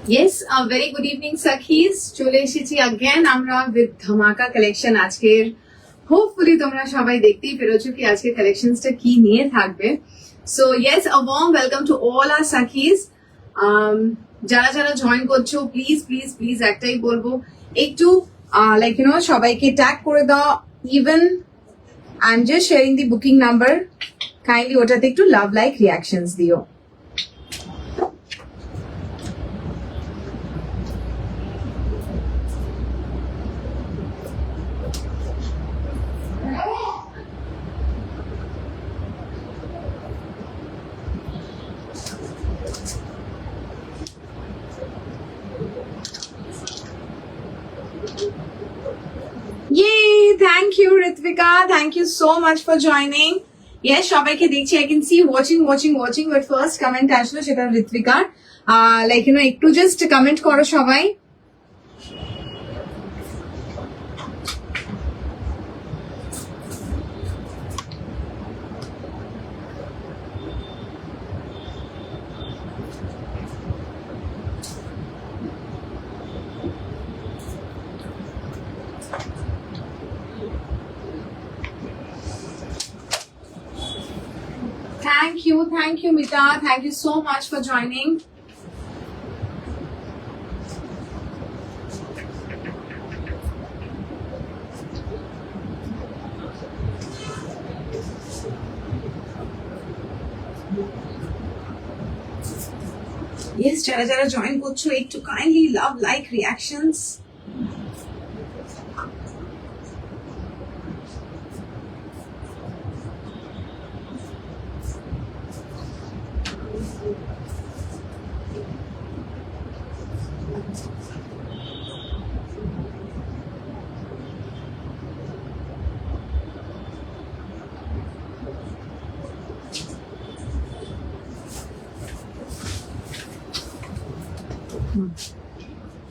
Yes, a very good evening, Sakhis. চলে এসেছি again আমরা with ধামাকা কালেকশন আজকের। Hopefully তোমরা সবাই দেখতেই পেরেছো কি আজকে কালেকশনসটা কি নিয়ে থাকবে। So yes, a warm welcome to all our Sakhis. যারা যারা জয়েন করছো প্লিজ একটাই বলবো একটু সবাইকে ট্যাগ করে দাও। Even I'm just sharing the booking number. Kindly ওটাতে একটু লাভ লাইক রিঅ্যাকশনস দিও। Yay! Thank you, Ritvika. Thank you so much for joining. Yes, সবাইকে দেখছি। I can see watching. But first comment আসলো সেটা ঋত্বিকার। একটু just comment করো সবাই। Thank you, Mita. Thank you so much for joining. Yes, যারা join করছো একটু kindly love like reactions.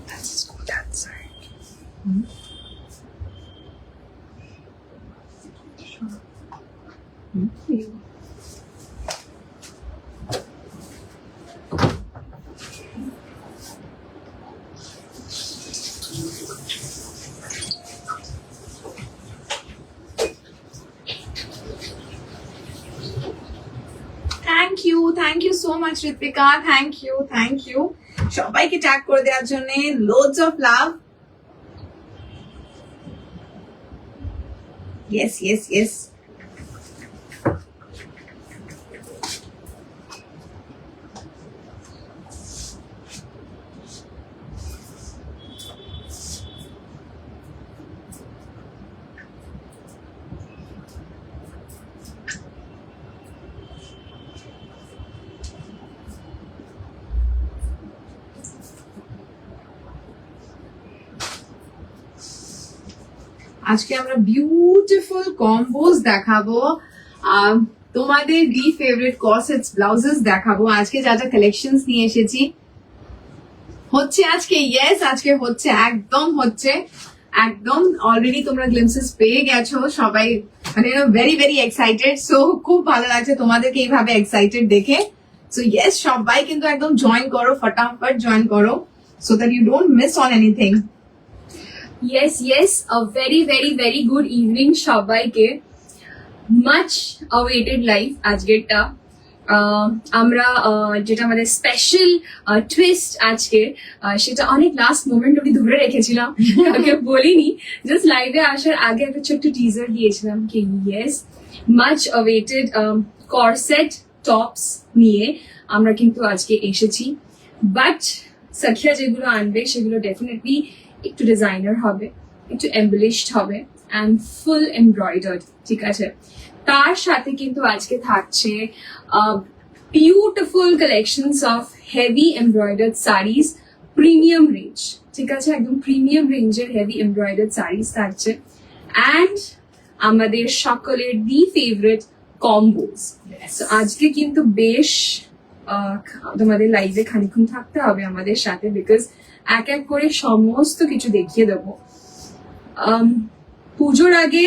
Let's just go that side. Sure. Thank you so much, Ritvika. Thank you. সবাইকে tag করে দেওয়ার জন্য loads of love. Yes. আজকে আমরা beautiful কম্বোজ দেখাবো, তোমাদের ডি ফেভারিট কর্সেটস ব্লাউজেস দেখাবো। আজকে যা যা কালেকশনস নিয়ে এসেছি হচ্ছে আজকে হচ্ছে একদম অলরেডি তোমরা গ্লিমসেস পেয়ে গেছো সবাই, মানে ভেরি এক্সাইটেড। সো খুব ভালো লাগছে তোমাদেরকে এইভাবে এক্সাইটেড দেখে। সো ইয়েস, সবাই কিন্তু একদম জয়েন করো, ফটাফট জয়েন করো so that you don't miss on anything. Yes, a very good evening সবাইকে। মাচ অওয়েটেড লাইভ আজকেরটা। আমরা যেটা আমাদের স্পেশাল টুইস্ট আজকে, সেটা অনেক লাস্ট মোমেন্ট অব্দি ধরে রেখেছিলাম, কাউকে বলিনি। জাস্ট লাইভে আসার আগে একটা ছোট্ট টিজার দিয়েছিলাম কি ইয়েস, মাচ অওয়েটেড কর্সেট টপস নিয়ে আমরা কিন্তু আজকে এসেছি। বাট সাখিয়া যেগুলো আনবে সেগুলো ডেফিনেটলি একটু ডিজাইনার হবে, একটু এমবলিশড হবে অ্যান্ড ফুল এমব্রয়ডার্ড, ঠিক আছে। তার সাথে কিন্তু আজকে থাকছে beautiful collections of heavy embroidered saris, premium range, ঠিক আছে, একদম প্রিমিয়াম রেঞ্জের হেভি এমব্রয়ডার্ড শাড়িজ থাকছে। অ্যান্ড আমাদের সকলের দি ফেভারিট কম্বোজ। আজকে কিন্তু বেশ তোমাদের লাইভে খানিক্ষণ থাকতে হবে আমাদের সাথে, বিকজ এক এক করে সমস্ত কিছু দেখিয়ে দেবো। পুজোর আগে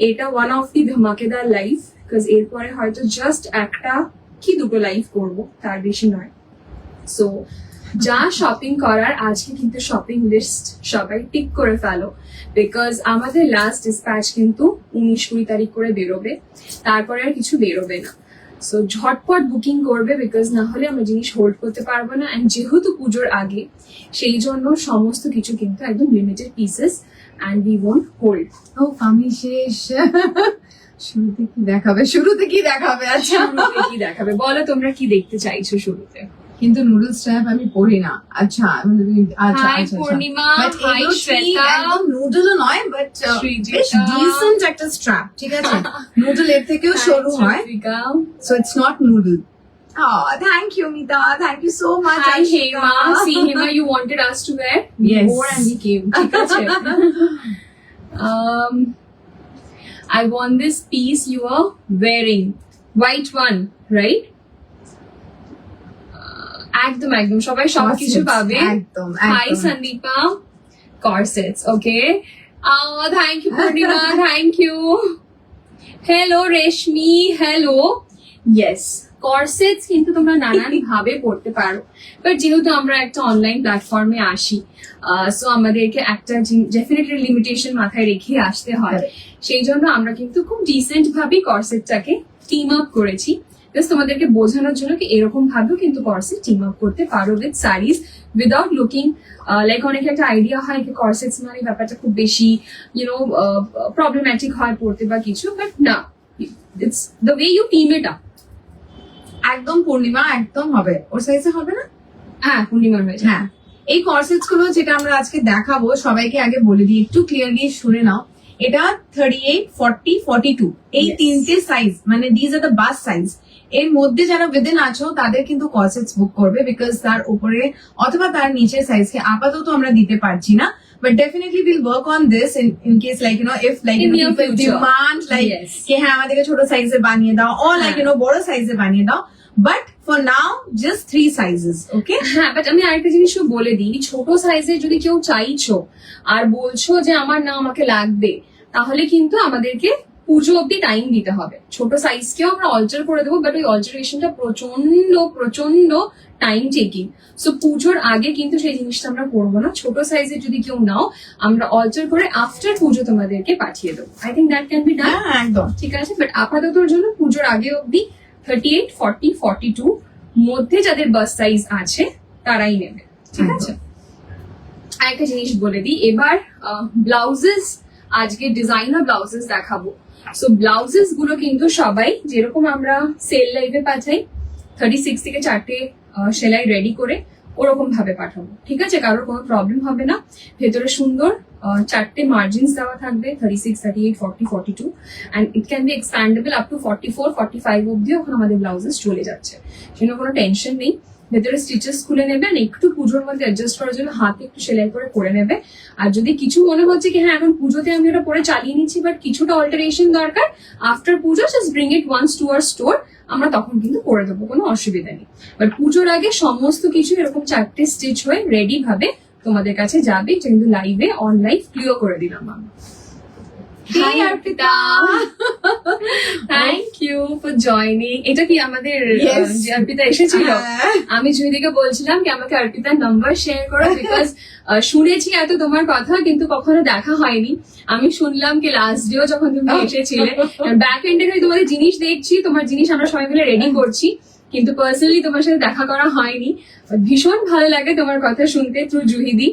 এটা ওয়ান অফ দি ধামাকেদার লাইভ, বিকজ এরপরে হয়তো জাস্ট একটা কি দুটো লাইভ করবো, তার বেশি নয়। সো যা শপিং করার আজকে কিন্তু শপিং লিস্ট সবাই টিক করে ফেলো, বিকজ আমাদের লাস্ট ডিসপ্যাচ কিন্তু 19-20 তারিখ করে বেরোবে, তারপরে আর কিছু বেরোবে না। সো ঝটপট বুকিং করবে, বিকজ না হলে আমরা জিনিস হোল্ড করতে পারবো না। অ্যান্ড যেহেতু পুজোর আগে, সেই জন্য সমস্ত কিছু কিন্তু একদম limited pieces and we won't hold. ও আমি শেষ। শুরুতে কি দেখাবে আচ্ছা শুরুতে কি দেখাবে বলো, তোমরা কি দেখতে চাইছো শুরুতে? কিন্তু নুডলস ট্র্যাপ আমি পড়ি না। আচ্ছা আচ্ছা হাই পূর্ণিমা, হাই শ্বেতা। একদম নুডলও নয়, বাট সৃজিতা। বেশ ডিসেন্ট একটা স্ট্র্যাপ, ঠিক আছে? নুডল এর থেকেও সরু হয়, so it's not noodle. Oh, thank you, Mita. Thank you so much. Hi Ashika. Hema, see Hema, you wanted us to wear? Yes. We wore and we came. ঠিক আছে? I want this piece you are wearing. White one, right? একদম একদম সবাই সবকিছু Corsets, পাবে। একদম Hi একদম। Sandeepa. Corsets, okay. Oh, thank you Purnima, thank you. Hello Reshmi, hello. Yes. কর্সেটস কিন্তু তোমরা নানান ভাবে পড়তে পারো, বাট যেহেতু আমরা একটা অনলাইন প্ল্যাটফর্মে আসি, সো আমাদেরকে একটা ডেফিনেটলি লিমিটেশন মাথায় রেখে আসতে হয়। সেই জন্য আমরা কিন্তু খুব ডিসেন্ট ভাবে কর্সেটটাকে টিম আপ করেছি, জাস্ট তোমাদেরকে বোঝানোর জন্য কি এরকম ভাবেও কিন্তু কর্সেট টিম আপ করতে পারো with saris without looking like অনেকে একটা আইডিয়া হয় কি কর্সেটস মানে ব্যাপারটা খুব বেশি প্রবলেম্যাটিক হয় পড়তে বা কিছু, বাট না, it's the way you team it up. একদম পূর্ণিমা, একদম হবে। ওর সাইজে হবে না? হ্যাঁ পূর্ণিমার হয়েছে। হ্যাঁ, এই কর্সেটস গুলো যেটা আমরা আজকে দেখাবো, সবাইকে আগে বলে দিই, একটু ক্লিয়ারলি শুনে নাও। এটা 38, 40, 42 এই Yes. তিনটে সাইজ, মানে these are the bus size. এর মধ্যে যারা উইদিন আছো তাদের কিন্তু কর্সেটস বুক করবে, বিকজ তার উপরে অথবা তার নিচের সাইজকে আপাতত আমরা দিতে পারছি না। But definitely we'll work on this in case, like, if like In near people future. demand like Yes. कि হ্যাঁ আমাদেরকে ছোট সাইজে বানিয়ে দাও, or like হ্যাঁ। বড় সাইজে বানিয়ে দাও, but for now just 3 sizes, okay? হ্যাঁ, বাট আমি আরেকটা জিনিসও বলে দিই, ছোট সাইজের যদি কেউ চাইছো আর বলছো যে আমার না আমাকে লাগবে, তাহলে কিন্তু আমাদেরকে পুজো অব্দি টাইম দিতে হবে। ছোট সাইজকেও আমরা অল্টার করে দেবো, বাট ওই অল্টারেশনটা প্রচন্ড প্রচন্ড টাইম টেকিং। সো পুজোর আগে কিন্তু সেই জিনিসটা আমরা করবো না। ছোট সাইজের যদি কেউ নাও, আমরা অল্টার করে আফটার পুজো তোমাদেরকে পাঠিয়ে দেবো। I think that can be done. হ্যাঁ একদম। ঠিক আছে, বাট আপাততর জন্য পুজোর আগে অব্দি 38, 40, 42 মধ্যে যাদের বাস সাইজ আছে তারাই নেবে, ঠিক আছে? আরেকটা জিনিস বলে দিই, এবার ব্লাউজেস, আজকে ডিজাইনার ব্লাউজেস দেখাবো। সো ব্লাউজেস গুলো কিন্তু সবাই যেরকম আমরা সেল লাইভে পাঠাই 36 থেকে 4টে সেলাই রেডি করে, ওরকম ভাবে পাঠাবো, ঠিক আছে? কারোর কোনো প্রবলেম হবে না। ভেতরে সুন্দর 4টে মার্জিনস দেওয়া থাকবে, 36, 38, 40, 42, and it can be expandable up to 44, 45 অব্দি এখন আমাদের ব্লাউজেস চলে যাচ্ছে, সেজন্য কোনো টেনশন নেই। ভেতরে স্টিচেস খুলে নেবে, আর একটু পুজোর মধ্যে অ্যাডজাস্ট করার জন্য হাতে একটু সেলাই করে নেবে। আর যদি কিছু মনে হচ্ছে কি হ্যাঁ এখন পুজোতে আমি ওটা পরে চালিয়ে নিচ্ছি, বাট কিছুটা অল্টারেশন দরকার, after Puja just bring it once to our store, আমরা তখন কিন্তু করে দেবো, কোনো অসুবিধা নেই। বাট পুজোর আগে সমস্ত কিছু এরকম 4টে স্টিচ হয়ে রেডি ভাবে তোমাদের কাছে যাবে, এটা কিন্তু লাইভে অন লাইভ ক্লিয়ার করে দিলাম আমি। Hi Arpita, thank you for joining. এটা কি আমাদের Yes. যে অর্পিতা এসেছিল, হ্যাঁ। আমি জুইদিকে বলছিলাম কি আমাকে অর্পিতার নাম্বার শেয়ার করো, বিকজ শুনেছি এত তোমার কথা কিন্তু কখনো দেখা হয়নি। আমি শুনলাম কি লাস্ট ডেও যখন তুমি এসেছিলে, ব্যাক এন্ডে তোমাদের জিনিস দেখছি, তোমার জিনিস আমরা সবাই মিলে রেডি করছি, কিন্তু পার্সোনালি তোমার সাথে দেখা করা হয়নি। ভীষণ ভালো লাগে তোমার কথা শুনতে থ্রু জুহিদি।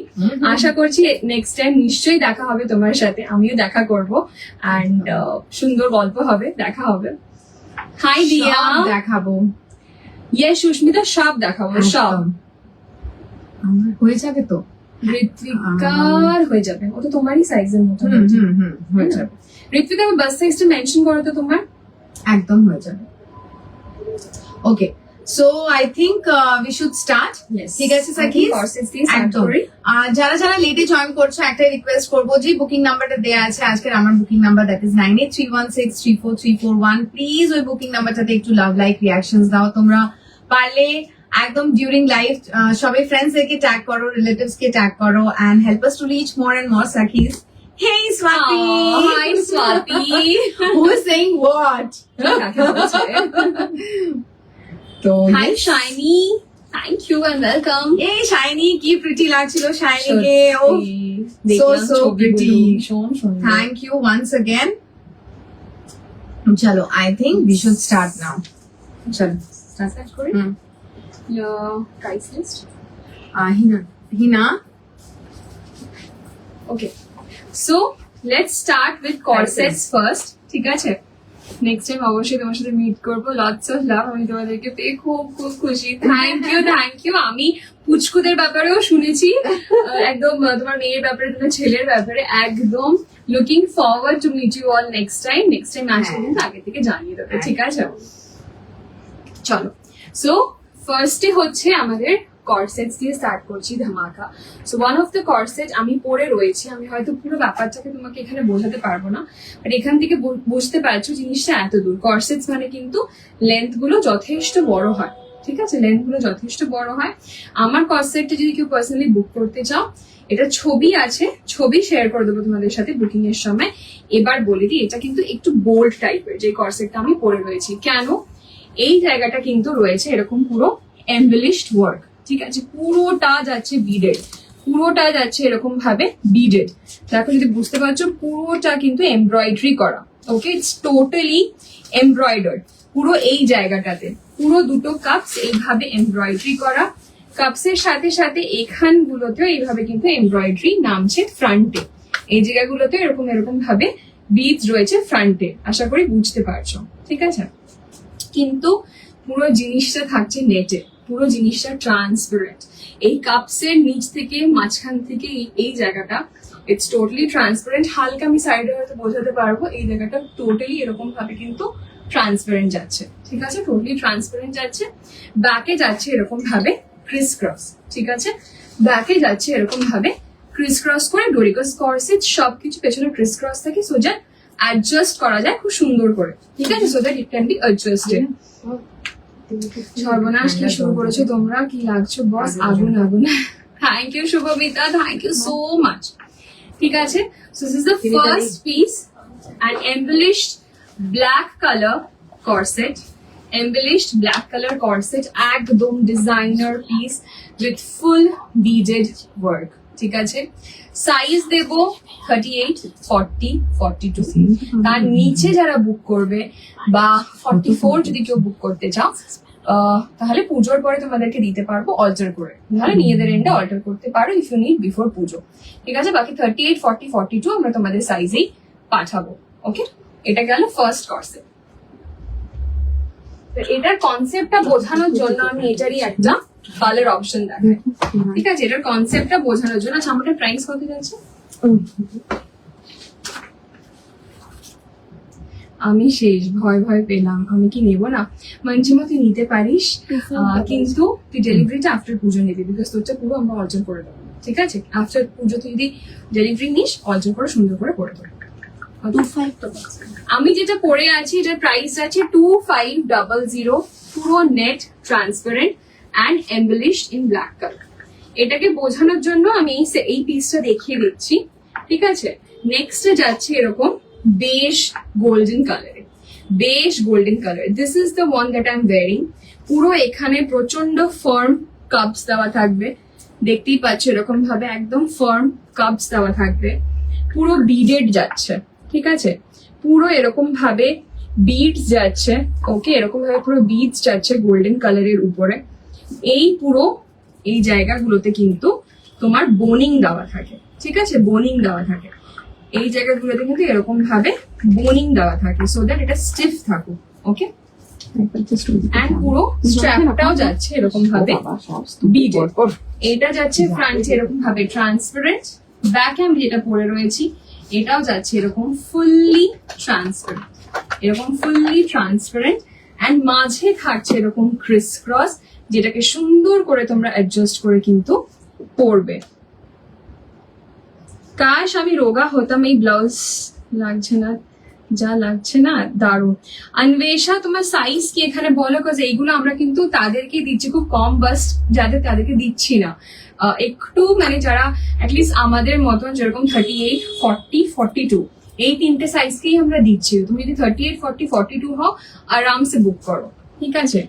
আশা করছি নেক্সট টাইম নিশ্চয়ই দেখা হবে তোমার সাথে, আমিও দেখা করব, অ্যান্ড সুন্দর গল্প হবে, দেখা হবে। হাই দিয়া, সব দেখাবো। ইয়ে সুস্মিতা, সব দেখাবো, সব। একদম। আমার হয়ে যাবে তো? ঋত্বিকার হয়ে যাবে, ও তো তোমারই সাইজের মতো হয়ে যাবে। হয়ে যাবে, ঋত্বিকা, আমার বাস সাইজটা মেনশন করো তো তোমার। একদম হয়ে যাবে। Okay, so I think we should start. ঠিক আছে সাকিব, একদম। আর যারা যারা লেটে জয়েন করছো, একটা রিকোয়েস্ট করবো, যে বুকিং নাম্বারটা দেওয়া আছে আজকের, আমার booking number, that is 9831634341। Please ওই বুকিং নাম্বারটাতে একটু লাভ লাইক রিয়াকশনস দাও। তোমরা পারলে একদম ডিউরিং লাইভ সবাই ফ্রেন্ডসদেরকে ট্যাগ করো, রিলেটিভস কে ট্যাগ করো, and help us to reach more and more সাকিজ। Hey Swati! Hi Swati. Who is saying what? তো hi Shiny, thank you and welcome. এই শাইনি কি প্রিটি লাগছিল শাইনিকে, ও so pretty. Thank you once again. চলো I think we should start now. চলো start করি। Price list Heena okay, so let's start with corsets first, ঠিক আছে? নেক্সট টাইম অবশ্যই তোমার সাথে মিট করবো। লটস অফ লাভ, আমি তোমাদেরকে পেয়ে খুব খুব খুশি। Thank you. আমি পুচকুদের ব্যাপারেও শুনেছি, একদম তোমার মেয়ের ব্যাপারে, তোমার ছেলের ব্যাপারে, একদম looking forward to meet you all next time আসলে কিন্তু আগে থেকে জানিয়ে দেবে, ঠিক আছে? চলো, সো ফার্স্টে হচ্ছে আমাদের কর্সেটস দিয়ে স্টার্ট করছি ধামাকা। So one of the corset আমি পরে রয়েছি, আমি হয়তো পুরো ব্যাপারটাকে তোমাকে এখানে বোঝাতে পারবো না, বাট এখান থেকে বুঝতে পারছো জিনিসটা এত দূর। কর্সেটস মানে কিন্তু লেন্থ গুলো যথেষ্ট বড় হয়, ঠিক আছে? লেন্থ গুলো যথেষ্ট বড় হয়। আমার কর্সেটটা যদি কেউ পার্সোনালি বুক করতে চাও, এটা ছবি আছে, ছবি শেয়ার করে দেবো তোমাদের সাথে বুকিং এর সময়। এবার বলে দিই, এটা কিন্তু একটু বোল্ড টাইপের যে কর্সেটটা আমি পরে রয়েছি। কেন? এই জায়গাটা কিন্তু রয়েছে এরকম পুরো এমবেলিশড ওয়ার্ক, ঠিক আছে? পুরোটা যাচ্ছে বিডেড, পুরোটা যাচ্ছে এরকম ভাবে বিডেড। দেখো, যদি বুঝতে পারছো, পুরোটা কিন্তু এমব্রয়ডারি করা। ওকে, ইটস টোটালি এমব্রয়ডার্ড পুরো এই জায়গাটাতে। পুরো দুটো কাপস এইভাবে এমব্রয়ডারি করা, কাপসের সাথে সাথে এখানগুলোতেও এইভাবে কিন্তু এমব্রয়ডারি নামছে ফ্রন্টে। এই জায়গাগুলোতে এরকম এরকম ভাবে বিডস রয়েছে ফ্রন্টে, আশা করি বুঝতে পারছো, ঠিক আছে? কিন্তু পুরো জিনিসটা থাকছে নেটে, পুরো জিনিসটা ট্রান্সপারেন্ট। এই কাপসের নিচ থেকে মাঝখান থেকে এই জায়গাটা ইটস টোটালি ট্রান্সপারেন্ট। হালকা আমি সাইডে হয়তো বোঝাতে পারবো, এই জায়গাটা টোটালি এরকম ভাবে কিন্তু ট্রান্সপারেন্ট যাচ্ছে, ঠিক আছে? টোটালি ট্রান্সপারেন্ট যাচ্ছে। ব্যাকে যাচ্ছে এরকম ভাবে ক্রিস ক্রস, ঠিক আছে? ব্যাকে যাচ্ছে এরকম ভাবে ক্রিস ক্রস করে ডোরিকস কর্সেট সবকিছু পেছনে ক্রিস ক্রস থাকে, সোজা অ্যাডজাস্ট করা যায় খুব সুন্দর করে, ঠিক আছে? So that it can be adjusted. সর্বনাশ, কি শুরু করেছো তোমরা? কি লাগছো বস? আগুন আগুন। Thank you Shubhamita, thank you so much, ঠিক আছে? So this is the first piece, and embellished black colour corset, embellished black colour corset, একদম designer piece with full beaded work, ঠিক আছে? সাইজ দেব 38, 40, 42। তার নিচে যারা বুক করবে বা 44 যদি কেউ বুক করতে চাও, তাহলে পুজোর পরে তোমাদেরকে দিতে পারবো অল্টার করে, তাহলে নিজেদের এন্ডে অল্টার করতে পারো ইফ ইউ নিড বিফোর পুজো, ঠিক আছে? বাকি 38, 40, 42 আমরা তোমাদের সাইজেই পাঠাবো। ওকে, এটা গেল ফার্স্ট কর্সেট। এটার কনসেপ্টটা বোঝানোর জন্য আমি এটারই একটা কালার অপশন দেখাই, ঠিক আছে? এটার কনসেপ্টটা বোঝানোর জন্য। আচ্ছা, আমাদের প্রাইস কত যাচ্ছে? আমি শেষ ভয় পেলাম, আমি কি নেবো না? মঞ্জিমা, তুই নিতে পারিস, কিন্তু তুই ডেলিভারিটা আফটার পুজো নিবি, বিকজ তোরটা পুরো আমরা অর্জন করে দেবো, ঠিক আছে? আফটার পুজো তুই যদি ডেলিভারি নিস, অর্জন করে সুন্দর করে দেবো। আমি যেটা পরে আছি, এটার প্রাইস আছে 2500, পুরো net transparent and embellished in black colour. এটাকে বোঝানোর জন্য আমি এই পিসটা দেখিয়ে দিচ্ছি, ঠিক আছে? নেক্সট যাচ্ছে এরকম বেশ গোল্ডেন কালারে, বেশ golden colour. This is the one that I am wiring. পুরো এখানে প্রচন্ড ফার্ম কাপস দেওয়া থাকবে, দেখতেই পাচ্ছ এরকম ভাবে একদম ফার্ম কাপস দেওয়া থাকবে। পুরো বিডেড যাচ্ছে, ঠিক আছে? পুরো এরকম ভাবে বিডস যাচ্ছে, ওকে? এরকম ভাবে পুরো বিডস যাচ্ছে গোল্ডেন কালারের উপরে। এই পুরো এই জায়গাগুলোতে কিন্তু তোমার বোনিং দেওয়া থাকে, ঠিক আছে? বোনিং দেওয়া থাকে এই জায়গাগুলোতে, কিন্তু এরকম ভাবে বোনিং দেওয়া থাকে, সো দ্যাট এটা স্টিফ থাকুক, ওকে? এন্ড পুরো স্ট্র্যাপটাও যাচ্ছে এরকম ভাবে বিডেড। এটা যাচ্ছে ফ্রন্টে এরকম ভাবে ট্রান্সপারেন্ট, ব্যাক আমি যেটা পরে রয়েছি এটাও যাচ্ছে এরকম ফুললি ট্রান্সপারেন্ট, এরকম ফুললি ট্রান্সপারেন্ট, এন্ড মাঝে থাকছে এরকম ক্রিস ক্রস, যেটাকে সুন্দর করে তোমরা অ্যাডজাস্ট করে কিন্তু পরবে। কাশ আমি রোগা হতাম, এই ব্লাউজ লাগছে না, যা লাগছে না, দারুণ। অন্বেষা, তোমার সাইজ কি এখানে বলো, কজ এইগুলো আমরা কিন্তু তাদেরকে দিচ্ছি, খুব কম বাস্ট তাদেরকে দিচ্ছি না, একটু মানে যারা অ্যাটলিস্ট আমাদের মতন যেরকম 38, 40, 42 এই তিনটে সাইজকেই আমরা দিচ্ছি। তুমি যদি 38, 40, 42 হও, আরামসে বুক করো, ঠিক আছে,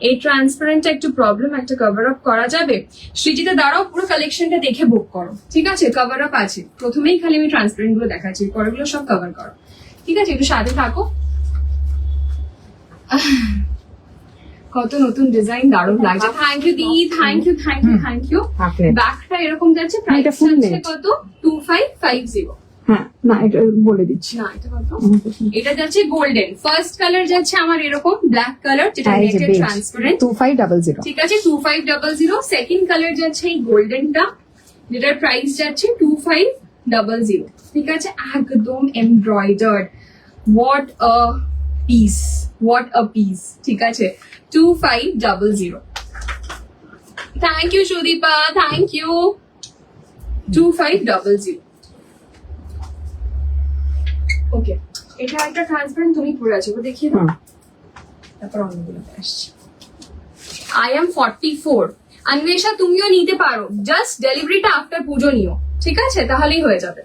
এই ট্রান্সপারেন্টটা একটু প্রবলেম, একটা কভার আপ করা যাবে। সৃজিতা দাঁড়াও, পুরো কালেকশনটা দেখে বুক করো, ঠিক আছে? কভার আপ আছে, প্রথমেই খালি আমি ট্রান্সপারেন্ট গুলো দেখাচ্ছি, পরেগুলো সব কভার করো, ঠিক আছে? একটু সাথে থাকো। কত নতুন ডিজাইন, দারুণ লাগছে। থ্যাংক ইউ দি, thank you thank you thank you. ব্যাগটা এরকম যাচ্ছে, প্রাইস যাচ্ছে কত? 2550। হ্যাঁ না এটা বলে দিচ্ছি না এটা কত? এটা যাচ্ছে গোল্ডেন। ফার্স্ট কালার যাচ্ছে আমার এরকম ব্ল্যাক কালার, যেটা নেটেড ট্রান্সপারেন্ট, 2500 ঠিক আছে 2500। সেকেন্ড কালার যাচ্ছে এই গোল্ডেনটা, যেটার প্রাইস যাচ্ছে 2500, ঠিক আছে? একদম embroidered, what a piece, what a piece, ঠিক আছে 2500। Thank you Sudipa, thank you. 2500। Okay, এটা একটা ট্রান্সপারেন্ট, তুমি পরে আছো, দেখিয়ে দাও, তারপর অন্যগুলোতে আসছি। I am 44। অন্বেষা তুমিও নিতে পারো, জাস্ট ডেলিভারিটা আফটার পুজো নিও, ঠিক আছে? তাহলেই হয়ে যাবে।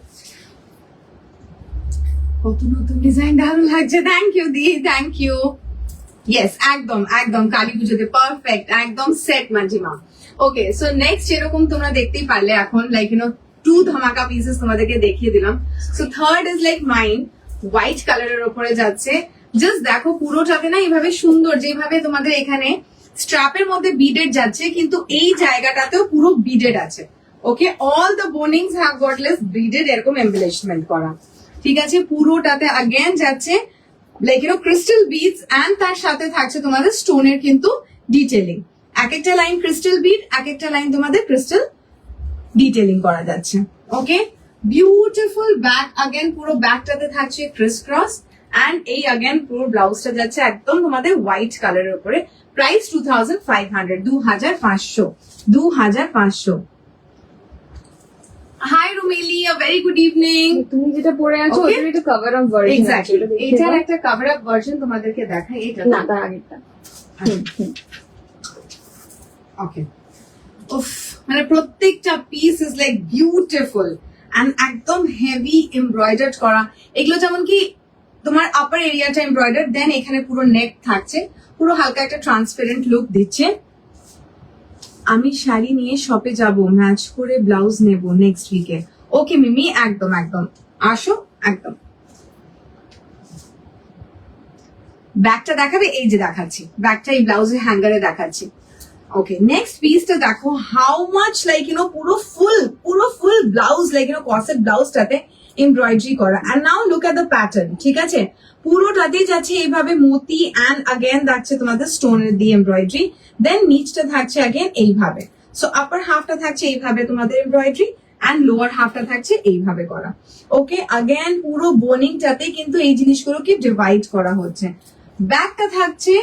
কত নতুন ডিজাইন, দারুণ লাগছে। থ্যাংক ইউ দি, থ্যাংক ইউ। ইয়েস, একদম একদম কালী পুজোতে পারফেক্ট, একদম সেট মাঝিমা। ওকে, সো নেক্সট এরকম তোমরা দেখতেই পারলে এখন লাইক টু ধামাকা পিসেস তোমাদেরকে দেখিয়ে দিলাম। So third is like mine, white কালারের উপরে যাচ্ছে। জাস্ট দেখো পুরোটাতে না এইভাবে সুন্দর, যেভাবে তোমাদের এখানে স্ট্র্যাপের মধ্যে বিডেড যাচ্ছে, কিন্তু এই জায়গাটাতেও পুরো বিডেড আছে। Okay, all the bonings have got lace beaded, এরকম এমবেলিশমেন্ট করা, ঠিক আছে? পুরোটাতে अगेन যাচ্ছে লাইক ক্রিস্টাল বিডস, এন্ড তার সাথে থাকছে তোমাদের স্টোনের কিন্তু ডিটেইলিং। এক একটা লাইন ক্রিস্টাল বিড, এক একটা লাইন তোমাদের ক্রিস্টাল ডিটেইলিং করা যাচ্ছে। ওকে, বিউটিফুল ব্যাক। अगेन পুরো ব্যাকটাতে থাকছে ক্রিস ক্রস, এন্ড এই अगेन পুরো ব্লাউজটা যাচ্ছে একদম তোমাদের হোয়াইট কালারের উপরে। Price 2500, 2500, 2500। Hi Rumeli, a very good evening. তুমি যেটা পরে আছো Okay. ওটার একটু কভার আপ ভার্সন আছে, এক্স্যাক্টলি, ওটা দেখে এটার দাও। একটা কভার আপ ভার্সন তোমাদেরকে দেখাই। এটা না, তার আগেরটা। ওকে, উফ, মানে প্রত্যেকটা piece is like beautiful and একদম হেভি এমব্রয়ডার্ড করা। এগুলো যেমন কি তোমার আপার এরিয়াটা এমব্রয়ডার্ড, দেন এখানে পুরো নেক থাকছে, পুরো হালকা একটা ট্রান্সপারেন্ট লুক দিচ্ছে। আমি শাড়ি নিয়ে শপে যাব, ম্যাচ করে ব্লাউজ নেব নেক্সট উইকে। ওকে মিমি, একদম একদম আসো, একদম। ব্যাগটা দেখাবে, এই যে দেখাচ্ছি ব্যাগটা, এই ব্লাউজের হ্যাঙ্গারে দেখাচ্ছি। ওকে, নেক্সট পিসটা দেখো, হাউ মাচ লাইক পুরো ফুল ব্লাউজ লাইক কসেট ব্লাউজটাতে এমব্রয়ডারি করা। And now look at the pattern, ঠিক আছে? পুরোটাতে যাচ্ছে এইভাবে মোতি, এন্ড अगेन থাকছে তোমাদের স্টোনের দিয়ে এমব্রয়ডারি, দেন নিচটা থাকছে अगेन এইভাবে। সো আপার হাফটা থাকছে এইভাবে তোমাদের এমব্রয়ডারি, এন্ড লোয়ার হাফটা থাকছে এইভাবে করা। ওকে, अगेन পুরো বোনিংটাতে কিন্তু এই জিনিসগুলোকে ডিভাইড করা হচ্ছে। ব্যাকটা থাকছে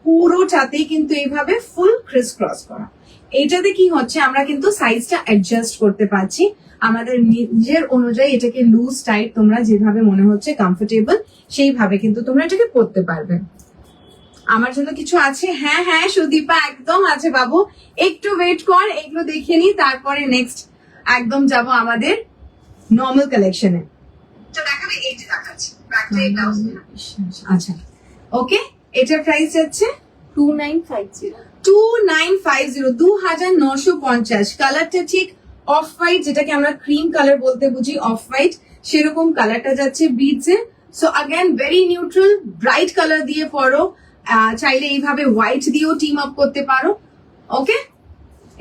পুরোটাতে কিন্তু এইভাবে ফুল ক্রিস ক্রস করা। এইটাতে কি হচ্ছে, আমরা কিন্তু সাইজটা অ্যাডজাস্ট করতে পারছি আমাদের নিজের অনুযায়ী। এটাকে লুজ টাইট তোমরা যেভাবে মনে হচ্ছে কমফোর্টেবল, সেইভাবে কিন্তু তোমরা এটাকে পরতে পারবে। আমার জন্য কিছু আছে? হ্যাঁ হ্যাঁ সুদীপা, একদম আছে বাবু, একটু ওয়েট কর, এগুলো দেখে নি, তারপরে নেক্সট একদম যাব আমাদের নর্মাল কালেকশনে। দেখাবে, এই যে দেখাচ্ছি ব্যাকটা, এই ব্লাউজ। আচ্ছা, ওকে, এটার প্রাইস যাচ্ছে 2950। 2950, 2950। কালারটা ঠিক অফ হোয়াইট, যেটাকে আমরা ক্রিম কালার বলতে বুঝি, অফ হোয়াইট, সেরকম কালারটা যাচ্ছে বিডস এ। So again very neutral, bright colour দিয়ে পরো, চাইলে এইভাবে হোয়াইট দিয়েও টিম আপ করতে পারো। ওকে,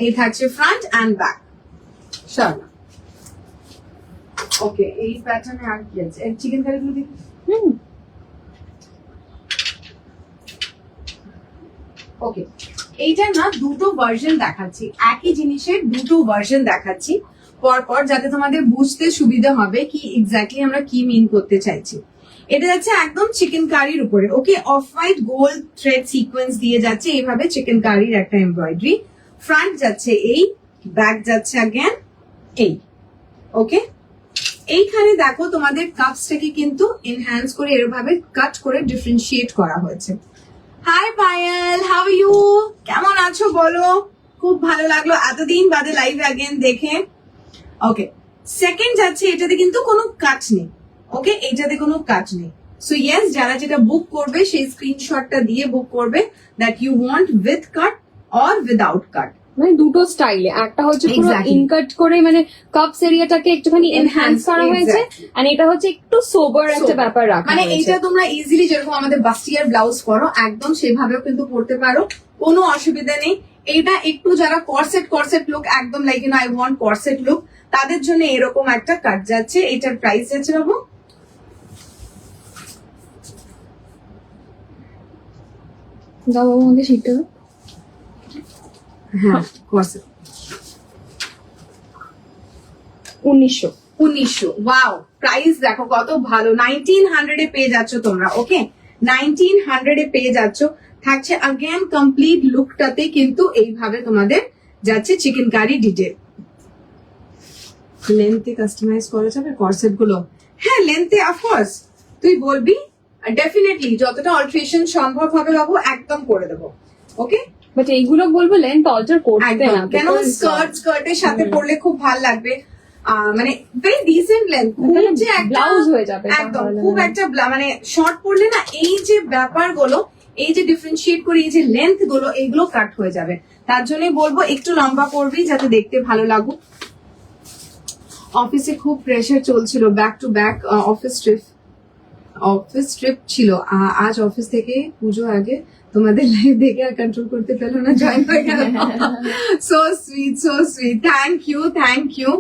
এই থাকছে ফ্রন্ট এন্ড ব্যাক শাড়ি। ওকে, এই প্যাটার্নে আর কি আছে? চিকেন কারিগুলো দেখি। ওকে, এইটা না দুটো ভার্সন দেখাচ্ছি, একই জিনিসের দুটো ভার্সন দেখাচ্ছি পরপর, যাতে তোমাদের বুঝতে সুবিধা হবে কি এক্স্যাক্টলি আমরা কি মিন করতে চাইছি। এটা যাচ্ছে একদম চিকেন কারির উপরে। Okay, off white gold thread sequence দিয়ে যাচ্ছে এইভাবে চিকেন কারির একটা এমব্রয়ডারি। ফ্রন্ট যাচ্ছে এই, ব্যাক যাচ্ছে अगेन এই। ওকে, এইখানে দেখো তোমাদের কাপসটাকে কিন্তু এনহ্যান্স করে এরভাবে কাট করে ডিফারেন্সিয়েট করা হয়েছে। হাই পায়েল, হাউ ইউ, কেমন আছো বলো? খুব ভালো লাগলো এতদিন বাদে লাইভ अगेन দেখে। ওকে, সেকেন্ড যাচ্ছে, এটাতে কিন্তু কোনো কাট নেই। ওকে, এইটাতে কোনো কাট নেই। সো ইয়েস, যারা যেটা বুক করবে সেই স্ক্রিনশটটা দিয়ে বুক করবে that you want with cut or without cut. মানে দুটো স্টাইলে, একটা হচ্ছে পুরো Exactly. ইনকাট করে মানে কাপস এরিয়াটাকে একটুখানি এনহ্যান্স করা হয়েছে, Exactly. আর এটা হচ্ছে একটু সোবার একটা Sober. ব্যাপার রাখা মানে হয়েছে। এইটা তোমরা ইজিলি যেরকম আমাদের বাস্টিয়ার ব্লাউজ পরো একদম সেভাবেও কিন্তু পরতে পারো, কোনো অসুবিধা নেই। এটা একটু যারা কর্সেট লুক, একদম like you know I want corset look, তাদের জন্য এরকম একটা কাট যাচ্ছে। এটার প্রাইস যাচ্ছে বাবু দাও বাবু আমাকে শিখতে দাও। হ্যাঁ কর্সেট 1900। 1900। ওয়াও, প্রাইস দেখো কত ভালো, 1900 এ পেয়ে যাচ্ছ তোমরা। ওকে, 1900 এ পেয়ে যাচ্ছ। থাকছে अगेन কমপ্লিট লুকটাতে কিন্তু এইভাবে তোমাদের যাচ্ছে চিকেন কারি ডিটেল। লেন্থে কাস্টমাইজ করা যাবে কর্সেট গুলো? হ্যাঁ লেন্থে অফকোর্স তুই বলবি, ডেফিনেটলি যতটা অল্টারেশন সম্ভব হবে বাবু একদম করে দেবো। ওকে, বাট এইগুলো বলবো লেন্থ অল্টার করতে একদম, না, কেন স্কার্টের সাথে পরলে খুব ভাল লাগবে। মানে ভেরি ডিসেন্ট লেন্থ, খুব যে একটা ব্লাউজ হয়ে যাবে একদম তাহলে। খুব একটা মানে শর্ট পরলে না এই যে ব্যাপারগুলো, এই যে ডিফারেন্সিয়েট করে এই যে লেন্থ গুলো এগুলো কাট হয়ে যাবে। তার জন্যই বলবো একটু লম্বা করবি যাতে দেখতে ভালো লাগুক। অফিসে খুব প্রেসার চলছিল, back to back office trip ছিল। আজ অফিস থেকে পুজো আগে তোমাদের লাইভ দেখে আর কন্ট্রোল করতে পেলো না, জয়েন হয়ে গেল। So sweet, thank you.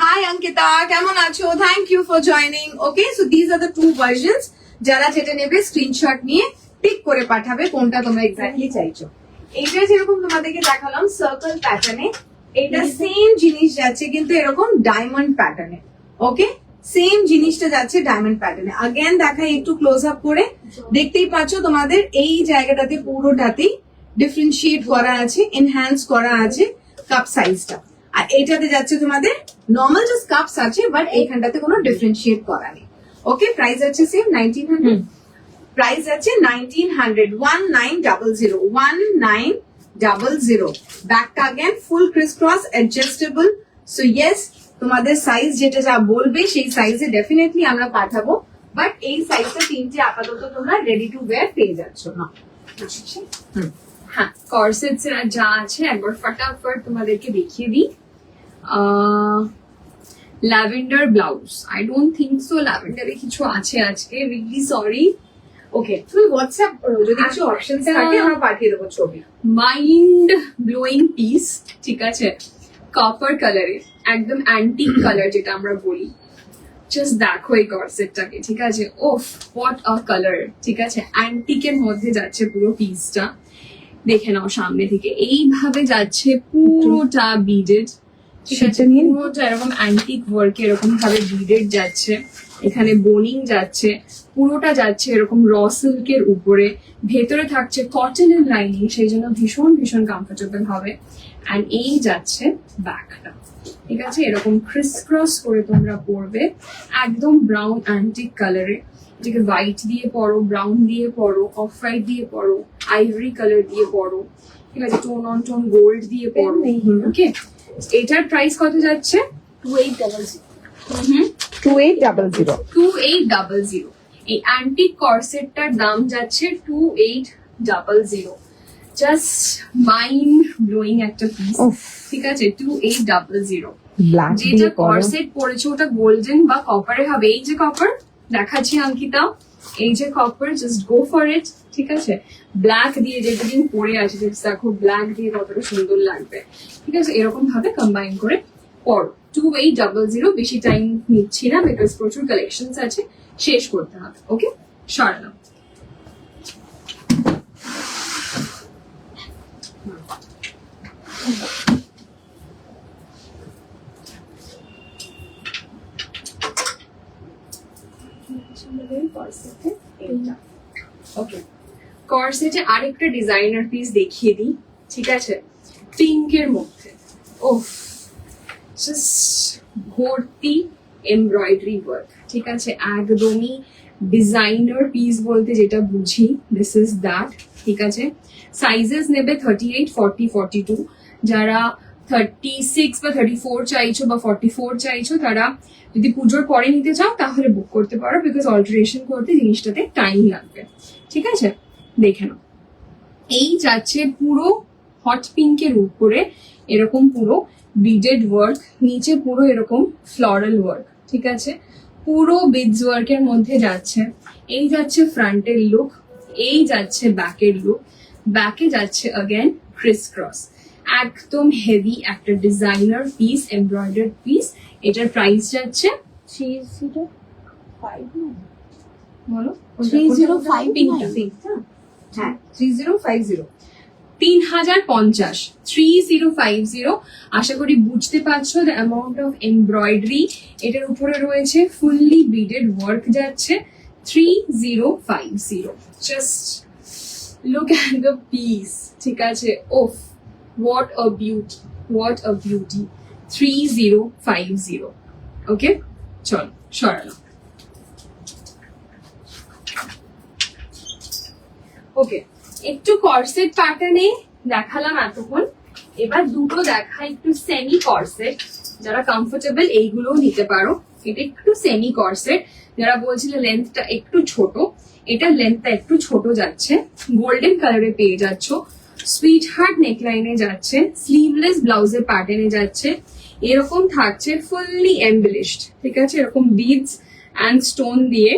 Hi Ankita, কেমন আছো? Thank you for joining. Okay, so these are the two versions. যারা যেটা নেবে স্ক্রিনশট নিয়ে টিক করে পাঠাবে কোনটা তোমরা এক্স্যাক্টলি চাইছো। এইটা যেরকম তোমাদেরকে দেখালাম সার্কেল প্যাটার্নে, এটা সেম জিনিস যাচ্ছে কিন্তু এরকম ডায়মন্ড প্যাটার্নে। ওকে, সেম জিনিসটা যাচ্ছে ডায়মন্ড প্যাটার্নে। अगेन দেখাই একটু ক্লোজ আপ করে, দেখতেই পাচ্ছ তোমাদের এই জায়গাটাতে পুরোটাতেই ডিফারেন্সিয়েট করা আছে, এনহ্যান্স করা আছে কাপ সাইজটা। আর এইটাতে যাচ্ছে তোমাদের নর্মাল জাস্ট কাপস আছে, বাট এইখানটাতে কোনো ডিফারেন্সিয়েট করা নেই। ওকে, প্রাইস আছে সেম 1900। প্রাইস আছে 1900, 1900। ব্যাকটা again full criss cross adjustable. So yes, তোমাদের সাইজ যেটা যা বলবে সেই সাইজে ডেফিনেটলি আমরা পাঠাবো, বাট এই সাইজটা তিনটে আপাতত তোমরা রেডি টু ওয়্যার পেয়ে যাচ্ছ না। হ্যাঁ, কর্সেটস যা আছে একবার ফটাফট তোমাদেরকে দেখিয়ে দিই। Lavender blouse, I don't think so ল্যাভেন্ডারে কিছু আছে আজকে, রিয়েলি সরি। ওকে, তুমি হোয়াটসঅ্যাপ যদি কিছু অপশনস থাকে আমরা পাঠিয়ে দেবো ছবি। মাইন্ড ব্লোয়িং পিস, ঠিক আছে, কপার কালারে, একদম অ্যান্টিক কালার যেটা আমরা বলি। জাস্ট দেখো এই কর্সেটটাকে, ঠিক আছে, ওফ হোয়াট আ কালার, ঠিক আছে, অ্যান্টিকের মধ্যে যাচ্ছে পুরো পিসটা। দেখে নাও সামনে থেকে এইভাবে যাচ্ছে পুরোটা বিডেড, ঠিক আছে, সেটা নিয়ে পুরোটা এরকম অ্যান্টিক ওয়ার্ক এরকম ভাবে বিডেড যাচ্ছে, এখানে বোনিং যাচ্ছে, পুরোটা যাচ্ছে এরকম র সিল্কের উপরে, ভেতরে থাকছে কটনের লাইনিং, সেই জন্য ভীষণ ভীষণ কমফোর্টেবল হবে। অ্যান্ড এই যাচ্ছে ব্যাকটা, ঠিক আছে, এরকম ক্রিস ক্রস করে তোমরা পরবে, একদম ব্রাউন অ্যান্টিক কালারে। এটাকে হোয়াইট দিয়ে পরো, ব্রাউন দিয়ে পরো, অফ হোয়াইট দিয়ে পরো, আইভরি কালার দিয়ে পরো, ঠিক আছে, টোন অন টোন গোল্ড দিয়ে পরো। ওকে, এটার প্রাইস কত যাচ্ছে? 2800। 2800। 2800। এই অ্যান্টিক কর্সেটটার দাম যাচ্ছে 2800। জাস্ট মাইন্ড ব্লোয়িং একটা পিস, উফ, ঠিক আছে, 2800। ব্ল্যাক যেটা দিয়ে করো। কর্সেট পরেছে ওটা গোল্ডেন বা কপারে হবে। এই যে কপার দেখাচ্ছি অঙ্কিতা, এই যে copper, just go for it, ঠিক আছে। ব্ল্যাক দিয়ে যেদিন পরে আছে, দেখো ব্ল্যাক দিয়ে কতটা সুন্দর লাগবে, ঠিক আছে, এরকম ভাবে কম্বাইন করে পরো। 2800, বেশি টাইম নিচ্ছি না বিকজ প্রচুর কালেকশনস আছে, শেষ করতে হবে। ওকে, সরালাম। ওকে, কর্সেটে আরেকটা ডিজাইনার পিস দেখিয়ে দিই, ঠিক আছে, পিঙ্কের মধ্যে। ওফ, জাস্ট ভর্তি এমব্রয়ডারি ওয়ার্ক, ঠিক আছে, একদমই ডিজাইনার পিস বলতে যেটা বুঝি, দিস ইজ দ্যাট, ঠিক আছে। সাইজেস নেবে 38, 40, 42। যারা 36 বা 34 চাইছো বা 44 চাইছো, তারা যদি পুজোর পরে নিতে চাও তাহলে বুক করতে পারো, বিকজ অল্টারেশন করতে জিনিসটাতে টাইম লাগবে। ঠিক আছে, দেখে নাও। এই যাচ্ছে পুরো হট পিঙ্কের উপরে এরকম পুরো বিডেড ওয়ার্ক, নিচে পুরো এরকম ফ্লোরাল ওয়ার্ক। ঠিক আছে, পুরো বিডস ওয়ার্কের মধ্যে যাচ্ছে। এই যাচ্ছে ফ্রন্টের লুক, এই যাচ্ছে ব্যাকের লুক, ব্যাকে যাচ্ছে অগেন ক্রিস ক্রস। একদম হেভি একটা ডিজাইনার পিস, এমব্রয়ডার্ড পিস। এটার প্রাইস যাচ্ছে 305 বলো 305 পিঙ্কটা। হ্যাঁ 3050। 3050, 3050। আশা করি বুঝতে পারছো দ্য অ্যামাউন্ট অফ এমব্রয়ডারি এটার উপরে রয়েছে, ফুললি বিডেড ওয়ার্ক যাচ্ছে। 3050, just look at the piece. ঠিক আছে, ওফ, what a beauty, what a beauty. 3050। Okay, চল সরানো। ওকে, একটু কর্সেট প্যাটার্নে দেখালাম এতক্ষণ, এবার দুটো দেখা একটু সেমি কর্সেট। যারা কমফোর্টেবল এইগুলোও নিতে পারো। এটা একটু সেমি কর্সেট, যারা বলছিল লেন্থটা একটু ছোট, এটা লেন্থটা একটু ছোট যাচ্ছে। গোল্ডেন কালারে পেয়ে যাচ্ছ, সুইট হার্ট নেকলাইনে যাচ্ছে, স্লিভলেস ব্লাউজের প্যাটার্নে যাচ্ছে। এরকম থাকছে ফুললি এমবেলিশড। ঠিক আছে, এরকম বিডস অ্যান্ড স্টোন দিয়ে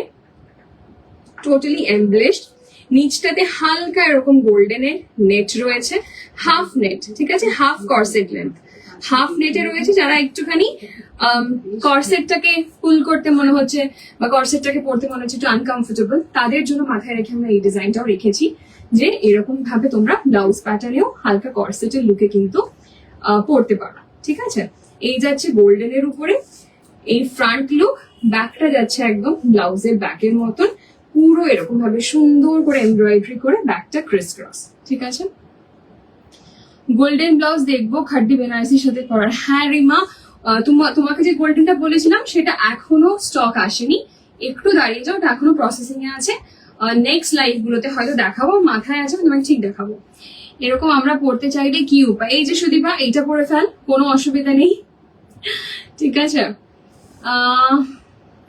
টোটালি এমবেলিশড। নিচটাতে হালকা এরকম গোল্ডেনের নেট রয়েছে, হাফ নেট। ঠিক আছে, হাফ কর্সেট লেন্থ, হাফ নেটে রয়েছে। যারা একটুখানি কর্সেটটাকে পুল করতে মনে হচ্ছে বা কর্সেটটাকে পরতে মনে হচ্ছে একটু আনকমফোর্টেবল, তাদের জন্য মাথায় রেখে আমরা এই ডিজাইনটাও রেখেছি, যে এরকম ভাবে তোমরা ব্লাউজ প্যাটার্নেও হালকা কর্সেটের লুকে কিন্তু পরতে পারো। ঠিক আছে, এই যাচ্ছে গোল্ডেনের উপরে এই ফ্রন্ট লুক, ব্যাকটা যাচ্ছে একদম ব্লাউজের ব্যাকের মতন, পুরো এরকম ভাবে সুন্দর করে এমব্রয়ডারি করে ব্যাকটা ক্রিস ক্রস। ঠিক আছে, গোল্ডেন ব্লাউজ দেখবো খাড্ডি বেনারসির সাথে পরার। হ্যাঁ রিমা, তোমাকে যে গোল্ডেনটা বলেছিলাম সেটা এখনো স্টক আসেনি, একটু দাঁড়িয়ে যাও, ওটা এখনো প্রসেসিং এ আছে। নেক্সট লাইভ গুলোতে হয়তো দেখাবো, মাথায় আছে আমি তোমাকে ঠিক দেখাবো। এরকম আমরা পড়তে চাইলে কি উপায়? এই যে সুদীপা, এইটা পরে ফেল, কোনো অসুবিধা নেই। ঠিক আছে,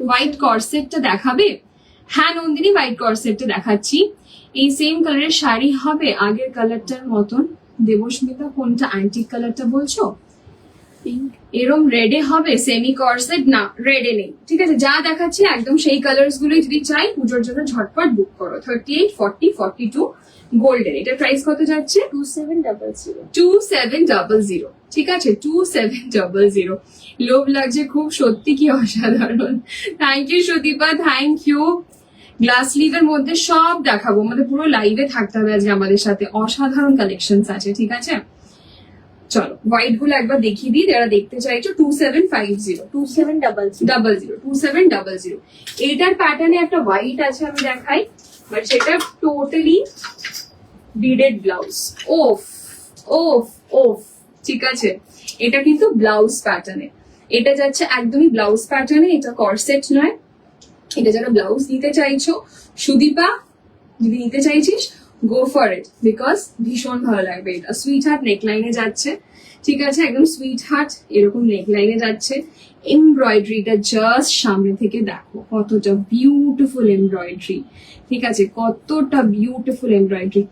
হোয়াইট কর্সেটটা দেখাবে? হ্যাঁ নন্দিনী, হোয়াইট কর্সেটটা দেখাচ্ছি। এই সেম কালারের শাড়ি হবে, আগের কালারটার মতন। দেবস্মিতা, কোনটা অ্যান্টিক কালারটা বলছো? এরম রেডে হবে সেমি কর্সেট? না, রেডে নেই। ঠিক আছে, যা দেখাচ্ছি একদম সেই কালার্স গুলোই যদি চাই পুজোর জন্য ঝটপট বুক করো। 38, 40, 42 গোল্ডেন। এটার প্রাইস কত যাচ্ছে? 2700। 2700। ঠিক আছে, 2700। লোভ লাগছে খুব, সত্যি কি অসাধারণ। Thank you Sudipa, thank you. Glass স্লিভের মধ্যে সব দেখাবো, আমাদের পুরো লাইভে থাকতে হবে আজকে আমাদের সাথে, অসাধারণ কালেকশন আছে। ঠিক আছে, চলো হোয়াইট গুলো একবার দেখিয়ে দিই যারা দেখতে চাইছো। 2750, 2700। এটার প্যাটার্নে একটা হোয়াইট আছে, আমি দেখাই, বাট সেটা টোটালি বিডেড ব্লাউজ। ওফ ওফ ওফ। ঠিক আছে, এটা কিন্তু ব্লাউজ প্যাটার্নে, এটা যাচ্ছে একদমই ব্লাউজ প্যাটার্নে, এটা কর্সেট নয়। এটা যারা ব্লাউজ নিতে চাইছো, সুদীপা যদি নিতে চাইছিস গো ফর ইট, বিকজ ভীষণ ভালো লাগবে। এটা সুইট হার্ট নেকলাইনে যাচ্ছে। ঠিক আছে, একদম সুইট হার্ট এরকম নেকলাইনে যাচ্ছে। এমব্রয়ডারিটা জাস্ট সামনে থেকে দেখো কতটা বিউটিফুল এমব্রয়ডারি। ঠিক আছে, কতটা বিউটিফুল এমব্রয়ডারি।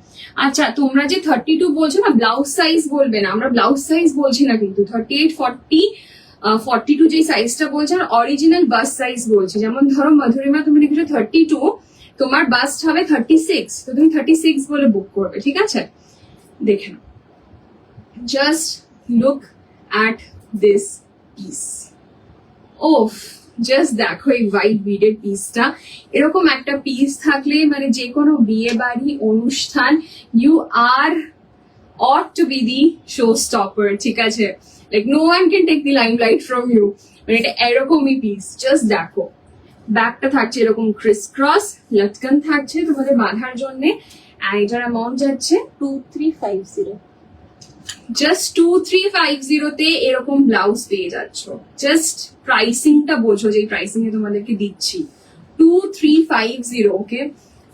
আচ্ছা, তোমরা যে 32 বলছো না, ব্লাউজ সাইজ বলবে না, আমরা ব্লাউজ সাইজ বলছি না কিন্তু। 38, 40, 42 যে সাইজটা বলছে, আর অরিজিনাল বাস সাইজ বলছে। যেমন ধরো মধুরিমা, তুমি লিখেছো 32, তোমার বাস্ট হবে 36, তো তুমি 36 বলে বুক করবে। ঠিক আছে, দেখে নাও, just look at this piece. ওফ, জাস্ট দেখো এই হোয়াইট বিডেড পিসটা। এরকম একটা পিস থাকলে মানে যে কোনো বিয়ে বাড়ি অনুষ্ঠান, you are ought to be the showstopper. ঠিক আছে, like no one can take the limelight from you. মানে এটা এরকমই পিস। জাস্ট দেখো, ব্যাকটা থাকছে এরকম ক্রিস ক্রস, লটকন থাকছে তোমাদের বাঁধার জন্য। আর এটার অ্যামাউন্ট যাচ্ছে 2350। জাস্ট 2350 তে এরকম ব্লাউজ পেয়ে যাচ্ছ। জাস্ট প্রাইসিংটা বোঝো, যে প্রাইসিং এ তোমাদেরকে দিচ্ছি 2350। ওকে,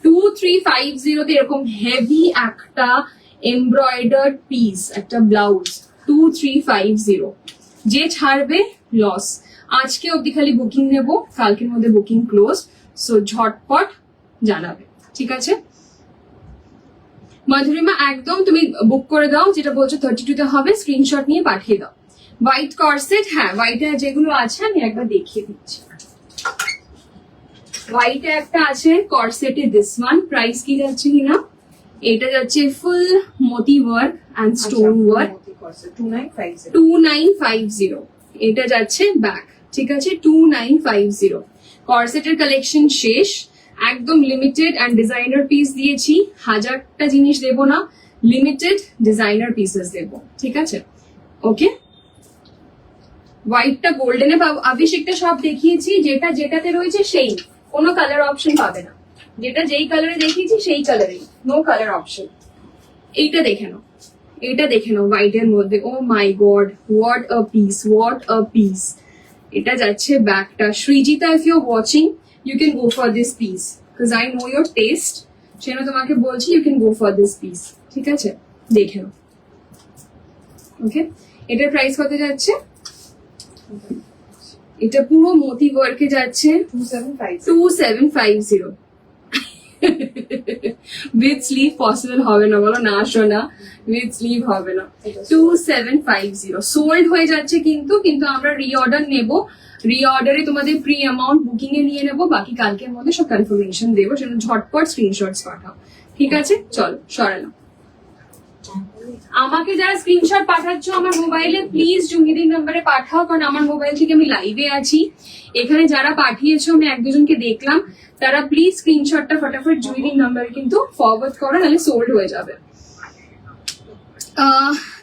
2350 তে এরকম হেভি একটা এমব্রয়ডার্ড পিস, একটা ব্লাউজ, 2350। যে ছাড়বে লস। আজকে অবধি খালি বুকিং নেব, কালকের মধ্যে বুকিং ক্লোজ, সো ঝটপট জানাবে, ঠিক আছে? মাধুরিমা একদম তুমি বুক করে দাও, যেটা বলছো 32 তে হবে, স্ক্রিনশট নিয়ে পাঠিয়ে দাও। হোয়াইট কর্সেট, হ্যাঁ হোয়াইটে যেগুলো আছে আমি একবার দেখিয়ে দিচ্ছি। হোয়াইটে একটা আছে কর্সেটে, দিস ওয়ান প্রাইস কি যাচ্ছে কিনা, এটা যাচ্ছে ফুল মোতি ওয়ার্ক অ্যান্ড স্টোন ওয়ার্ক, 2950। এটা যাচ্ছে ব্যাক, ঠিক আছে, 2950। কর্সেটের কালেকশন শেষ, একদম লিমিটেড অ্যান্ড ডিজাইনার পিস দিয়েছি, 1000টা জিনিস দেবো না, লিমিটেড ডিজাইনার পিসেস দেবো, ঠিক আছে? ওকে, হোয়াইটটা গোল্ডেনে অভিষেকটা সব দেখিয়েছি, যেটা যেটাতে রয়েছে সেই, কোনো কালার অপশন পাবে না, যেটা যেই কালারে দেখিয়েছি সেই কালারেই, নো কালার অপশন। এইটা দেখে নাও, এটা দেখে নাও হোয়াইটের মধ্যে, oh my God, what a piece, what a piece. এটা যাচ্ছে ব্যাকটা। Srijita, if you watching you can go for this piece, because I know your taste, সেজন্য তোমাকে বলছি you can go for this piece, ঠিক আছে? দেখে নাও। ওকে, এটার প্রাইস কত যাচ্ছে? এটা পুরো মোতি ওয়ার্কে যাচ্ছে 2750। উইথ স্লিভ পসিবল হবে না, বলো না শোনা, উইথ স্লিভ হবে না। 2750 সোল্ড হয়ে যাচ্ছে, কিন্তু আমরা রিঅর্ডার নেব, রিঅর্ডারে তোমাদের প্রি অ্যামাউন্ট বুকিং এ নিয়ে নেবো, বাকি কালকের মধ্যে সব কনফার্মেশন দেবো, সেটা ঝটপট স্ক্রিনশটস পাঠাও, ঠিক আছে? চলো সরালাম। আমাকে যারা স্ক্রিনশট পাঠাচ্ছ আমার মোবাইলে, প্লিজ জুহিদির নাম্বারে পাঠাও, কারণ আমার মোবাইল থেকে আমি লাইভে আছি। এখানে যারা পাঠিয়েছো আমি এক দুজনকে দেখলাম, তারা প্লিজ স্ক্রিনশটটা ফটাফট জুহিদির নাম্বারে কিন্তু ফরওয়ার্ড করো, নাহলে সোল্ড হয়ে যাবে।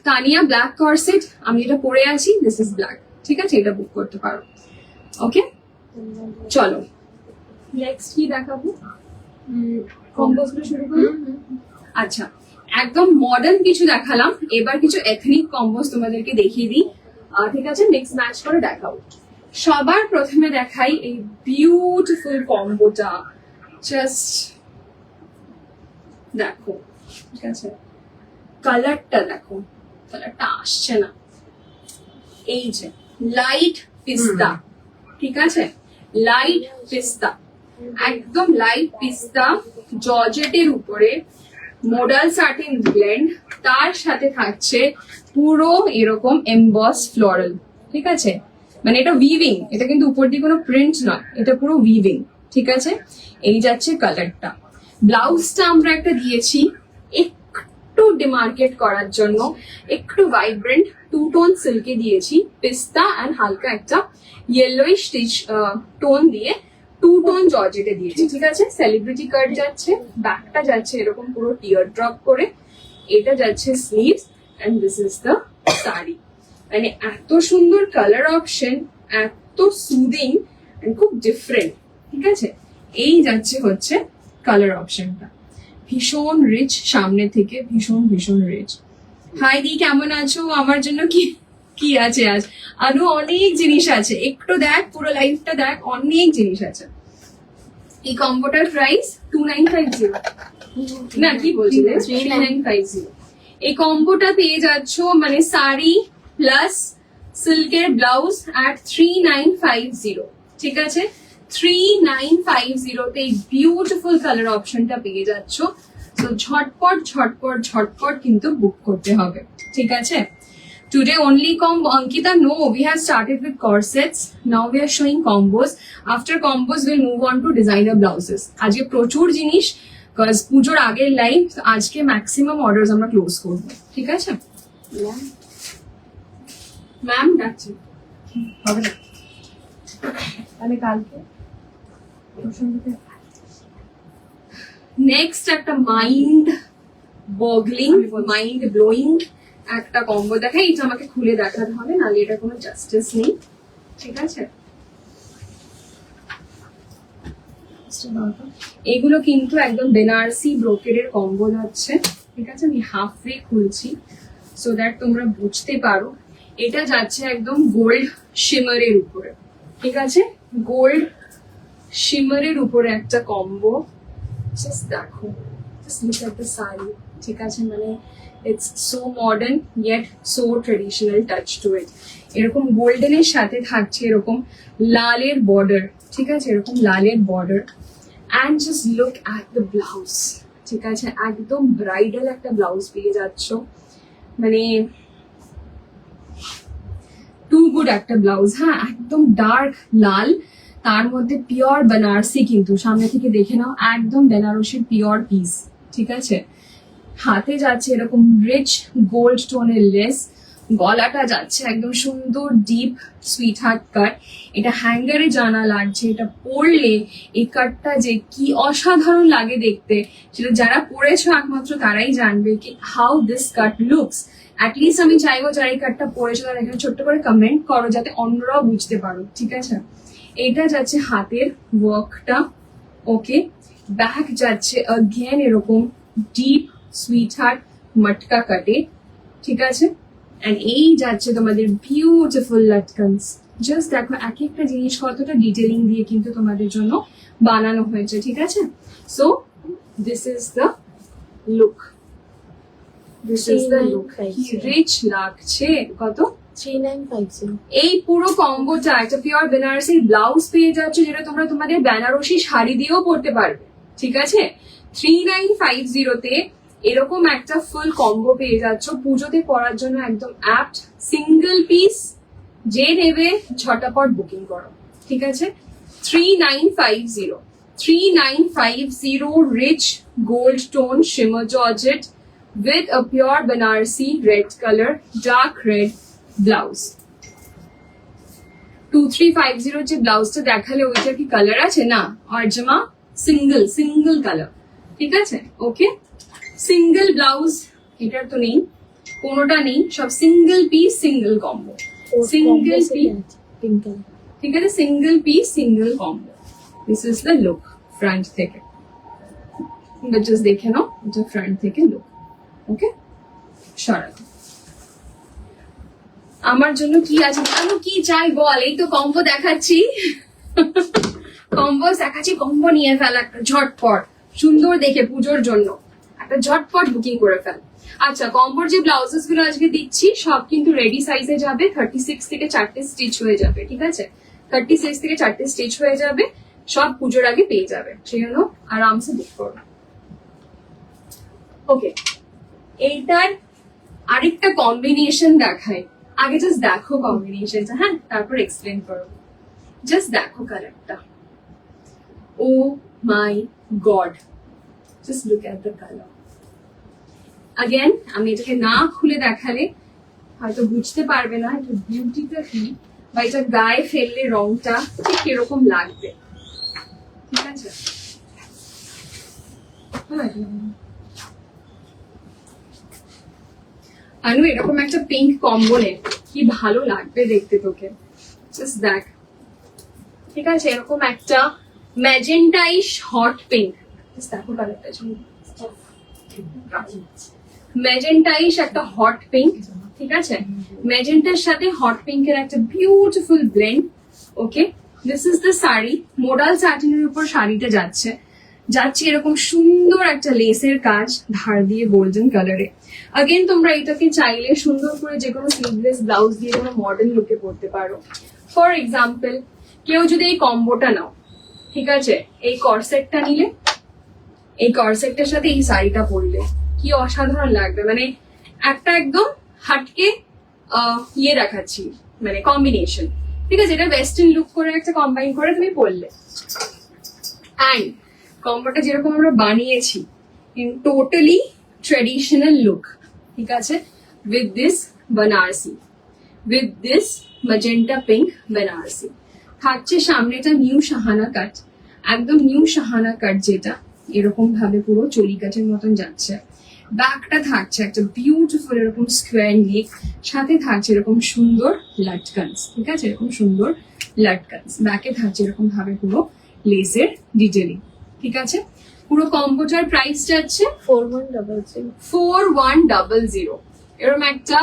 তানিয়া, ব্ল্যাক কর্সেট, আমি এটা পরে আছি, দিস ইজ ব্ল্যাক, ঠিক আছে? এটা বুক করতে পারো। ওকে, চলো নেক্সট কি দেখাবো, কম্বোজ গুলো শুরু করো। আচ্ছা, একদম মডার্ন কিছু দেখালাম, এবার কিছু এথনিক কম্বোজ তোমাদেরকে দেখিয়ে দিই, ঠিক আছে? মিক্স ম্যাচ করে দেখাবো। সবার প্রথমে দেখাই এই বিউটিফুল কম্বোটা, জাস্ট দেখো, ঠিক আছে? কালারটা দেখো, কালারটা আসছে না, এই যে লাইট পিস্তা, ঠিক আছে? লাইট পিস্তা, একদম লাইট পিস্তা, জর্জেটের উপরে মোডাল সাটিন ব্লেন্ড, তার সাথে থাকছে পুরো এরকম এমবস ফ্লোরাল, ঠিক আছে? মানে এটা উইভিং, এটা কিন্তু উপর দিয়ে কোনো প্রিন্ট নয়, এটা পুরো উইভিং, ঠিক আছে? এই যাচ্ছে কালারটা। ব্লাউজটা আমরা একটা দিয়েছি একটু ডিমার্কেট করার জন্য, একটু ভাইব্রেন্ট টু টোন সিল্কে দিয়েছি, পিস্তা অ্যান্ড হালকা একটা ইয়েলোইশ স্টিচ টোন দিয়ে টু টোন জর্জেটে দিয়েছি, ঠিক আছে? সেলিব্রিটি কাট যাচ্ছে, ব্যাকটা যাচ্ছে এরকম পুরো টিয়ার ড্রপ করে, এটা যাচ্ছে sleeves, and this is the sari. মানে এত সুন্দর কালার অপশন, এত সুদিং এন্ড খুব ডিফারেন্ট, ঠিক আছে? এই যাচ্ছে হচ্ছে কালার অপশনটা, ভীষণ রিচ, সামনে থেকে ভীষণ ভীষণ রিচ। হাই দি, কেমন আছো? আমার জন্য কি কি আছে আজ? আরো অনেক জিনিস আছে, একটু দেখ, পুরো লাইফটা দেখ, অনেক জিনিস আছে। এই কম্বোটার প্রাইস 2950, না কি বলছি, 3950। এই কম্বোটা পেয়ে যাচ্ছ, মানে শাড়ি প্লাস সিল্কের ব্লাউজ অ্যাট 3950, ঠিক আছে? 3950 তে এই বিউটিফুল কালার অপশনটা পেয়ে যাচ্ছ। তো ঝটপট ঝটপট ঝটপট কিন্তু বুক করতে হবে, ঠিক আছে? Today only combo, Ankita, no, we have started with corsets. Now we are showing combos. After combos, we'll move on to designer blouses. আজকে প্রচুর জিনিস, cause পুজোর আগের লাইভ, আজকে ম্যাক্সিমাম অর্ডারস আমরা ক্লোজ করবো, ঠিক আছে? ম্যাম ডাকছি, হবে না তাহলে কালকে। নেক্সট একটা মাইন্ড বগলিং, মাইন্ড ব্লোয়িং একটা কম্বো দেখাই, এটা আমাকে খুলে দেখাতে হবে, নাহলে এটা কোনো জাস্টিস নেই, ঠিক আছে? এগুলো কিন্তু একদম বেনারসি ব্রোকেডের কম্বো যাচ্ছে, ঠিক আছে? আমি হাফ ওয়ে খুলছি সো দ্যাট তোমরা বুঝতে পারো। এটা যাচ্ছে একদম গোল্ড শিমারের উপরে, ঠিক আছে? গোল্ড শিমারের উপরে একটা কম্বো, জাস্ট দেখো, just look at the sari, ঠিক আছে, মানে it's so modern yet so traditional touch to it. এরকম গোল্ডেনের সাথে থাকছে এরকম লালের বর্ডার, ঠিক আছে, এরকম লালের border. And just look at the blouse, ঠিক আছে, একদম ব্রাইডাল একটা ব্লাউজ পেয়ে যাচ্ছ, মানে টু গুড একটা ব্লাউজ। হ্যাঁ, একদম ডার্ক লাল, তার মধ্যে পিওর বেনারসি, কিন্তু সামনে থেকে দেখে নাও একদম বেনারসির পিওর পিস, ঠিক আছে। হাতে যাচ্ছে এরকম রিচ গোল্ড টোনের লেস, গলাটা যাচ্ছে একদম সুন্দর ডিপ সুইট হার্ট কাট। এটা হ্যাঙ্গারে জানা লাগছে, এটা পরলে এই কাটটা যে কি অসাধারণ লাগে দেখতে, সেটা যারা পরেছো একমাত্র তারাই জানবে কি how this cut looks. At least আমি চাইবো যারা এই কাটটা পরেছো তারা এখানে ছোট্ট করে কমেন্ট করো যাতে অন্যরাও বুঝতে পারো, ঠিক আছে। এটা যাচ্ছে হাতের ওয়ার্কটা, ওকে। ব্যাক যাচ্ছে অগেন এরকম ডিপ সুইট হার্ট মটকা কাটে, ঠিক আছে। এন্ড এই যাচ্ছে তোমাদের বিউটিফুল লাটকানস। জাস্ট দেখো এক একটা জিনিস কতটা ডিটেলিং দিয়ে কিন্তু তোমাদের জন্য বানানো হয়েছে, ঠিক আছে। So this is the look, this is the look. কি রিচ লাগছে, কত 3950 এই পুরো কম্বোটা একটা পিওর বেনারসি ব্লাউজ পেয়ে যাচ্ছে, যেটা তোমরা তোমাদের বেনারসি শাড়ি দিয়েও পরতে পারবে, ঠিক আছে। 3950 তে এরকম একটা ফুল কম্বো পেয়ে যাচ্ছ, পুজোতে পরার জন্য একদম অ্যাপ্ট। সিঙ্গেল পিস যে নেবে ঝটাপট বুকিং করো, ঠিক আছে। 3950 rich gold tone shimmer georgette with a pure Banarsi red color, dark red blouse. 2350 যে ব্লাউজটা দেখালে ওইটা কি কালার আছে? না, অর্জমা সিঙ্গেল কালার, ঠিক আছে, ওকে। সিঙ্গেল ব্লাউজ এটার তো নেই, কোনোটা নেই, সব single piece single combo, single piece, pink colour. ঠিক আছে, single piece single combo. This is the look front থেকে, জাস্ট দেখে নাও এটা ফ্রন্ট থেকে লুক, ওকে। সরা আমার জন্য কি আছে, আমি কি চাই বল, এই তো কম্বো দেখাচ্ছি, কম্বো দেখাচ্ছি, কম্বো নিয়ে ফেল একটা ঝটপট, সুন্দর দেখে পুজোর জন্য একটা ঝটপট বুকিং করে ফেল। আচ্ছা, কম্বোর যে ব্লাউজেস গুলো আজকে দিচ্ছি সব কিন্তু রেডি সাইজে যাবে, 36 থেকে 4টে স্টিচ হয়ে যাবে, ঠিক আছে, 36 থেকে 4টে স্টিচ হয়ে যাবে, সব পুজোর আগে পেয়ে যাবে, সেই জন্য আরামসে বুক করো, ওকে। এইটার আরেকটা কম্বিনেশন দেখায়, আগে জাস্ট দেখো কম্বিনেশনটা, হ্যাঁ, তারপর এক্সপ্লেন করো। জাস্ট দেখো কালারটা, oh my god, just look at the colour. Again আমি এটাকে না খুলে দেখালে হয়তো বুঝতে পারবে না এটা বিউটিটা কি, বা এটা গায়ে ফেললে রংটা ঠিক কিরকম লাগবে, ঠিক আছে। আনু এরকম একটা পিঙ্ক কম্বো নে, কি ভালো লাগবে দেখতে তোকে, জাস্ট দেখ, ঠিক আছে। এরকম একটা ম্যাজেন্টাইশ হট পিঙ্ক, দেখো কালারটা, ম্যাজেন্টাইশ একটা হট পিঙ্ক, ঠিক আছে, ম্যাজেন্টার সাথে হট পিঙ্কের একটা beautiful blend, okay. This is the sari, modal স্যাটিনের উপর শাড়িটা যাচ্ছে এরকম সুন্দর একটা লেসের কাজ ধার দিয়ে গোল্ডেন কালারে। আগেন তোমরা এটাকে চাইলে সুন্দর করে যে কোনো স্লিভলেস ব্লাউজ দিয়ে কোনো মডার্ন লুকে পরতে পারো। ফর এক্সাম্পল, কেউ যদি এই কম্বোটা নাও, ঠিক আছে, এই কর্সেটটা নিলে, এই কর্সেটটার সাথে এই শাড়িটা পরলে কি অসাধারণ লাগবে, মানে একটা একদম হাটকে ইয়ে দেখাচ্ছি, মানে কম্বিনেশন, ঠিক আছে। এটা ওয়েস্টার্ন লুক করে একটা কম্বাইন করে তুমি পরলে, অ্যান্ড কম্বোটা যেরকম আমরা বানিয়েছি ইন টোটালি ট্রেডিশনাল লুক, ঠিক আছে, with this Banarasi, with this magenta pink Banarasi. থাকছে সামনেটা নিউ শাহানা কাট, একদম নিউ শাহানা কাট, যেটা এরকম ভাবে পুরো চলি কাটের মতন যাচ্ছে। ব্যাকটা থাকছে একটা বিউটিফুল এরকম স্কোয়ার নেক, সাথে থাকছে এরকম সুন্দর লাটকানস, ঠিক আছে, এরকম সুন্দর লাটকানস। ব্যাকে থাকছে এরকম ভাবে পুরো লেসের ডিটেলিং, ঠিক আছে। পুরো কম্বোটার প্রাইস যাচ্ছে 4100 4100। এরকম একটা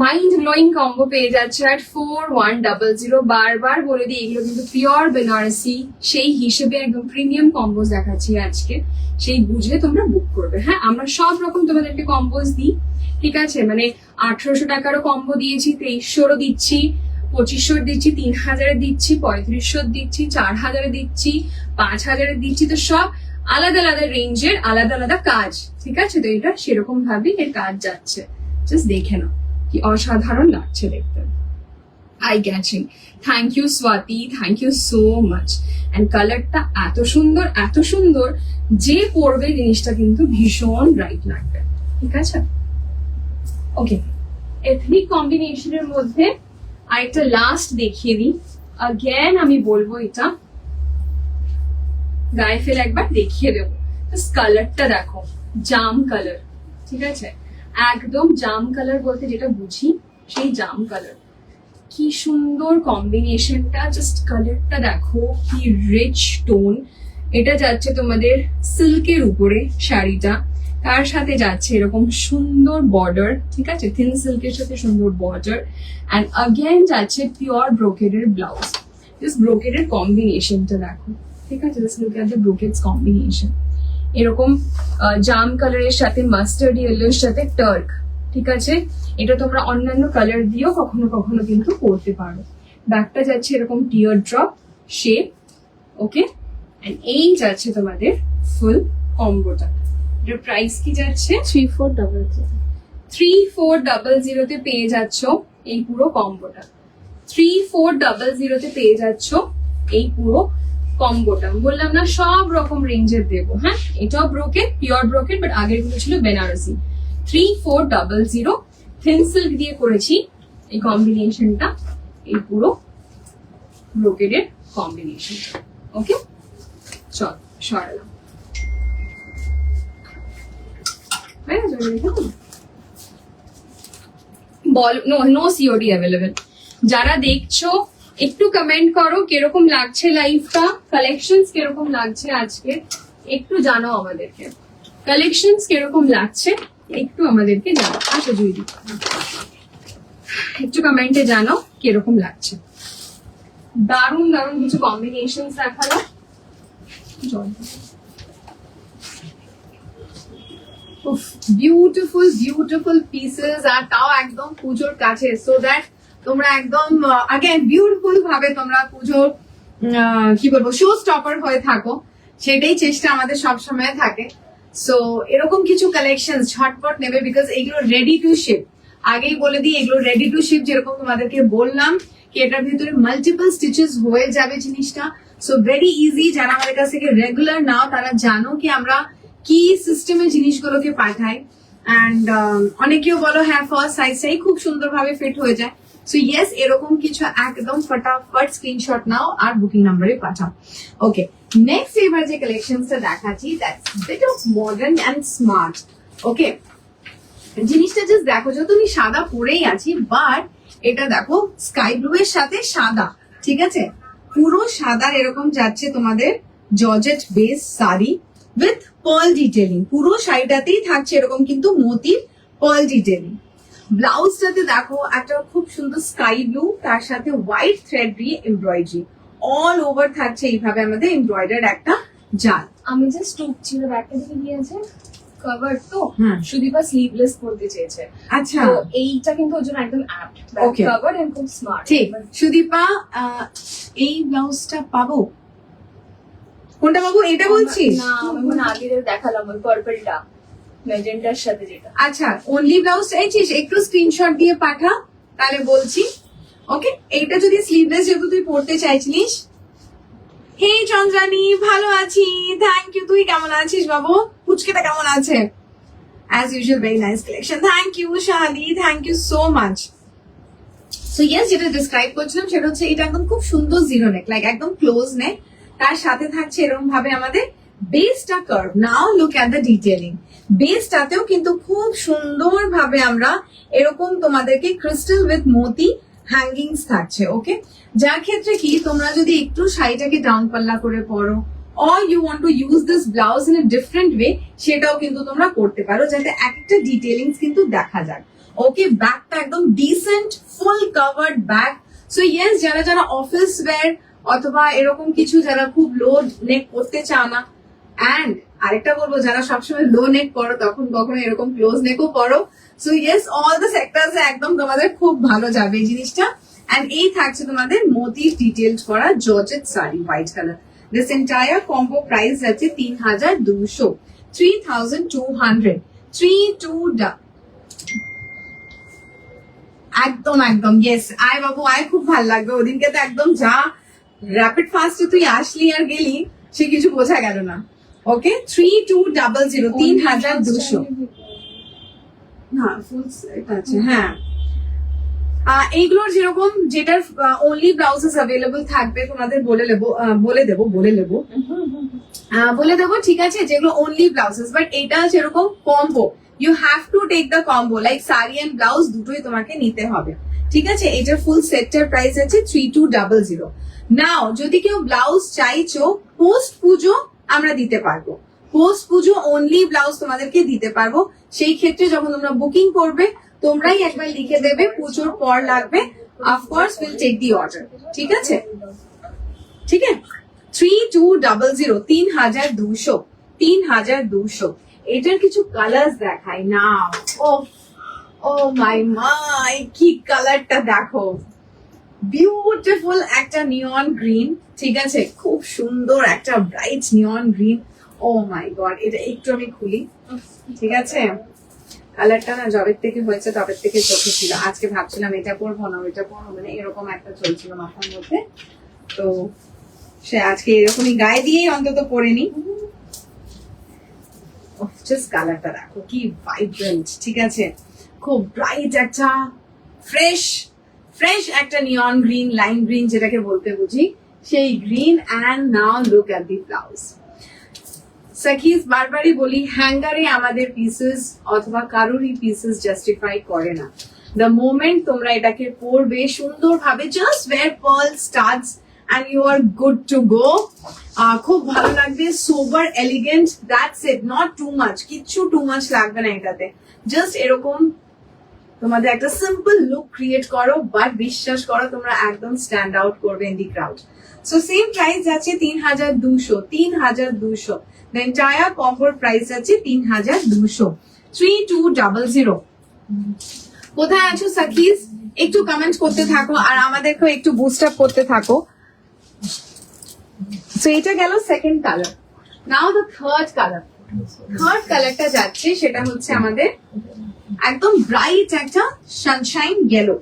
মাইন্ড ব্লোয়িং কম্বো পেয়ে যাচ্ছে at 4100। বারবার বলে দিই এগুলো কিন্তু পিওর বেনারসি, সেই হিসেবে একদম প্রিমিয়াম কম্বোজ দেখাচ্ছি আজকে, সেই বুঝে তোমরা বুক করবে। হ্যাঁ, আমরা সব রকম তোমাদেরকে কম্বোজ দিই, ঠিক আছে? মানে 1800 টাকারও কম্বো দিয়েছি, 2300 দিচ্ছি, 2500 দিচ্ছি, 3000 দিচ্ছি, 3500 দিচ্ছি, 4000 দিচ্ছি, 5000 দিচ্ছি। তো সব আলাদা আলাদা রেঞ্জের আলাদা আলাদা কাজ, ঠিক আছে? তো এটা সেরকম ভাবেই এর কাজ যাচ্ছে, জাস্ট দেখে নাও কি অসাধারণ লাগছে দেখতে, eye catching. Thank you Swati, thank you so much. And কালারটা এত সুন্দর যে পরবে জিনিসটা কিন্তু ভীষণ ব্রাইট লাগবে, ঠিক আছে? ওকে, এথনিক কম্বিনেশনের মধ্যে আরেকটা লাস্ট দেখিয়ে দিই। আগেন আমি বলবো এটা গায়ে ফেলে একবার দেখিয়ে দেবো। কালারটা দেখো, জাম কালার, ঠিক আছে? একদম জাম কালার বলতে যেটা বুঝি সেই জাম কালার। কি সুন্দর কম্বিনেশনটা, জাস্ট কালারটা দেখো, কি রিচ টোন। এটা যাচ্ছে তোমাদের সিল্কের উপরে শাড়িটা, তার সাথে যাচ্ছে এরকম সুন্দর বর্ডার, ঠিক আছে? থিন সিল্কের সাথে সুন্দর বর্ডার, অ্যান্ড আগেন যাচ্ছে পিওর ব্রোকেডের ব্লাউজ। জাস্ট ব্রোকেডের কম্বিনেশনটা দেখো, ঠিক আছে? Just look at the brocades combination. এরকম জাম কালারের সাথে মাস্টার্ড ইয়েলোর সাথে টার্ক, ঠিক আছে? এটা তোমরা অন্যান্য কালার দিয়েও কখনো কখনো কিন্তু করতে পারো। ব্যাকটা যাচ্ছে এরকম tear drop shape, okay? And এই যাচ্ছে তোমাদের ফুল কম্বোটা। এটার প্রাইস কি যাচ্ছে? 3400। 3400 তে পেয়ে যাচ্ছ এই পুরো কম্বোটা। 3400 তে পেয়ে যাচ্ছ এই পুরো কম্বোটা। বললাম না সব রকম রেঞ্জের দেবো। হ্যাঁ, এটাও ব্রোকেড, পিওর ব্রোকেড, বাট আগের গুলো ছিল বেনারসি। 3400 থিন সিল্ক দিয়ে করেছি এই কম্বিনেশনটা, এই পুরো ব্রোকেডের কম্বিনেশন। ওকে, চল সরালাম। বল, নো সিওডি অ্যাভেলেবেল। যারা দেখছো একটু কমেন্ট করো কিরকম লাগছে লাইভটা, কালেকশনস কিরকম লাগছে আজকে, একটু জানো আমাদেরকে। কালেকশনস কিরকম লাগছে একটু আমাদেরকে জানো। আচ্ছা জুইদি, একটু কমেন্টে জানো কিরকম লাগছে। দারুণ দারুণ কিছু কম্বিনেশন দেখালো। বিউটিফুল বিউটিফুল পিসেস, আর তাও একদম পুজোর কাছে, সো দ্যাট তোমরা একদম আগেন বিউটিফুল ভাবে তোমরা পুজোর কি বলবো শো স্টপার হয়ে থাকো, সেটাই চেষ্টা আমাদের সবসময় থাকে। সো এরকম কিছু কালেকশন ঝটপট নেবে, বিকজ এগুলো রেডি টু শিপ। আগেই বলে দিই এগুলো রেডি টু শিপ, যেরকম তোমাদেরকে বললাম কি এটার ভিতরে মাল্টিপল স্টিচেস হয়ে যাবে জিনিসটা। সো ভেরি ইজি, যারা আমাদের কাছ থেকে রেগুলার নাও তারা জানো কি আমরা কি সিস্টেমে জিনিসগুলোকে পাঠাই। অ্যান্ড অনেকেও বলো হ্যাঁ ফার্স্ট সাইজটাই খুব সুন্দরভাবে ফিট হয়ে যায়। সো ইয়েস, এরকম কিছু একদম ফটাফট স্ক্রিনশট নাও আর বুকিং নাম্বারে পাঠাও। ওকে, নেক্সট এবার যে কালেকশনসটা দেখাচ্ছি that's bit of modern and smart. Okay, জিনিসটা জাস্ট দেখো, যত আমি সাদা পরেই আছি, বাট এটা দেখো স্কাই ব্লু এর সাথে সাদা, ঠিক আছে? পুরো সাদার এরকম যাচ্ছে তোমাদের georgette base sari with pearl detailing. পুরো শাড়িটাতেই থাকছে এরকম কিন্তু মোতির পার্ল ডিটেলিং। ব্লাউজটাতে দেখো একটা খুব সুন্দর স্কাই ব্লু, তার সাথে হোয়াইট থ্রেড দিয়ে এমব্রয়ডারি অল ওভার থাকছে এইভাবে আমাদের এমব্রয়ডার একটা জাল। আমি জাস্ট টুক ছিল ব্যাগটা থেকে দিয়েছে কভার, তো হ্যাঁ। সুদীপা স্লিভলেস করতে চেয়েছে। আচ্ছা, তো এইটা কিন্তু ওর জন্য একদম অ্যাপ্ট, Okay. কভার এন্ড খুব স্মার্ট। ঠিক। সুদীপা, এই ব্লাউজটা পাবো? কোনটা পাবো এটা বলছি? না, আমি মনে আগে দেখালাম ওই পার্পলটা ম্যাজেন্টার সাথে যেটা। আচ্ছা, অনলি ব্লাউজ চাইছিস? একটু স্ক্রিনশট দিয়ে পাঠা, তাহলে বলছি। ওকে, এইটা যদি স্লিভলেস যেহেতু তুই পড়তে চাইছিলিস। হে চন্দ্রানী, ভালো আছি, থ্যাংক ইউ। তুই কেমন আছিস বাবু? পুচকেটা কেমন আছে? As usual very nice collection. Thank you Shahali, thank you so much. So yes, যেটা ডিসক্রাইব করছিলাম সেটা হচ্ছে এটা একদম খুব সুন্দর জিরো নেক, লাইক একদম ক্লোজ নেক, তার সাথে থাকছে এরকম ভাবে আমাদের বেসটা curve. Now look at the detailing. বেসটাতেও কিন্তু খুব সুন্দর ভাবে আমরা এরকম তোমাদেরকে ক্রিস্টাল উইথ মোতি হ্যাঙ্গিংস থাকছে। ওকে, যার ক্ষেত্রে কি তোমরা যদি একটু শাড়িটাকে ডাউন পাল্লা করে পরো, or you want to use this blouse in a different way, সেটাও কিন্তু তোমরা করতে পারো, যাতে একটা ডিটেলিংস কিন্তু দেখা যায়। ওকে, ব্যাগটা একদম ডিসেন্ট ফুল কাভার্ড ব্যাগ। সো ইয়েস, যারা যারা অফিস ওয়্যার অথবা এরকম কিছু যারা খুব লো নেক করতে চাও না, অ্যান্ড আরেকটা বলবো, যারা সবসময় লো নেক করো তখন কখনো এরকম ক্লোজ নেকও করো। So yes, all the sectors একদম তোমাদের খুব ভালো যাবে এই জিনিসটা। অ্যান্ড এই থাকছে তোমাদের মোটিভ ডিটেলড করা georgette sari, white colour. This entire combo price আছে 3200, 3200, 32 একদম একদম ইয়েস। আয় বাবু আয়, খুব ভালো লাগবে। ওদিনকে তো একদম যা র্যাপিড ফাস্টে তুই আসলি আর গেলি, সে কিছু বোঝা গেল না। ওকে, 3200, 3200 না ফুল সেট আছে। হ্যাঁ, এইগুলোর যেরকম যেটার অনলি ব্লাউজেস অ্যাভেলেবল থাকবে তোমাদের বলে দেবো, ঠিক আছে, যেগুলো অনলি ব্লাউজেস। বাট এটা যেরকম combo, you have to take the combo, like sari and blouse দুটোই তোমাকে নিতে হবে, ঠিক আছে। এটার ফুল সেটটার প্রাইস আছে 3200। নাও যদি কেউ ব্লাউজ চাইছো, পোস্ট পুজো আমরা দিতে পারবো, পোস্ট পুজো অনলি ব্লাউজ তোমাদেরকে দিতে পারবো। সেই ক্ষেত্রে যখন তোমরা বুকিং করবে, তোমরাই একবার লিখে দেবে পুজোর পর লাগবে, of course will take the order, ঠিক আছে। ঠিক আছে, 3200, 3200, 3200। এটার কিছু কালার্স দেখাই না। ও মাই, কি কালারটা দেখো, বিউটিফুল একটা নিয়ন গ্রিন, ঠিক আছে, খুব সুন্দর একটা bright neon green. O my god, এটা একটু আমি খুলি, ঠিক আছে। কালারটা না যবের থেকে হয়েছে তবের থেকে চোখে ছিল। আজকে ভাবছিলাম এটা পরবো না ওইটা পরবো, মানে এরকম একটা চলছিল মাথার মধ্যে, তো সে আজকে এরকমই গায়ে দিয়েই অন্তত পরেনি। জাস্ট কালারটা দেখো কি ভাইব্রেন্ট, ঠিক আছে, খুব ব্রাইট একটা ফ্রেশ একটা নিয়ন গ্রিন, লাইম গ্রিন যেটাকে বলতে বুঝি, সেই green. And now look at the blouse. সাকিজ বারবারই বলি, হ্যাঙ্গারে আমাদের পিসেস অথবা কারোরই পিসেস জাস্টিফাই করে না। দ্য মোমেন্ট তোমরা এটাকে পরবে সুন্দরভাবে, just wear pearl studs and you are good to go. খুব ভালো লাগবে, sober elegant, that's it, not too much, কিচ্ছু টু মাচ লাগবে না এটাতে। জাস্ট এরকম তোমাদের একটা সিম্পল লুক ক্রিয়েট করো, বাট বিশ্বাস করো তোমরা একদম স্ট্যান্ড আউট করবে in the crowd. So same price আছে 3200, 3200। The entire combo প্রাইস আছে 3200, 3200। কোথায় আছো সাকিজ? একটু কমেন্ট করতে থাকো আর আমাদেরকেও একটু বুস্ট আপ করতে থাকো। সো এটা গেল second colour. Now the third colour. Third কালারটা যাচ্ছে, সেটা হচ্ছে আমাদের একদম ব্রাইট একটা সানশাইন ইয়েলো,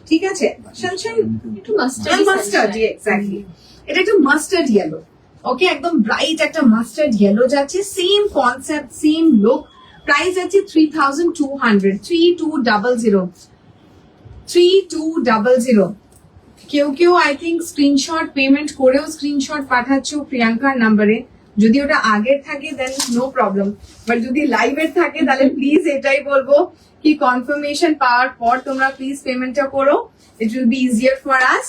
ঠিক আছে, সানশাইন একটু মাস্টার্ড, এক্স্যাক্টলি, এটা একটু মাস্টার্ড ইয়েলো। ওকে, একদম ব্রাইট একটা মাস্টার্ড ইয়েলো যাচ্ছে, same concept, same look. Price আছে 3200, 3200, 3200। কেউ আই থিঙ্ক স্ক্রিনশট পেমেন্ট করেও স্ক্রিনশট পাঠাচ্ছ প্রিয়াঙ্কার নাম্বারে। যদি ওটা আগের থাকে দেন নো প্রবলেম, বাট যদি লাইভের থাকে তাহলে প্লিজ এটাই বলবো কি কনফার্মেশন পাওয়ার পর তোমরা প্লিজ পেমেন্টটা করো, it will be easier for us.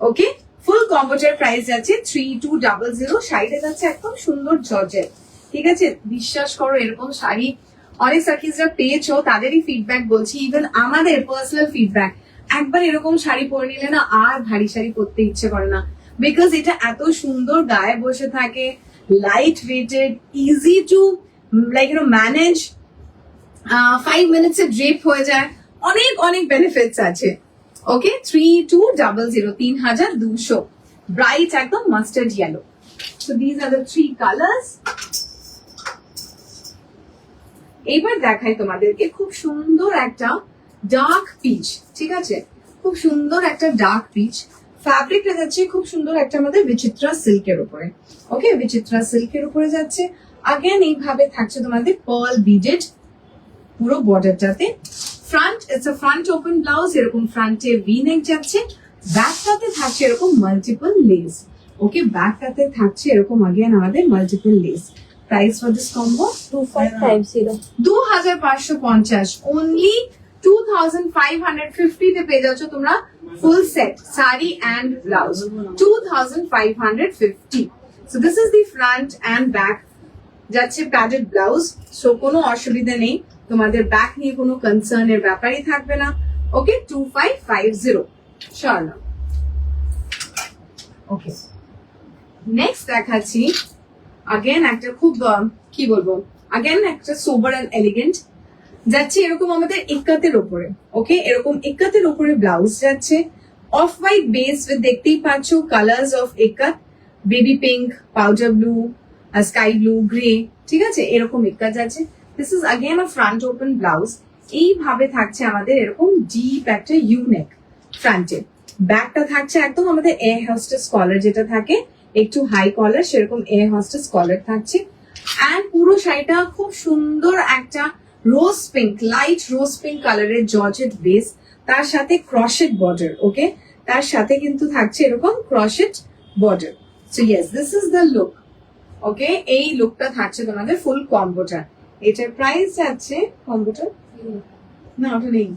Okay, full কম্বোটার প্রাইস আছে 3200। শাড়িটা যাচ্ছে একদম সুন্দর জর্জেট, ঠিক আছে। বিশ্বাস করো এরকম শাড়ি অনেক সাকিজরা পেয়েছো, তাদেরই ফিডব্যাক বলছি, ইভেন আমাদের পার্সোনাল ফিডব্যাক, একবার এরকম শাড়ি পরে নিলে না আর ভারী শাড়ি পরতে ইচ্ছে করে না, বিকজ এটা এত সুন্দর গায়ে বসে থাকে, light weighted, easy to like manage, 5 minutes এ ড্রেপ হয়ে যায়, অনেক অনেক বেনিফিটস আছে। ওকে, 3200, 3200, ব্রাইট একদম mustard yellow. So these are the 3 colours. এবার দেখাই তোমাদেরকে খুব সুন্দর একটা ডার্ক পিচ, ঠিক আছে, খুব সুন্দর একটা ডার্ক পিচ। ফ্যাব্রিকটা যাচ্ছে খুব সুন্দর একটা আমাদের বিচিত্রা সিল্কের উপরে। ওকে, বিচিত্রা সিল্কের উপরে যাচ্ছে। আগেন এইভাবে থাকছে তোমাদের পার্ল বিডেড পুরো বর্ডারটাতে। Front, it's a front open blouse, এরকম ফ্রন্টে ভি নেক যাচ্ছে। ব্যাকটাতে থাকছে এরকম মাল্টিপল লেস। ওকে, ব্যাকটাতে থাকছে এরকম আগেন আমাদের multiple less. Price for this combo 2550, 2550, only 2550 তে পেয়ে যাচ্ছ তোমরা full set sari and blouse, 2550। So this is the front and back, যাচ্ছে প্যাডেড ব্লাউজ। সো কোনো অসুবিধা নেই, তোমাদের ব্যাক নিয়ে কোনো কনসার্নের ব্যাপারই থাকবে না। ওকে, 2550 শিওর না। ওকে, নেক্সট দেখাচ্ছি আগেন একটা খুব কি বলবো, আগেন একটা সোবার অ্যান্ড এলিগেন্ট যাচ্ছে এরকম আমাদের ইক্কাতের ওপরে। ওকে, এরকম ইক্কাতের ওপরে ব্লাউজ যাচ্ছে, অফ হোয়াইট বেস উইথ, দেখতেই পাচ্ছ colours of ikat, baby pink, powder blue, sky blue, grey, ঠিক আছে, এরকম ইক্কাত যাচ্ছে। This is again a front open blouse. এইভাবে থাকছে আমাদের এরকম ডিপ একটা ইউনেক ফ্রন্টে। ব্যাকটা থাকছে একদম আমাদের এয়ার হোস্টেস কলার যেটা থাকে, একটু হাই কলার, সেরকম এয়ার হোস্টেস কলার থাকছে। অ্যান্ড পুরো শাড়িটা খুব সুন্দর একটা রোজ পিঙ্ক, লাইট রোজ পিঙ্ক কালারের জর্জেট বেস, তার সাথে ক্রশেট বর্ডার। ওকে, তার সাথে কিন্তু থাকছে এরকম crochet border. So yes, this is the look. Okay, এই লুকটা থাকছে তোমাদের ফুল কম্বোটা। এটার প্রাইস যাচ্ছে কম্বোটা, না ওটা নেই,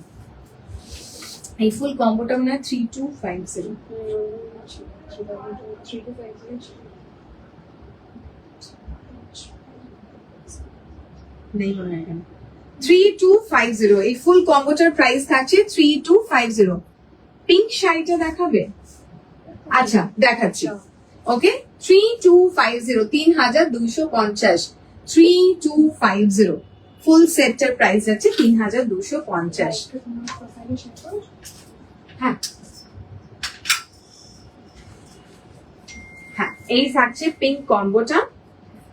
এই ফুল কম্বোটা মানে 3250। নেই মনে হয় এখানে। 3250, এই ফুল কম্বোটার প্রাইস থাকছে 3250। পিঙ্ক শাড়িটা দেখাবে? আচ্ছা দেখাচ্ছি। ওকে, 3250, 3250, 3250 ফুল সেটটার প্রাইস আছে 3250। হ্যাঁ হ্যাঁ, এই থাকছে পিঙ্ক কম্বোটা,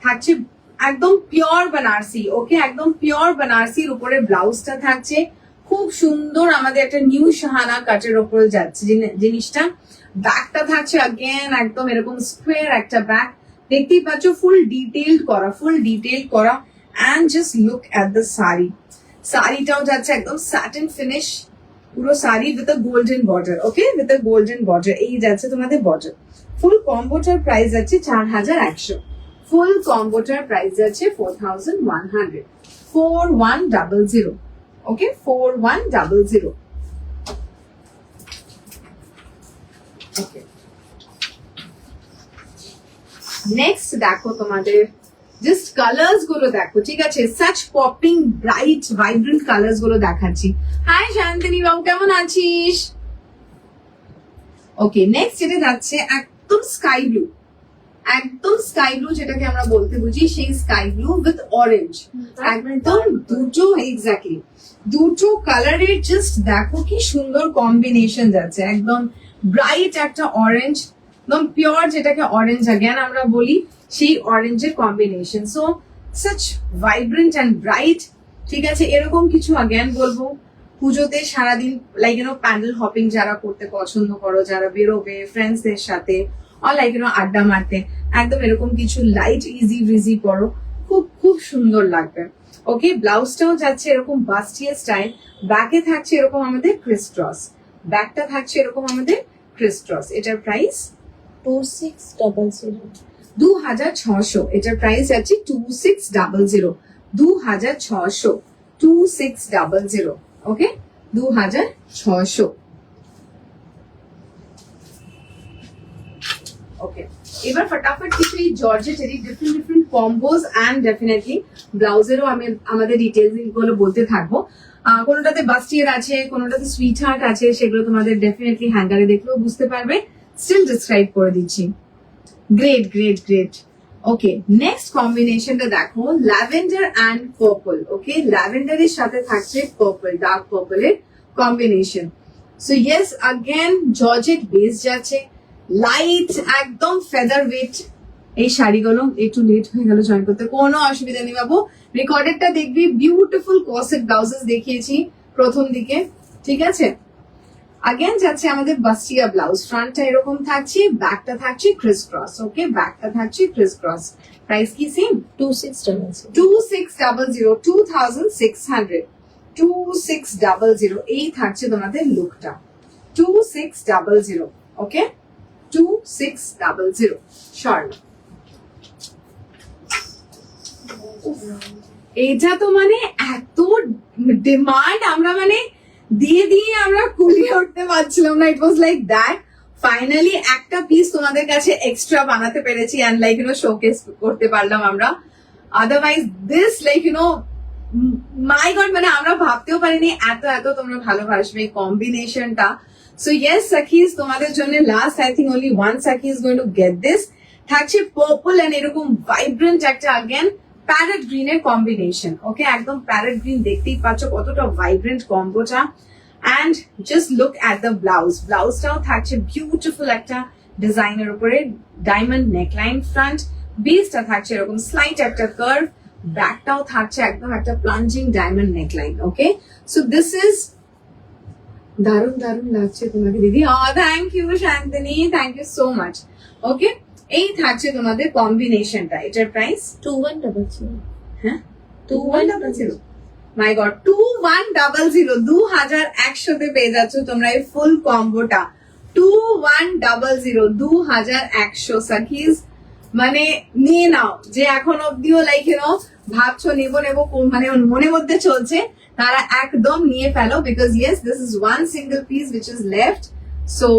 থাকছে একদম পিওর বানারসি। ওকে, একদম পিওর বানারসির উপরে ব্লাউজটা থাকছে খুব সুন্দর, আমাদের একটা নিউ শাহানা কাটের উপরে যাচ্ছে জিনিসটা। ব্যাকটা থাকছে अगेन একদম এরকম স্কোয়ার একটা ব্যাক, দেখতেই পাচ্ছ ফুল ডিটেইলড করা, ফুল ডিটেইলড করা। And just look at the sari, শাড়িটাও যাচ্ছে একদম স্যাটিন ফিনিশ, পুরো sari with a golden border. Okay, with a golden border, এই যাচ্ছে তোমাদের বর্ডার। ফুল কম্বোটার প্রাইস যাচ্ছে 4100, ফুল কম্বোটার প্রাইস যাচ্ছে 4100, 4100। ওকে, 4100। ওকে, নেক্সট দেখো তোমাদের জাস্ট কালার্স গুলো দেখো, ঠিক আছে, such popping bright vibrant colours গুলো দেখাচ্ছি। হাই শান্তিনী বাবু, কেমন আছিস? ওকে, নেক্সট যেটা যাচ্ছে একদম স্কাই ব্লু, একদম স্কাই ব্লু যেটাকে আমরা বলতে বুঝি, সেই স্কাই ব্লু উইথ অরেঞ্জ, একদম দুটো, এক্স্যাক্টলি দুটো কালারের জাস্ট দেখো কি সুন্দর কম্বিনেশন যাচ্ছে, একদম ব্রাইট একটা অরেঞ্জ, একদম পিওর যেটাকে অরেঞ্জ अगेन আমরা বলি, সেই অরেঞ্জের combination. So such vibrant and bright, ঠিক আছে, এরকম কিছু अगेन বলবো পুজোতে সারাদিন লাইক প্যান্ডেল হপিং যারা করতে পছন্দ করো, যারা বেরোবে ফ্রেন্ডসদের সাথে, লাইক আড্ডা মারতে, একদম এরকম কিছু লাইট ইজি ব্রিজি পরো, খুব খুব সুন্দর লাগবে। ওকে, ব্লাউজটাও যাচ্ছে এরকম বাস্টিয়া স্টাইল, ব্যাকে থাকছে এরকম আমাদের ক্রিস ক্রস, ব্যাকটা থাকছে এরকম আমাদের ক্রিস ক্রস। এটার প্রাইস 2600, 2600, এটার প্রাইস যাচ্ছে 2600, 2600, 2600। ওকে, 2600। ওকে, এবার ফটাফট কিছু এই জর্জেটেরই ডিফারেন্ট কম্বোজ অ্যান্ড ডেফিনেটলি ব্লাউজেরও আমি আমাদের ডিটেলস গুলো বলতে থাকবো। কোনোটাতে বাস্টিয়ার আছে, কোনোটাতে সুইট হার্ট আছে, সেগুলো তোমাদের ডেফিনেটলি হ্যাঙ্গারে দেখলেও বুঝতে পারবে, স্টিল ডিসক্রাইব করে দিচ্ছি। Great great great. Okay, next কম্বিনেশনটা দেখো, ল্যাভেন্ডার অ্যান্ড পার্পল। ওকে, ল্যাভেন্ডারের সাথে থাকছে পার্পল, ডার্ক পার্পলের combination. So yes, again georgette base যাচ্ছে, লাইট একদম ফেদার ওয়েট। এই শাড়িগুলো একটু লেট হয়ে গেল জয়েন করতে, কোনো অসুবিধা নেই বাবু, রেকর্ডেডটা দেখবি, বিউটিফুল কর্সেট ব্লাউজেস দেখিয়েছি প্রথম দিকে, ঠিক আছে। अगेन যাচ্ছে আমাদের বাস্টিয়া ব্লাউজ, ফ্রন্টটা এরকম থাকছে, ব্যাকটা থাকছে ক্রিস ক্রস। ওকে, ব্যাকটা থাকছে ক্রিস ক্রস। প্রাইস কি সেম? 2600, 2600, 2600, 2600। এই থাকছে তোমাদের লুকটা, 2600। ওকে, 2600 শর্ট। এটা তো মানে এত ডিমান্ড, আমরা মানে দিয়ে দিয়ে আমরা কুলিয়ে উঠতে পারছিলাম না। ইট ওয়াজ লাইক দ্যাট ফাইনালি একটা পিস তোমাদের কাছে এক্সট্রা বানাতে পেরেছি অ্যান্ড লাইক শোকেস করতে পারলাম আমরা। Otherwise this like my god, মানে আমরা ভাবতেও পারিনি এত এত তোমরা ভালোবাসবে কম্বিনেশনটা। সো ইয়েস সাকিজ, তোমাদের জন্য last I think only one sakhi is going to get this. থাকছে পার্পল এন্ড এরকম ভাইব্রেন্ট একটা अगेन প্যারেট গ্রিনের কম্বিনেশন। ওকে, একদম প্যারেট গ্রিন, দেখতেই পাচ্ছ কতটা ভাইব্রেন্ট কম্বোটা। And just look at the blouse, ব্লাউজটাও থাকছে বিউটিফুল একটা ডিজাইনের উপরে, ডায়মন্ড নেকলাইন, ফ্রন্ট বেসটা থাকছে এরকম স্লাইট একটা কার্ভ, ব্যাকটাও থাকছে একদম একটা plunging diamond neckline. Okay, so this is দারুণ দারুণ লাগছে তোমাকে দিদি। Thank you Shantani, thank you so much. Okay, এই থাকছে তোমাদের কম্বিনেশনটা। এটার প্রাইস 2100। হ্যাঁ 2100। মাই গড, 2100, 2100 পেয়ে যাচ্ছ তোমরা এই ফুল কম্বোটা। 2100, 2100 সাকিজ, মানে নিয়ে নাও। যে এখন অব্দিও লাইক ভাবছো নেবো নেবো মানে মনের মধ্যে চলছে, তারা একদম নিয়ে ফেলো, because yes this is one single piece which is left. So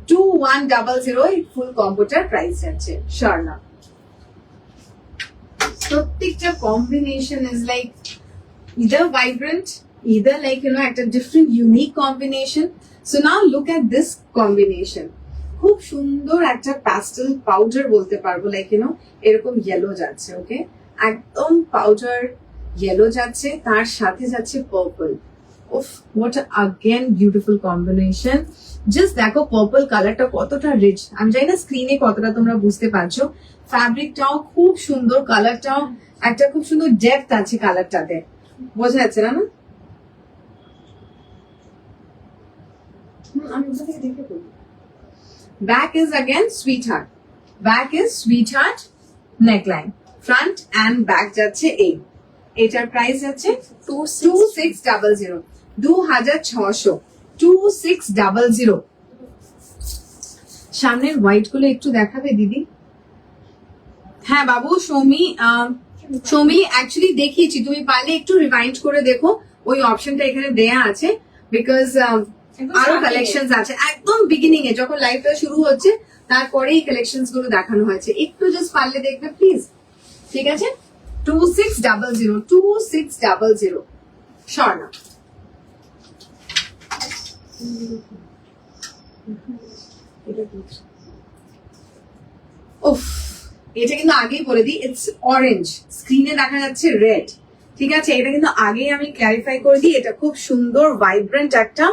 2100 এই ফুল কম্বোটার প্রাইস যাচ্ছে। স্বর্ণা, প্রত্যেকটা combination is like either vibrant, either like একটা different unique combination. So now look at this combination. খুব সুন্দর একটা pastel powder বলতে পারবো, লাইক এরকম ইয়েলো যাচ্ছে। ওকে, একদম পাউডার ইয়েলো যাচ্ছে, তার সাথে যাচ্ছে পার্পল। উফ, what again beautiful combination. Just দেখো পার্পল কালারটা কতটা রিচ। আমি জানি না স্ক্রিনে কতটা তোমরা বুঝতে পারছো। ফ্যাব্রিকটাও খুব সুন্দর, কালারটাও একটা খুব সুন্দর ডেপথ আছে কালারটাতে, বোঝা যাচ্ছে না? আমি ওটা থেকে দেখে বলি। Back is again sweet heart, back is sweet heart neckline, front end back যাচ্ছে এই। এটার প্রাইস যাচ্ছে 2600, 2600, 2600। সামনের হোয়াইট গুলো একটু দেখাবে দিদি? হ্যাঁ বাবু, সৌমি অ্যাকচুয়ালি দেখিয়েছি, তুমি পারলে একটু রিমাইন্ড করে দেখো, ওই অপশনটা এখানে দেয়া আছে, বিকজ আরো কালেকশন আছে একদম বিগিনিং এ, যখন লাইভটা শুরু হচ্ছে তারপরে এই কালেকশন গুলো দেখানো হয়েছে। একটু জাস্ট পারলে দেখবে প্লিজ, ঠিক আছে? 2600, 2600। স্বর্ণা, উফ, এটা কিন্তু আগেই বলে দিই, ইটস অরেঞ্জ, স্ক্রিনে দেখা যাচ্ছে রেড, ঠিক আছে? এটা কিন্তু আগেই আমি ক্লারিফাই করে দিই, এটা খুব সুন্দর ভাইব্রেন্ট একটা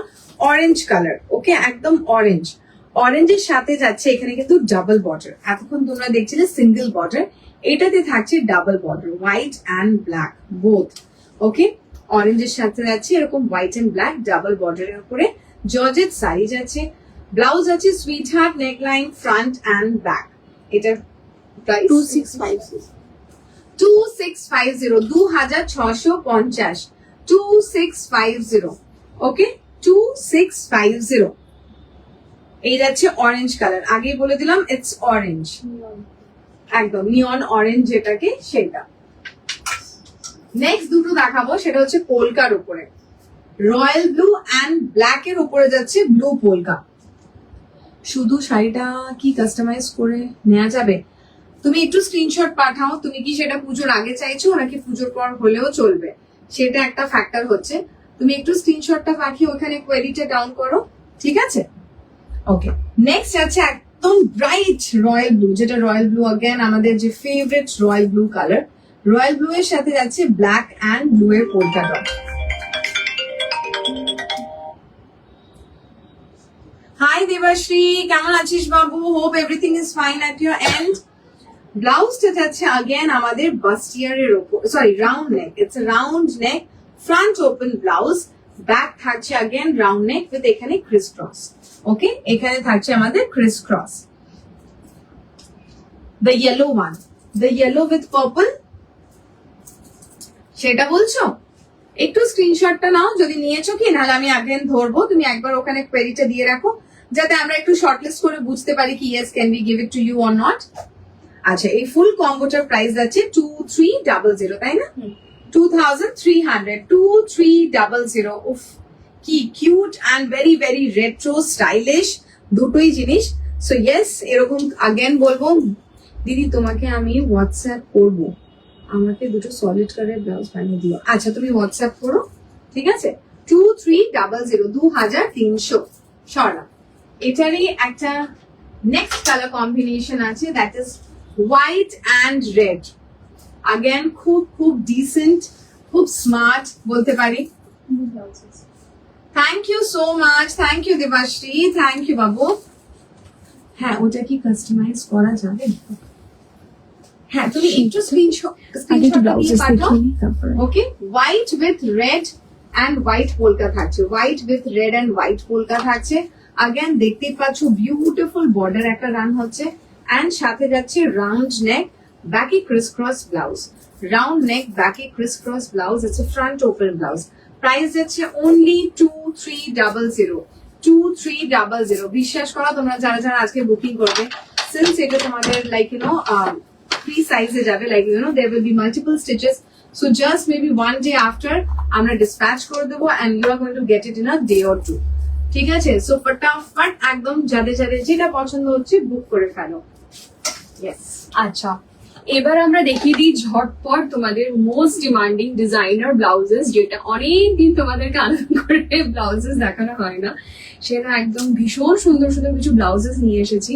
অরেঞ্জ কালার। ওকে, একদম অরেঞ্জ, অরেঞ্জের সাথে যাচ্ছে এখানে কিন্তু ডাবল বর্ডার। এতক্ষণ তোমরা দেখছিলে সিঙ্গেল বর্ডার, এটাতে থাকছে double border, white and black both. Okay, অরেঞ্জের সাথে যাচ্ছে এরকম হোয়াইট অ্যান্ড ব্ল্যাক ডাবল বর্ডারের উপরে জর্জেট সাইজ আছে, ব্লাউজ আছে sweet heart neckline, front and back. এটার প্রাইস 2650। 2650, 2650, 2650। ওকে, 2650। এই যাচ্ছে অরেঞ্জ কালার, আগে বলে দিলাম ইটস অরেঞ্জ, একদম নিয়ন অরেঞ্জ যেটাকে, সেটা। নেক্সট দুটো দেখাবো, সেটা হচ্ছে পোলকার উপরে, রয়্যাল ব্লু অ্যান্ড ব্ল্যাক এর উপরে যাচ্ছে ব্লু পোলকা। শুধু শাড়িটা কি কাস্টমাইজ করে নেওয়া যাবে? তুমি একটু স্ক্রিনশট পাঠাও, তুমি কি সেটা পুজোর আগে চাইছো নাকি পুজোর পর হলেও চলবে, সেটা একটা ফ্যাক্টর হচ্ছে। তুমি একটু স্ক্রিনশটটা পাঠিয়ে ওখানে কোয়েরিটা ডাউন করো, ঠিক আছে? ওকে, নেক্সট আছে একদম ব্রাইট রয়্যাল ব্লু, যেটা রয়্যাল ব্লু अगेन আমাদের যে favourite royal blue colour. Royal blue এর সাথে যাচ্ছে ব্ল্যাক অ্যান্ড ব্লু এর পোলকা ডট। হাই দেবাশ্রী, কেমন আছিস বাবু? Hope everything is fine at your and. ব্লাউজটা যাচ্ছে अगेन আমাদের বাস্টিয়ারের উপর, sorry round neck, it's a round neck, front open blouse, back থাকছে अगेन রাউন্ড নেক উইথ এখানে ক্রিস ক্রস। ওকে, এখানে থাকছে আমাদের Chris cross. The yellow one, the yellow with purple, সেটা বলছো? একটু স্ক্রিনশটটা নাও যদি নিয়েছো, কি নাহলে আমি अगेन ধরবো, তুমি একবার ওখানে কোয়েরিটা দিয়ে রাখো, যাতে আমরা একটু শর্টলিস্ট করে বুঝতে পারি কি yes can be give it to you or not. আচ্ছা, এই ফুল কম্বোটার প্রাইস যাচ্ছে 2300, তাই না? 2300, 2300। উফ, কি cute and very very retro stylish দুটোই জিনিস। সো ইয়েস, এরকম আগেন বলবো, দিদি তোমাকে আমি হোয়াটসঅ্যাপ করবো, আমাকে দুটো সলিড কালারের ব্লাউজ বানিয়ে দিও। আচ্ছা তুমি হোয়াটসঅ্যাপ করো, ঠিক আছে। 2300, 2300 সরা। এটারই একটা নেক্সট কালার কম্বিনেশন আছে, that is white and red. Again খুব খুব ডিসেন্ট, খুব স্মার্ট বলতে পারি। Thank you so much, thank you Debashree, thank you বাবু। হ্যাঁ, ওটা কি কাস্টমাইজ করা যাবে? হ্যাঁ, তুমি একটু স্ক্রিনশট দিয়ে পাঠাও। Okay, white with red and white polka থাকছে, white with red and white polka থাকছে। আগেন দেখতেই পাচ্ছ বিউটিফুল বর্ডার একটা রান হচ্ছে, অ্যান্ড সাথে যাচ্ছে রাউন্ড নেক, ব্যাকি criss cross blouse, round neck, ব্যাকি criss cross blouse, it's a front open blouse. Price যাচ্ছে অনলি 2300, 2300। বিশ্বাস করো তোমরা যারা যারা আজকে বুকিং করবে, সিন্স এটা তোমাদের লাইক ইউ নো ফ্রি সাইজে যাবে, like you know there will be multiple stitches, so just maybe 1 day after আমরা ডিসপ্যাচ করে দেবো, and you are going to get it in a day or 2। ঠিক আছে, সো ফটাফট একদম যাদের যাদের যেটা পছন্দ হচ্ছে বুক করে ফেলো। ইয়েস, আচ্ছা, এবার আমরা দেখিয়ে দিই ঝটপট তোমাদের মোস্ট ডিমান্ডিং ডিজাইনার ব্লাউজেস, যেটা অনেকদিন তোমাদেরকে আনন্দ করে ব্লাউজেস দেখানো হয় না, সেটা একদম ভীষণ সুন্দর সুন্দর কিছু ব্লাউজেস নিয়ে এসেছি।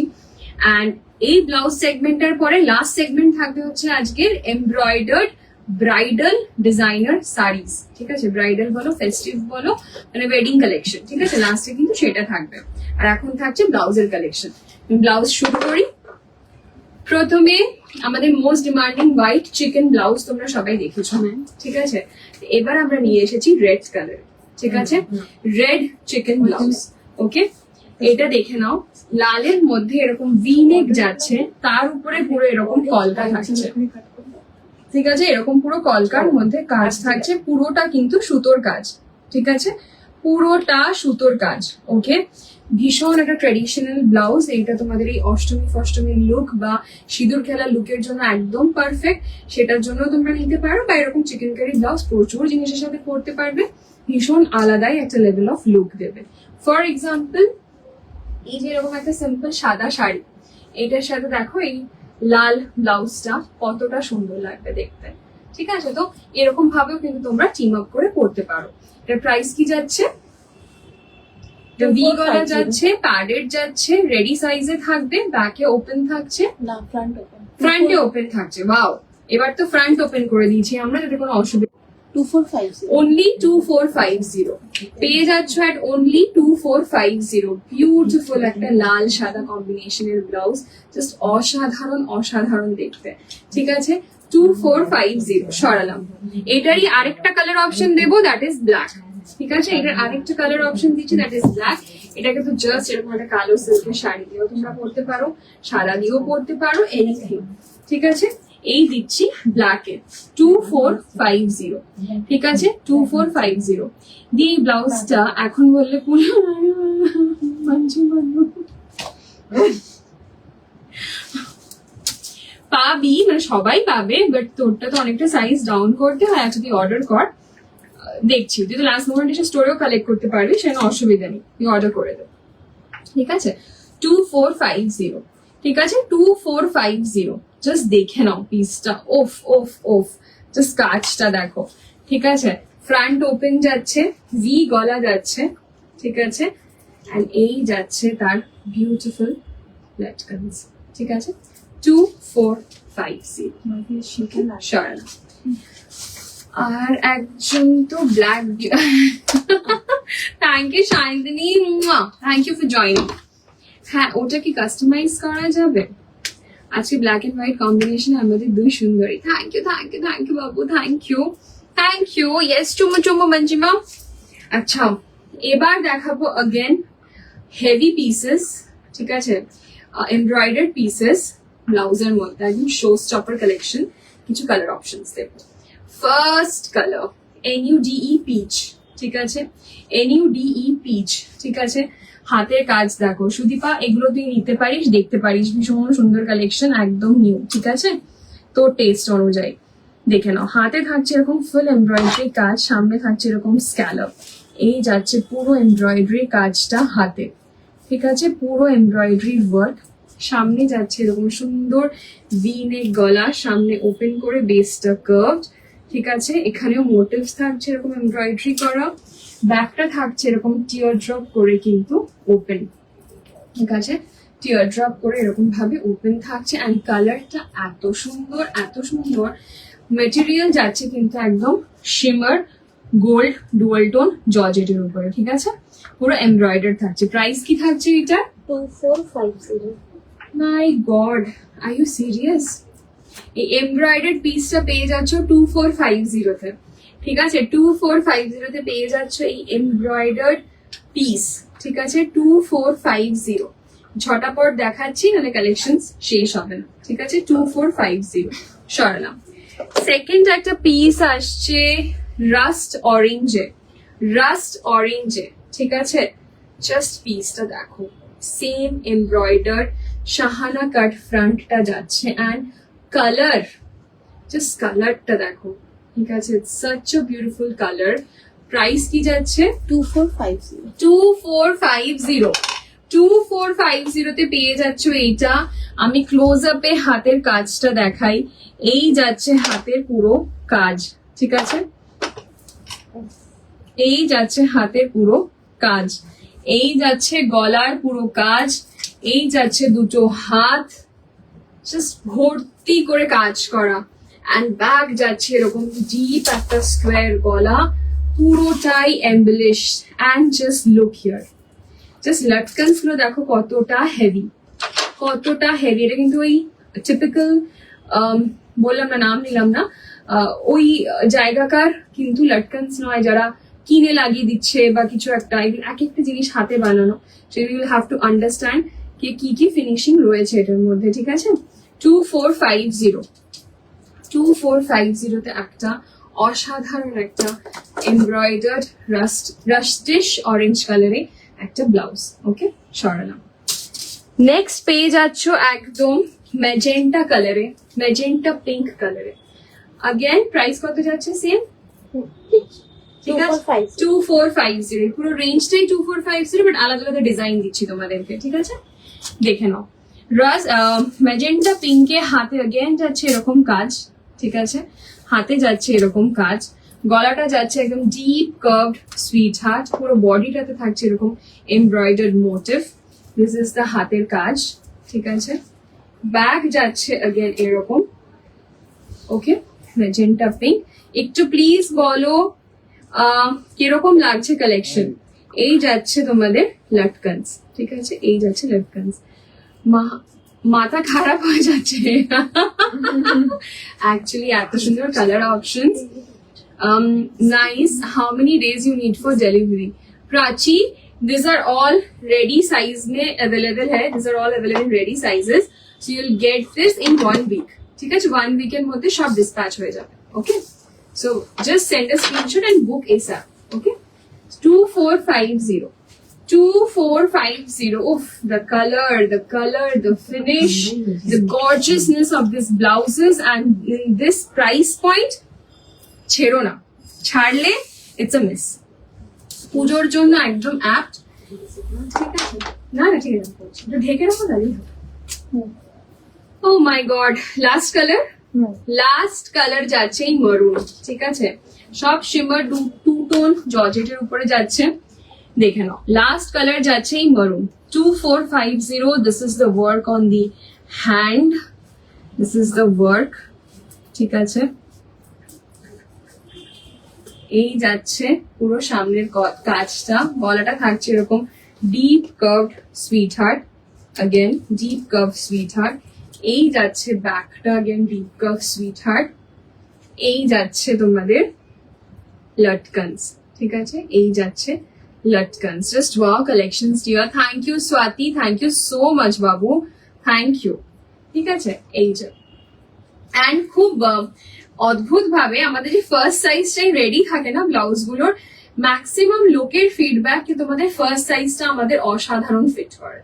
অ্যান্ড এই ব্লাউজ সেগমেন্টের পরে লাস্ট সেগমেন্ট থাকবে হচ্ছে আজকের এমব্রয়ডার্ড ব্রাইডাল ডিজাইনার শাড়িজ। ঠিক আছে, ব্রাইডাল বলো, ফেস্টিভ বলো, মানে ওয়েডিং কালেকশন। ঠিক আছে, লাস্টে কিন্তু সেটা থাকবে। আর এখন থাকছে ব্লাউজের কালেকশন। ব্লাউজ শুরু করি। প্রথমে আমাদের most demanding white chicken blouse তোমরা সবাই দেখেছো, ঠিক আছে। এবার আমরা নিয়ে এসেছি রেড কালার, ঠিক আছে, রেড চিকেন ব্লাউজ। ওকে, এটা দেখে নাও, লালের মধ্যে এরকম ভি নেক যাচ্ছে, তার উপরে পুরো এরকম কলকা থাকছে। ঠিক আছে, এরকম পুরো কলকার মধ্যে কাজ থাকছে, পুরোটা কিন্তু সুতোর কাজ। ঠিক আছে, পুরোটা সুতোর কাজ। ওকে, ভীষণ একটা ট্রেডিশনাল ব্লাউজ। এইটা তোমাদের এই অষ্টমী ফষ্টমীর লুক বা সিঁদুর খেলা লুকের জন্য একদম পারফেক্ট। সেটার জন্য তোমরা নিতে পারো, বা এরকম চিকেন কারি ব্লাউজ প্রচুর জিনিসের সাথে পরতে পারবে, ভীষণ আলাদাই একটা লেভেল অফ লুক দেবে। ফর এক্সাম্পল, এই যে এরকম একটা সিম্পল সাদা শাড়ি, এটার সাথে দেখো এই লাল ব্লাউজটা কতটা সুন্দর লাগবে দেখতে। ঠিক আছে, তো এরকম ভাবেও কিন্তু তোমরা টিম আপ করে পরতে পারো। এটার প্রাইস কি যাচ্ছে? ভি গলা যাচ্ছে, প্যাডেড যাচ্ছে, রেডি সাইজে থাকবে, ব্যাকে ওপেন থাকছে, না ফ্রন্ট ওপেন, ফ্রন্টে ওপেন থাকছে। ওয়াও, এবার তো ফ্রন্ট ওপেন করে দিয়েছি আমরা, যাতে কোনো অসুবিধা। 2450 অনলি 2450 পেয়ে যাচ্ছ এট অনলি 2450। বিউটিফুল একটা লাল সাদা কম্বিনেশনের ব্লাউজ, জাস্ট অসাধারণ অসাধারণ দেখতে। ঠিক আছে, 2450 সরালাম। এটারই আরেকটা কালার অপশন দেবো, দ্যাট ইজ ব্ল্যাক। ঠিক আছে, এটার আরেকটা কালার অপশন দিচ্ছি, দ্যাট ইজ ব্ল্যাক। এটাকে তো জাস্ট এরকম একটা কালো সিল্কের শাড়ি দিয়েও তোমরা পরতে পারো, সাদা দিয়েও পরতে পারো, এনিথিং। ঠিক আছে, এই দিচ্ছি ব্ল্যাকে 2450। ঠিক আছে, 2450 দিয়ে এই ব্লাউজটা এখন বললে পুরো পাবি, মানে সবাই পাবে, বাট তোরটা তো অনেকটা সাইজ ডাউন করতে হয়। আচ্ছা তুই অর্ডার কর, দেখছি তুই তো লাস্ট মোমেন্ট এসে স্টোরেও কালেক্ট করতে পারবি, সেটা অসুবিধা নেই, তুই অর্ডার করে দেব। ঠিক আছে, 2450। ঠিক আছে, 2450। জাস্ট দেখে নাও পিসটা, ওফ ওফ ওফ, জাস্ট কাজটা দেখো। ঠিক আছে, ফ্রন্ট ওপেন যাচ্ছে, ভি গলা যাচ্ছে। ঠিক আছে, এন্ড এই যাচ্ছে তার বিউটিফুল লাটকানস। ঠিক আছে, 2450 সরাল। আর একজন তো black, thank you Shantini, thank you for joining. হ্যাঁ, ওটা কি কাস্টমাইজ করা যাবে? আজকে ব্ল্যাক এন্ড হোয়াইট কম্বিনেশন আমাদের দুই সুন্দরী। Thank you thank you thank you বাবু, thank you thank you. Yes চুমু চুমু মঞ্জিমা। আচ্ছা, এবার দেখাবো अगेन হেভি পিসেস। ঠিক আছে, এমব্রয়ডার্ড পিসেস ব্লাউজের মধ্যে, একদম শো স্টপার কালেকশন। কিছু কালার অপশনস দেবো। First colour NUDE peach. ঠিক আছে, NUDE পিচ। ঠিক আছে, হাতের কাজ দেখো সুদীপা, এগুলো তুই নিতে পারিস, দেখতে পারিস, ভীষণ সুন্দর কালেকশন, একদম নিউ। ঠিক আছে, তোর টেস্ট অনুযায়ী দেখে নাও। হাতে থাকছে এরকম ফুল এমব্রয়ডারি কাজ, সামনে থাকছে এরকম স্ক্যালপ, এই যাচ্ছে পুরো এমব্রয়ডারি কাজটা হাতে। ঠিক আছে, পুরো এমব্রয়ডারি ওয়ার্ক, সামনে যাচ্ছে এরকম সুন্দর ভি নেক গলা, সামনে ওপেন করে বেসটা কার্ভড, ঠিক আছে, এখানেও মোটিভস থাকছে এরকম এমব্রয়ডারি করা, ব্যাকটা থাকছে এরকম টিয়ার ড্রপ করে কিন্তু ওপেন, ঠিক আছে, টিয়ার ড্রপ করে এরকম ভাবে ওপেন থাকছে। অ্যান্ড কালারটা এত সুন্দর, এত সুন্দর, মেটেরিয়াল যাচ্ছে কিন্তু একদম শিমার গোল্ড ডুয়াল টোন জর্জেটের উপরে, ঠিক আছে, পুরো এমব্রয়ডার থাকছে। প্রাইস কি থাকছে এটা? 2450. মাই গড, আর ইউ সিরিয়াস? এই এমব্রয়ডার্ড পিসটা পেয়ে যাচ্ছ 2450 তে, ঠিক আছে, 2450 তে পেয়ে যাচ্ছ এই এমব্রয়ডার্ড পিস, ঠিক আছে, 2450। ঝটাপট দেখাচ্ছি নাহলে কালেকশন শেষ হবে না, ঠিক আছে, 2450 সরালাম। সেকেন্ড একটা পিস আসছে রাস্ট অরেঞ্জে, রাস্ট অরেঞ্জে, ঠিক আছে, জাস্ট পিসটা দেখো, সেম এমব্রয়ডার্ড শাহানা কাট ফ্রন্টটা যাচ্ছে অ্যান্ড কালার, জাস্ট কালারটা দেখো, ঠিক আছে, such a beautiful colour. Price কি যাচ্ছে? 2450. 2450, 2450 তে পেয়ে যাচ্ছ এইটা। আমি ক্লোজ আপে হাতের কাজটা দেখাই, এই যাচ্ছে হাতের পুরো কাজ, ঠিক আছে, এই যাচ্ছে হাতের পুরো কাজ, এই যাচ্ছে গলার পুরো কাজ, এই যাচ্ছে দুটো হাত, জাস্ট ভর্তি করে কাজ করা। অ্যান্ড ব্যাক যাচ্ছে এরকম ডিপ একটা স্কোয়ার গলা, পুরোটাই embellish. And just look here, just লাটকানস গুলো দেখো কতটা হেভি, কতটা হেভি। এটা কিন্তু ওই টিপিক্যাল বললাম না, নাম নিলাম না, ওই জায়গাকার কিন্তু লাটকানস নয় যারা কিনে লাগিয়ে দিচ্ছে বা কিছু একটা, এগুলো এক একটা জিনিস হাতে বানানো, so you will have to understand কি কি ফিনিশিং রয়েছে এটার মধ্যে, ঠিক আছে। 2450, 2450 তে একটা অসাধারণ একটা এমব্রয়ডার্ড রাস্টিশ অরেঞ্জ কালারে একটা ব্লাউজ, ওকে, সরালাম। নেক্সট পেয়ে যাচ্ছ একদম ম্যাজেন্টা কালারে, ম্যাজেন্টা পিঙ্ক কালারে। আগেন প্রাইস কত যাচ্ছে? সেম, ঠিক আছে, 2450, পুরো রেঞ্জটাই 2450, বাট আলাদা আলাদা ডিজাইন দিচ্ছি তোমাদেরকে, ঠিক আছে, দেখে নাও। ম্যাজেন্টা পিঙ্কে হাতে আগেন যাচ্ছে এরকম কাজ, ঠিক আছে, হাতে যাচ্ছে এরকম কাজ, গলাটা যাচ্ছে একদম ডিপ কার্ভড সুইট হার্ট, পুরো বডিটাতে থাকছে এরকম embroidered motif, this is the হাতের কাজ, ঠিক আছে, ব্যাক যাচ্ছে আগেন এরকম, ওকে, ম্যাজেন্টা পিঙ্ক। একটু প্লিজ বলো কিরকম লাগছে কালেকশন। এই যাচ্ছে তোমাদের লাটকানস, ঠিক আছে, এই যাচ্ছে লাটকানস। মাথা খারাপ হয়ে যাচ্ছে অ্যাকচুয়ালি, এত সুন্দর colour options, nice. How many days you need for delivery? Prachi, these are all ready size में available है, these are all available in ready sizes, so you'll get this in 1 week, ठीक है, 1 week এর মধ্যে সব dispatch হয়ে যাবে, okay, so just send a screenshot and book ASAP, okay. 2450, 2450. Oof, the color, the finish, the gorgeousness of these blouses, and in this price point, ছেড়ো না, ছাড়লে it's a miss. পুজোর জন্য একদম অ্যাপ্ট, ঠিক আছে, না না ঠিক আছে, এটা ঢেকে রাখো তাহলেই হবে। Oh my god, last colour, last colour যাচ্ছে এই মারুন, ঠিক আছে, সব শিমার টু টোন জর্জেটের উপরে যাচ্ছে, দেখে নাও। লাস্ট কালার যাচ্ছে এই মারুন, 2450, this is the work on the hand, this is the work, ঠিক আছে, এই যাচ্ছে পুরো সামনের কাজটা, গলাটা থাকছে এরকম deep curved sweetheart, again deep curve sweetheart, এই যাচ্ছে ব্যাকটা again deep curve sweetheart, এই যাচ্ছে তোমাদের লটকনস, ঠিক আছে, এই যাচ্ছে লটকনস। Just wow collections dear, thank you Swati, thank you so much বাবু, থ্যাংক ইউ, ঠিক আছে, এই যে। অ্যান্ড খুব অদ্ভুত ভাবে আমাদের যে ফার্স্ট সাইজটাই রেডি থাকে না ব্লাউজ গুলোর, ম্যাক্সিমাম লোকের ফিডব্যাক কি তোমাদের ফার্স্ট সাইজটা আমাদের অসাধারণ ফিট করে,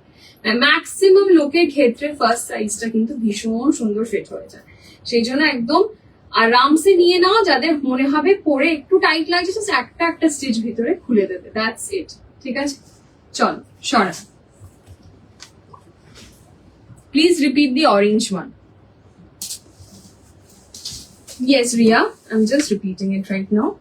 ম্যাক্সিমাম লোকের ক্ষেত্রে ফার্স্ট সাইজটা কিন্তু ভীষণ সুন্দর ফিট হয়ে যায়, সেই জন্য একদম আরামসে নিয়ে নাও, যাদের মনে হবে পরে একটু টাইট লাগছে একটা একটা স্টিচ ভিতরে খুলে দেবে, দ্যাটস ইট, ঠিক আছে, চলো সরা। Please repeat the orange one. Yes, Ria, I'm just repeating it right now.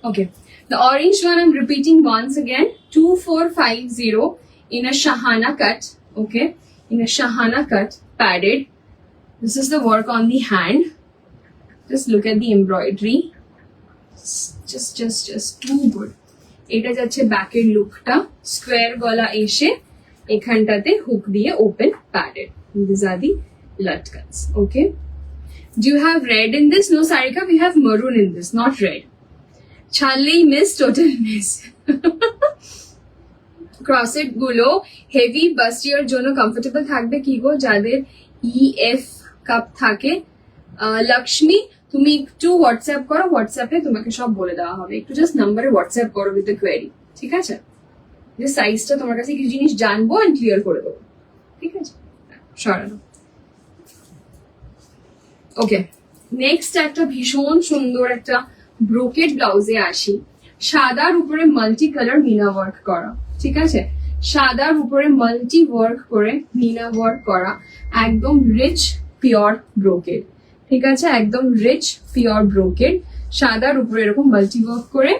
Okay, the orange one I'm repeating once again. 2450 in a Shahana cut. Okay, in a Shahana cut, padded. This is the work on the hand. Just look at the embroidery. Just too good. এটা যাচ্ছে ব্যাকের লুকটা, square গলা এসে এখানটাতে hook দিয়ে open padded. These are the latkans. Okay. Do you have red in this? No, Sarika, we have maroon in this, not red. ছাড়লেই miss, total miss. Crochet গুলো হেভি বাস্টিয়ার জন্য কমফোর্টেবল থাকবে কি গো, যাদের EF কাপ থাকে. লক্ষ্মী, তুমি একটু WhatsApp করো, হোয়াটসঅ্যাপে তোমাকে সব বলে দেওয়া হবে. একটু জাস্ট নাম্বারে হোয়াটসঅ্যাপ করো উইথ দ্য কোয়েরি, ঠিক আছে? যে সাইজটা তোমার কাছে কিছু জিনিস জানবো এন্ড ক্লিয়ার করে দেবো, ঠিক আছে? সরানো. ওকে, নেক্সট একটা ভীষণ সুন্দর একটা ব্রোকেড ব্লাউজে আসি. সাদার উপরে মাল্টি কালার মিনা ওয়ার্ক করা, ঠিক আছে? সাদার উপরে মাল্টি ওয়ার্ক করে মিনা ওয়ার্ক করা, একদম রিচ পিওর ব্রোকেড, ঠিক আছে? একদম রিচ পিওর ব্রোকেড, সাদার উপরে এরকম মাল্টি ওয়ার্ক করে,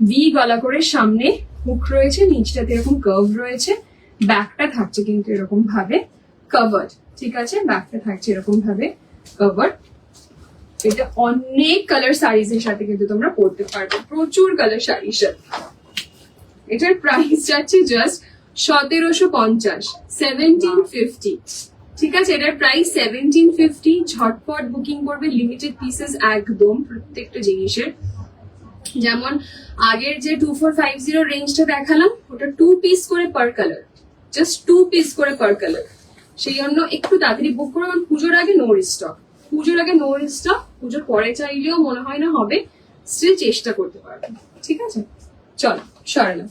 ভি গলা করে, সামনে হুক রয়েছে, নিচটাতে এরকম কার্ভ রয়েছে, ব্যাকটা থাকছে কিন্তু এরকম ভাবে কভার্ড, ঠিক আছে? ব্যাকটা থাকছে এরকম ভাবে কভার্ড. এটা অনেক কালার শাড়িজ এর সাথে কিন্তু তোমরা পরতে পারবে, প্রচুর কালার শাড়ির সাথে. এটার প্রাইস যাচ্ছে জাস্ট 1750, 1750, ঠিক আছে? এটার প্রাইস 1750. ঝটপট বুকিং করবে, লিমিটেড পিসেস একদম প্রত্যেকটা জিনিসের. যেমন আগের যে 2450 রেঞ্জটা দেখালাম, ওটা 2 পিস করে পার কালার, জাস্ট 2 পিস করে পার কালার. সেই জন্য একটু তাড়াতাড়ি বুক করো, কারণ পুজোর আগে নো রিস্টক. পুজোর আগে নো রিস্টক, পুজোর পরে চাইলেও মনে হয় না হবে, স্টিল চেষ্টা করতে পারবে, ঠিক আছে? চলো সরালাম.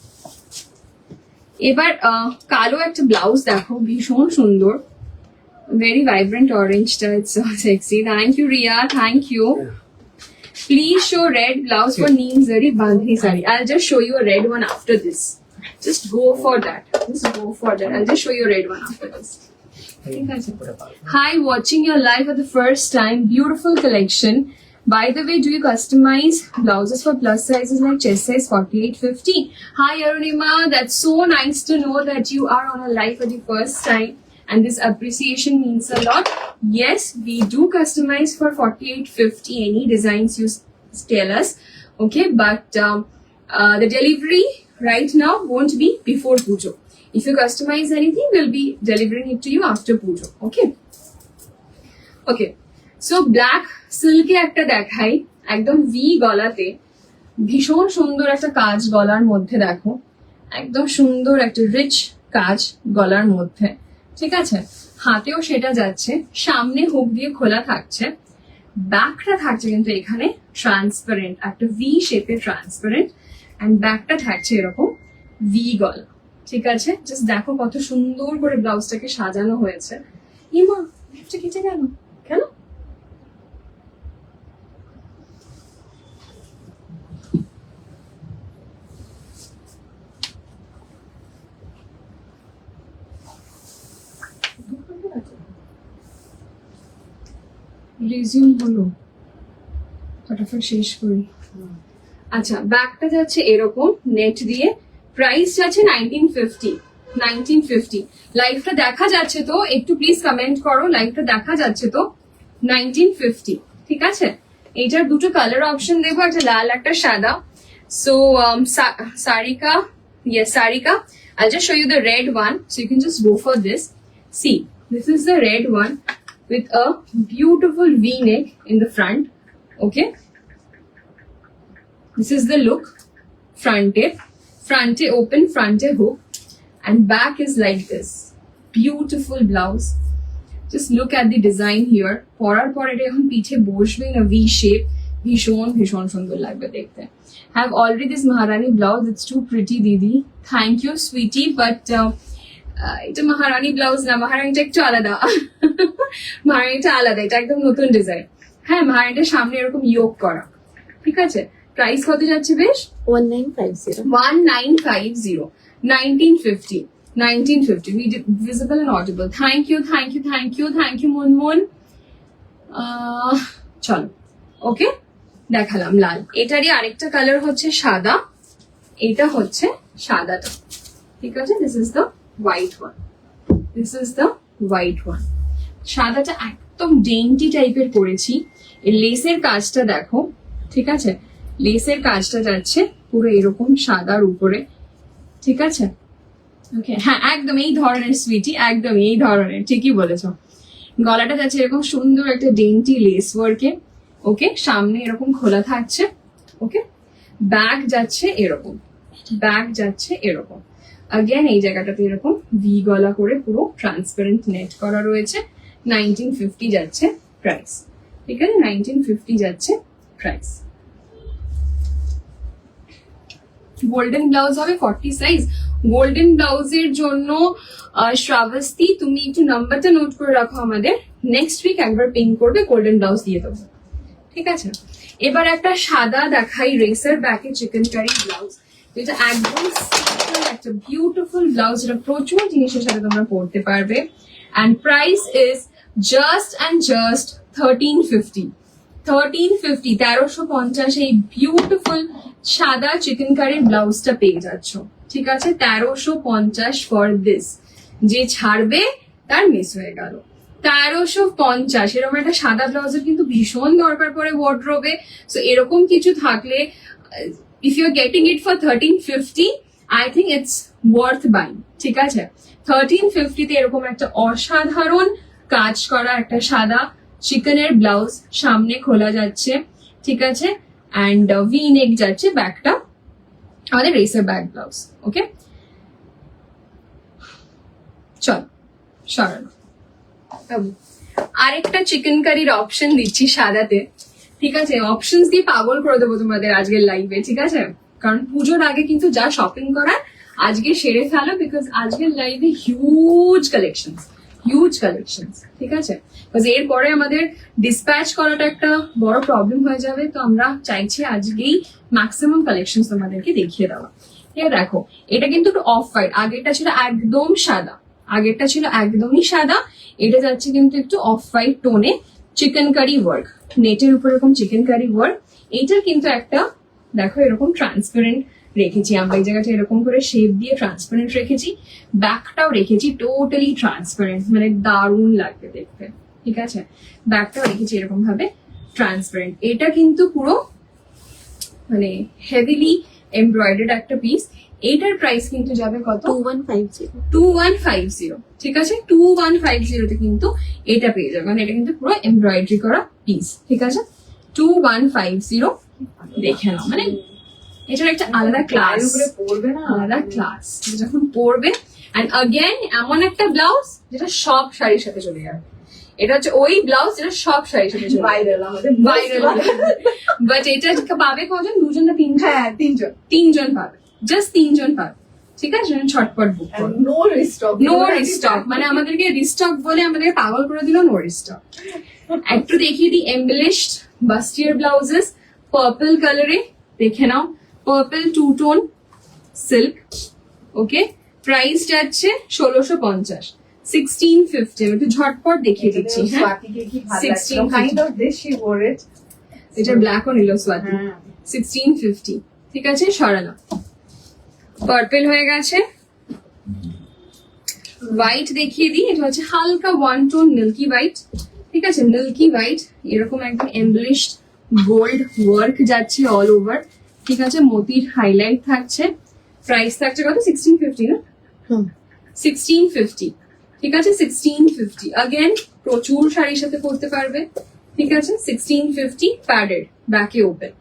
এবার কালো একটা ব্লাউজ দেখো, ভীষণ সুন্দর, very vibrant orange. It's so sexy. Thank you, Ria. Thank you. Please show red blouse for Neem Zari Bandhani sari. I'll just show you a red one after this. Just go for that. Just go for that. I'll just show you a red one after this. Hi, watching your live for the first time. Beautiful collection. By the way, do you customize blouses for plus sizes like chest size 48-50? Hi, Arunima. That's so nice to know that you are on a live for the first time. And this appreciation means a lot. Yes, we do customize for 48-50. Any designs you tell us, okay? But the delivery right now won't be before Pujo. If you customize anything, we'll be delivering it to you after Pujo, okay? Okay. So black silk একটা দেখাই, একদম V গলাতে, ভীষণ সুন্দর একটা কাজ গলার মধ্যে দেখো, একদম সুন্দর একটা রিচ কাজ গলার মধ্যে, ঠিক আছে? হাতেও সেটা যাচ্ছে, সামনে হুক দিয়ে খোলা থাকছে, ব্যাকটা থাকছে কিন্তু এখানে ট্রান্সপারেন্ট, একটা ভি শেপের ট্রান্সপারেন্ট, এন্ড ব্যাকটা থাকছে এরকম ভি গলা, ঠিক আছে? জাস্ট দেখো কত সুন্দর করে ব্লাউজটাকে সাজানো হয়েছে. ইমা, এটা কেটে গেল কেন? রিজিউম হলো, ফটাফট শেষ করি. আচ্ছা, ব্যাকটা যাচ্ছে এরকম নেট দিয়ে, প্রাইস যাচ্ছে 1950. 1950. লাইভটা দেখা যাচ্ছে তো? একটু প্লিজ কমেন্ট করো, লাইভটা দেখা যাচ্ছে তো? 1950, ঠিক আছে? এইটার দুটো কালার অপশন দেবো, একটা লাল একটা সাদা. So Sarika, yes Sarika, I'll just show you the red one, so you can just go for this. See, this is the red one with a beautiful V-neck in the front, okay? This is the look. Front open, front hook, and back is like this. Beautiful blouse. Just look at the design here. পরার পর এটা এখন পিঠে বসবে না, V shape. ভীষণ ভীষণ সুন্দর লাগবে দেখতে. Have already this Maharani blouse. It's too pretty, Didi. Thank you, sweetie. But এটা মহারানী ব্লাউজ না, মহারানীটা একটু আলাদা. মহারানীটা আলাদা, এটা একদম নতুন ডিজাইন. হ্যাঁ, মহারানীটার সামনে এরকম ইয়োক করা, ঠিক আছে, প্রাইস কত যাচ্ছে বেশ? 1950. 1950, 1950, 1950. Visible and audible. Thank you, thank you, thank you, thank you, Munmun. চলো, ওকে, দেখালাম লাল। এটারই আরেকটা কালার হচ্ছে সাদা, এটা হচ্ছে সাদাটা, ঠিক আছে। This is the white one, this is the white one. সাদাটা একদম ডেন্টি টাইপের করেছি। এই লেসের কাজটা দেখো, ঠিক আছে, লেসের কাজটা যাচ্ছে পুরো এরকম সাদার উপরে, ঠিক আছে। ওকে, হ্যাঁ একদম এই ধরনের সুইটি, একদম এই ধরনের, ঠিকই বলেছো। গলাটা যাচ্ছে এরকম সুন্দর একটা ডেন্টি লেস ওয়ার্কে, ওকে, সামনে এরকম খোলা থাকছে, ওকে, ব্যাক যাচ্ছে এরকম, ব্যাক যাচ্ছে এরকম। আগেন এই জায়গাটাতে এরকম ভি গলা করে পুরো ট্রান্সপারেন্ট নেট করা রয়েছে। 1950 যাচ্ছে প্রাইস, ঠিক আছে, 1950 যাচ্ছে প্রাইস। গোল্ডেন ব্লাউজ হবে 40 সাইজ। গোল্ডেন ব্লাউজের জন্য শ্রাবস্তি তুমি একটু নাম্বারটা নোট করে রাখো আমাদের, নেক্সট উইক একবার পিন করবে, গোল্ডেন ব্লাউজ দিয়ে দেবো, ঠিক আছে। এবার একটা সাদা দেখাই, রেসার ব্যাকে চিকেন কারি ব্লাউজ, যেটা একদম সিম্পল একটা বিউটিফুল ব্লাউজ, যেটা প্রচুর জিনিসের সাথে তোমরা পরতে পারবে। And price is just and just 1350, 1350 এই বিউটিফুল সাদা চিকেন কারির ব্লাউজটা পেয়ে যাচ্ছ, ঠিক আছে। 1350 ফর দিস। যে ছাড়বে তার মিস হয়ে গেল। 1350 এরকম একটা সাদা ব্লাউজের কিন্তু ভীষণ দরকার পড়ে ওয়ার্ড্রোবে। সো এরকম কিছু থাকলে, if you are getting it for 1350, I think it's worth buying, ঠিক আছে। 1350 তে এরকম একটা অসাধারণ কাজ করা একটা সাদা চিকেনের ব্লাউজ, সামনে খোলা যাচ্ছে, ঠিক আছে, অ্যান্ড ভি নেক যাচ্ছে, ব্যাকটা আমাদের রেসার ব্যাক ব্লাউজ, ওকে। চল সরানো। আরেকটা চিকেন কারির অপশন দিচ্ছি সাদাতে, ঠিক আছে। অপশনস দিয়ে পাগল করে দেবো তোমাদের আজকের লাইভে, ঠিক আছে, কারণ পুজোর আগে কিন্তু যা শপিং করার আজকে সেরে ফেলো, বিকজ আজকের লাইভে হিউজ কালেকশন, হিউজ কালেকশন, ঠিক আছে। বিকজ এরপরে আমাদের ডিসপ্যাচ করাটা একটা বড় প্রবলেম হয়ে যাবে, তো আমরা চাইছি আজকেই ম্যাক্সিমাম কালেকশন তোমাদেরকে দেখিয়ে দেওয়া। ঠিক দেখো, এটা কিন্তু একটু অফ হোয়াইট, আগেরটা ছিল একদম সাদা, আগেরটা ছিল একদমই সাদা, এটা যাচ্ছে কিন্তু একটু অফ হোয়াইট টোনে, চিকেন কারি ওয়ার্ক, নেটের উপর এরকম চিকেন কারি ওয়ার্ক। এইটার কিন্তু একটা দেখো এরকম ট্রান্সপারেন্ট রেখেছি আমরা, এই জায়গাটা এরকম করে শেপ দিয়ে ট্রান্সপারেন্ট রেখেছি, ব্যাকটাও রেখেছি টোটালি ট্রান্সপারেন্ট, মানে দারুণ লাগবে দেখতে, ঠিক আছে। ব্যাকটাও রেখেছি এরকম ভাবে ট্রান্সপারেন্ট। এটা কিন্তু পুরো মানে হেভিলি এমব্রয়ডার্ড একটা পিস। এইটার প্রাইস কিন্তু যাবে কত? 2150. 2150, ঠিক আছে। 2150 তে কিন্তু এটা পেয়ে যাবে, মানে এটা কিন্তু পুরো এমব্রয়ডারি করা পিস, ঠিক আছে। 2150 দেখে নাও, মানে এটার একটা আলাদা ক্লাস, পড়বে না, আলাদা ক্লাস যখন পরবে। এন্ড আগেন এমন একটা ব্লাউজ যেটা সব শাড়ির সাথে চলে যাবে। এটা হচ্ছে ওই ব্লাউজ যেটা সব শাড়ির সাথে চলে যাবে, ভাইরাল, আমাদের ভাইরাল। বাট এটা পাবে কজন? দুজন না তিনজন? হ্যাঁ, তিনজন, তিনজন পাবে, জাস্ট তিনজন পাবে, ঠিক আছে। ছটপট বুক করো, নো রিস্টক, নো রিস্টক, মানে আমাদেরকে রিস্টক বলে আমাদের পাগল করে দিল, নো রিস্টক। একটু দেখিয়ে দিই এমবেলিশড বাস্টিয়ার ব্লাউজেস পার্পল কালারে, দেখে নাও, পার্পল টু টোন সিল্ক, ওকে। প্রাইস যাচ্ছে 1650, 1650। আমি একটু ঝটপট দেখিয়ে দিচ্ছি, হ্যাঁ। 1650 kind of this she or it, এটা ব্ল্যাক ও নিল সোয়াতি, 1650, ঠিক আছে। সরানো পার্পল হয়ে গেছে, হোয়াইট দেখিয়ে দিই, এটা হচ্ছে হালকা ওয়ান টোন মিল্কি হোয়াইট, ঠিক আছে, মিল্কি হোয়াইট, এরকম একদম এমব্লিশড গোল্ড ওয়ার্ক যাচ্ছে অল ওভার, ঠিক আছে, মোতির হাইলাইট থাকছে। প্রাইস থাকছে কত? 1650 না? 1650, ঠিক আছে, 1650। আগেন প্রচুর শাড়ির সাথে পরতে পারবে, ঠিক আছে। 1650 প্যাডেড, ব্যাকে ওপেন,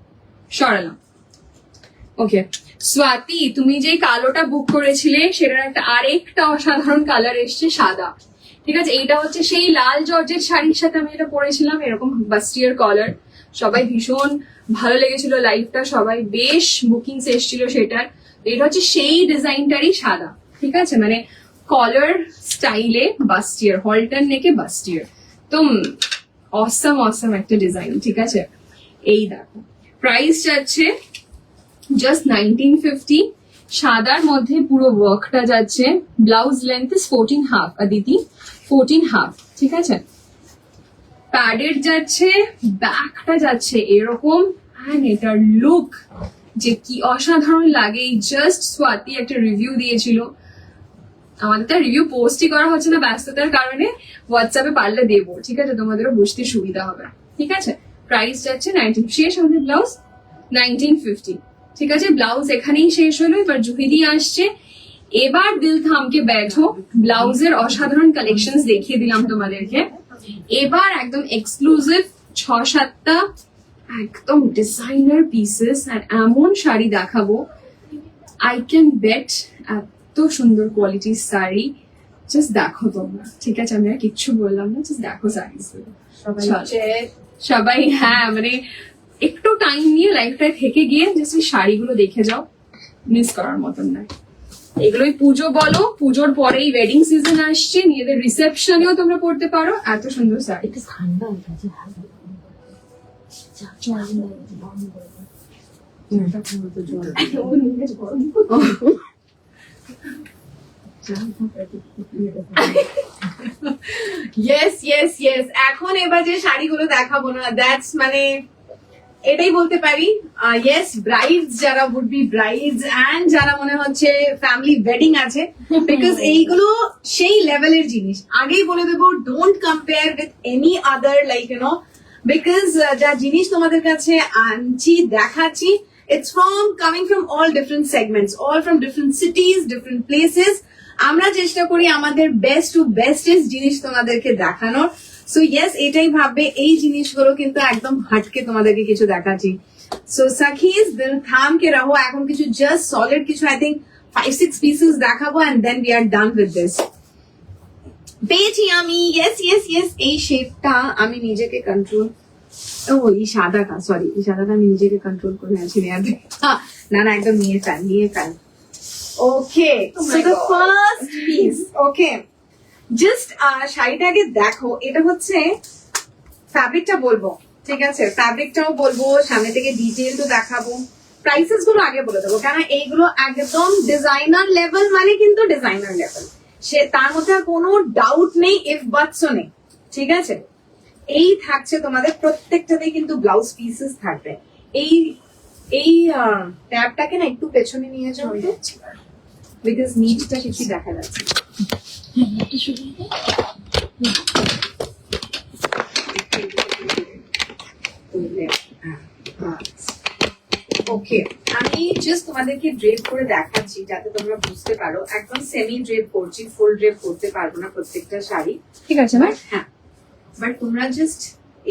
সরালাম, ওকে। স্বাতি, তুমি যে কালোটা বুক করেছিলে সেটার একটা আরেকটা অসাধারণ কালার এসছে সাদা, ঠিক আছে। এইটা হচ্ছে সেই লাল জর্জের শাড়ির সাথে আমি এটা পরেছিলাম, এরকম বাস্টিয়ার কলার, সবাই ভীষণ ভালো লেগেছিল লাইভটা, সবাই বেশ বুকিংস এসেছিল সেটার। এটা হচ্ছে সেই ডিজাইনটারই সাদা, ঠিক আছে, মানে কলার স্টাইলে বাস্টিয়ার, হলটার নেকে বাস্টিয়ার, তো অসম অসম একটা ডিজাইন, ঠিক আছে। এই দেখো প্রাইস যাচ্ছে জাস্ট 1950। সাদার মধ্যে পুরো ওয়ার্কটা যাচ্ছে। ব্লাউজ লেন্থ ইজ 14.5 অদিতি, 14.5, ঠিক আছে। প্যাডেড যাচ্ছে, ব্যাকটা যাচ্ছে এরকম, অ্যান্ড এটার লুক যে কি অসাধারণ লাগে। জাস্ট স্বাতি একটা রিভিউ দিয়েছিল, আমাদের তো রিভিউ পোস্টই করা হচ্ছে না ব্যস্ততার কারণে, হোয়াটসঅ্যাপে পারলে দেবো, ঠিক আছে, তোমাদেরও বুঝতে সুবিধা হবে, ঠিক আছে। প্রাইস যাচ্ছে 19, শেষ আমাদের ব্লাউজ 1950, ঠিক আছে। ব্লাউজ এখানেই শেষ হলো, এবার জুহিদি আসছে। এবার দিল থামকে ব্যাঠো, ব্লাউজের অসাধারণ কালেকশন দেখিয়ে দিলাম তোমাদেরকে। এবার একদম এক্সক্লুসিভ 6-7টা একদম ডিজাইনার পিসেস আর এমন শাড়ি দেখাবো, আই ক্যান বেট এত সুন্দর কোয়ালিটির শাড়ি। জাস্ট দেখো তোমরা, ঠিক আছে, আমি আর কিচ্ছু বললাম না, জাস্ট দেখো শাড়িস সবাই। হ্যাঁ, মানে একটু টাইম নিয়ে লাইফটায় থেকে গিয়ে জাস্ট এই শাড়িগুলো দেখে যাও, মিস করার মতন না। এগুলোই পুজো বলো, পুজোর পরেই ওয়েডিং সিজন আসছে, নিজেদের রিসেপশনেও তোমরা পড়তে পারো, এত সুন্দর শাড়ি। একটু ঠান্ডা হয়ে গেছে ইয়েস ইয়েস ইয়েস, এখন এবার যে শাড়িগুলো দেখাবো না, দ্যাটস মানে এটাই বলতে পারি, ইয়েস, ব্রাইডস যারা উড বি ব্রাইডস অ্যান্ড যারা মনে হচ্ছে ফ্যামিলি ওয়েডিং আছে, বিকজ এইগুলো সেই লেভেলের জিনিস। আগেই বলে দেবো, don't compare with any other, like you know, because যা জিনিস তোমাদের কাছে আনছি দেখাচ্ছি, it's from coming from all different segments, all from different cities, different places. আমরা চেষ্টা করি আমাদের বেস্ট টু বেস্টেস্ট জিনিস তোমাদেরকে দেখানোর। সো ইয়েস, এটাই ভাববে এই জিনিসগুলো কিন্তু একদম হাটকে তোমাদেরকে কিছু দেখাচ্ছি। সো সাখিজ দিল থাম কে রাহো, এখন কিছু জাস্ট সলিড কিছু আই থিঙ্ক 5-6 পিসেস দেখাবো and then we are done with this. পেয়েছি আমি, ইয়েস ইয়েস ইয়েস, এই শেপটা আমি নিজেকে কন্ট্রোল, ও এই সাদাটা, সরি, এই সাদাটা আমি নিজেকে কন্ট্রোল করে আছি না না, একদম নিয়ে ফেল। Okay, so the first piece, okay, just শাড়িটাকে দেখো। এটা হচ্ছে ফ্যাব্রিকটা বলবো, ঠিক আছে, ফ্যাব্রিকটাও বলবো, সামনে থেকে ডিটেল তো দেখাবো, প্রাইসেস গুলো আগে বলে দেবো, কেন এইগুলো একদম ডিজাইনার লেভেল, মানে কিন্তু ডিজাইনার লেভেল, সে তার মধ্যে কোনো ডাউট নেই, ইফ বাটসও নেই, ঠিক আছে। এই থাকছে তোমাদের প্রত্যেকটাতেই কিন্তু ব্লাউজ পিসেস থাকবে। এই এই ট্যাবটাকে না একটু পেছনে নিয়ে যাও, বিকজ নিচটা কিছু দেখা যাচ্ছে। ওকে, আমি জাস্ট তোমাদেরকে ড্রেপ করে দেখাচ্ছি যাতে তোমরা বুঝতে পারো। একদম সেমি ড্রেপ করছি, ফুল ড্রেপ করতে পারবো না প্রত্যেকটা শাড়ি, ঠিক আছে না? হ্যাঁ, বাট তোমরা জাস্ট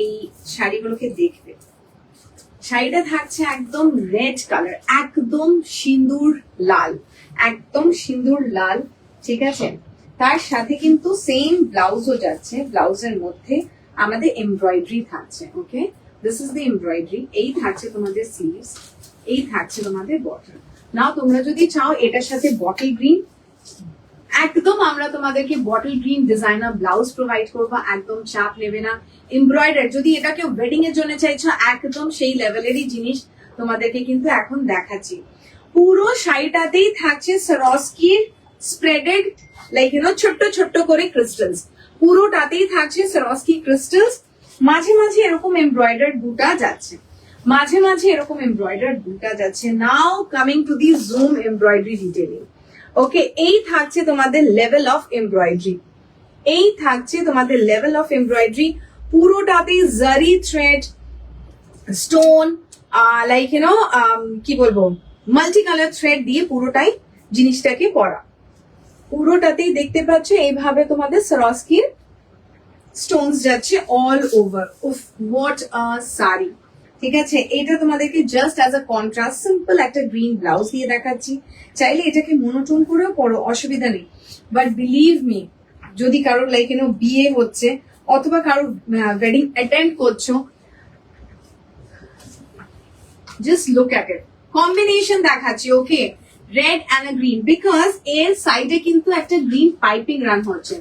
এই শাড়িগুলোকে দেখবে। শাড়িটা থাকছে একদম রেড কালার, একদম সিঁদুর লাল, একদম সিঁদুর লাল, ঠিক আছে। তার সাথে কিন্তু সেম ব্লাউজও যাচ্ছে, ব্লাউজের মধ্যে আমাদের এমব্রয়ডারি থাকছে। ওকে, দিস ইজ দ্য এমব্রয়ডারি। এই থাকছে তোমাদের স্লিভস, এই থাকছে তোমাদের বটল। নাও তোমরা যদি চাও এটার সাথে বটল গ্রিন, একদম আমরা তোমাদেরকে bottle green designer blouse provide করবো, একদম চাপ নেবে না। এমব্রয়ডার, যদি এটা কেউ ওয়েডিং এর জন্য চাইছো, একদম সেই লেভেলেরই জিনিস তোমাদেরকে কিন্তু এখন দেখাচ্ছি। পুরো শাড়িটাতেই থাকছে সরস্কির স্প্রেডেড, লাইক ইউ নো, ছোট্ট ছোট্ট করে ক্রিস্টালস, পুরোটাতেই থাকছে সরস্কি ক্রিস্টালস। মাঝে মাঝে এরকম এমব্রয়ডার বুটা যাচ্ছে, মাঝে মাঝে এরকম এমব্রয়ডার বুটা যাচ্ছে। Now coming to the zoom embroidery detailing. Okay, এই থাকছে তোমাদের লেভেল অফ এমব্রয়ডারি, এই থাকছে তোমাদের লেভেল অফ এমব্রয়ডারি। পুরোটাতেই জারি thread, stone, like you know, কি বলবো, মাল্টি কালার থ্রেড দিয়ে পুরোটাই জিনিসটাকে করা। পুরোটাতেই দেখতে পাচ্ছ এইভাবে তোমাদের সরস্কির স্টোনস যাচ্ছে অল ওভার। উফ, হোয়াট আ শাড়ি, ঠিক আছে। এটা তোমাদেরকে just as a contrast simple একটা গ্রিন ব্লাউজ দিয়ে দেখাচ্ছি। চাইলে এটাকে মনোটোন করেও পরো, অসুবিধা নেই, বাট বিলিভ মি, যদি কারোর লাইক ইউ নো বিয়ে হচ্ছে অথবা কারোর ওয়েডিং অ্যাটেন্ড করছো, just look at it. Combination দেখাচ্ছি, okay, red and a green, because এর সাইডে কিন্তু একটা গ্রিন পাইপিং রান হচ্ছে,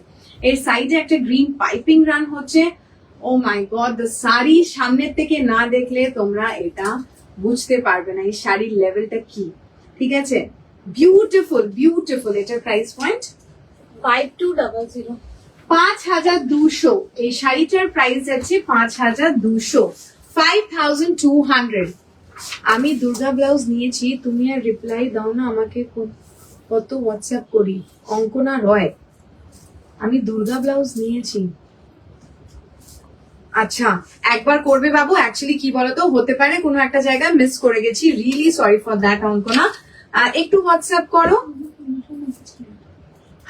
এর সাইডে একটা গ্রিন পাইপিং রান হচ্ছে। ও মাই গড, দ্য শাড়ি সামনের থেকে না দেখলে তোমরা এটা বুঝতে পারবে না এই শাড়ির লেভেলটা কি। ঠিক আছে, বিউটিফুল বিউটিফুল। এটার প্রাইস পয়েন্ট 5200 5200। এই শাড়িটার প্রাইস আছে 5200, 5200। আমি দুর্গা ব্লাউজ নিয়েছি, তুমি আর রিপ্লাই দাও না আমাকে, কত হোয়াটসঅ্যাপ করি। অঙ্কনা রয়, আমি দুর্গা ব্লাউজ নিয়েছি। আচ্ছা একবার করবে বাবু, অ্যাকচুয়ালি কি বলতো, হতে পারে কোনো একটা জায়গায় মিস করে গেছি, really sorry for that Ankana. একটু হোয়াটসঅ্যাপ করো।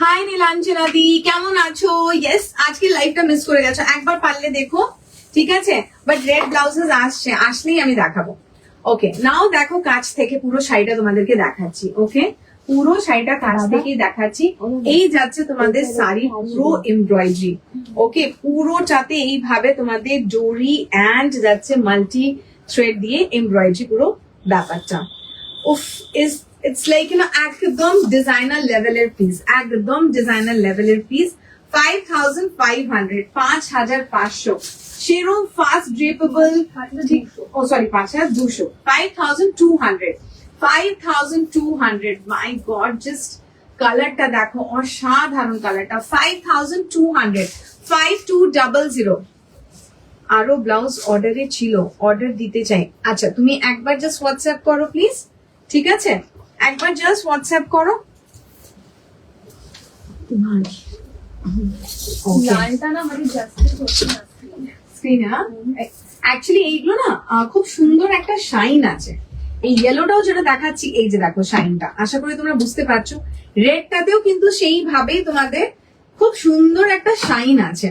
হাই নীলাঞ্জনা দি, কেমন আছো? ইয়েস, আজকে লাইভটা মিস করে গেছো, একবার পারলে দেখো, ঠিক আছে? বাট রেড ব্লাউজেস আসছে, আসলেই আমি দেখাবো। ওকে, নাও দেখো কাছ থেকে পুরো শাড়িটা তোমাদেরকে দেখাচ্ছি। ওকে, পুরো শাড়িটা কাছ থেকেই দেখাচ্ছি। এই যাচ্ছে তোমাদের শাড়ি পুরো এমব্রয়ডারি। ওকে, পুরোটাতে এইভাবে তোমাদের ডোরি অ্যান্ড যাচ্ছে মাল্টি থ্রেড দিয়ে এমব্রয়ডারি পুরো ব্যাপারটা। উফ, it's like একদম ডিজাইনার লেভেলের পিস, একদম ডিজাইনার লেভেলের পিস। 5500, 5500 সেরম ফাস্ট ড্রেপেবল। ও সরি, 5200, 5200, 5200। মাই গড, জাস্ট কালারটা দেখো, অসাধারণ কালারটা। 5200, 5200। আরো ব্লাউজ অর্ডারে ছিল, অর্ডার দিতে চাই। আচ্ছা তুমি একবার জাস্ট হোয়াটসঅ্যাপ করো প্লিজ, ঠিক আছে? একবার জাস্ট হোয়াটসঅ্যাপ করো। লালটা না মানে জাস্টিস হচ্ছে না স্ক্রিনে। অ্যাকচুয়ালি এইগুলো না খুব সুন্দর একটা শাইন আছে। এই ইয়েলোটাও যেটা দেখাচ্ছি, এই যে দেখো শাইনটা, আশা করি তোমরা বুঝতে পারছো। রেডটাতেও কিন্তু সেইভাবেই তোমাদের খুব সুন্দর একটা শাইন আছে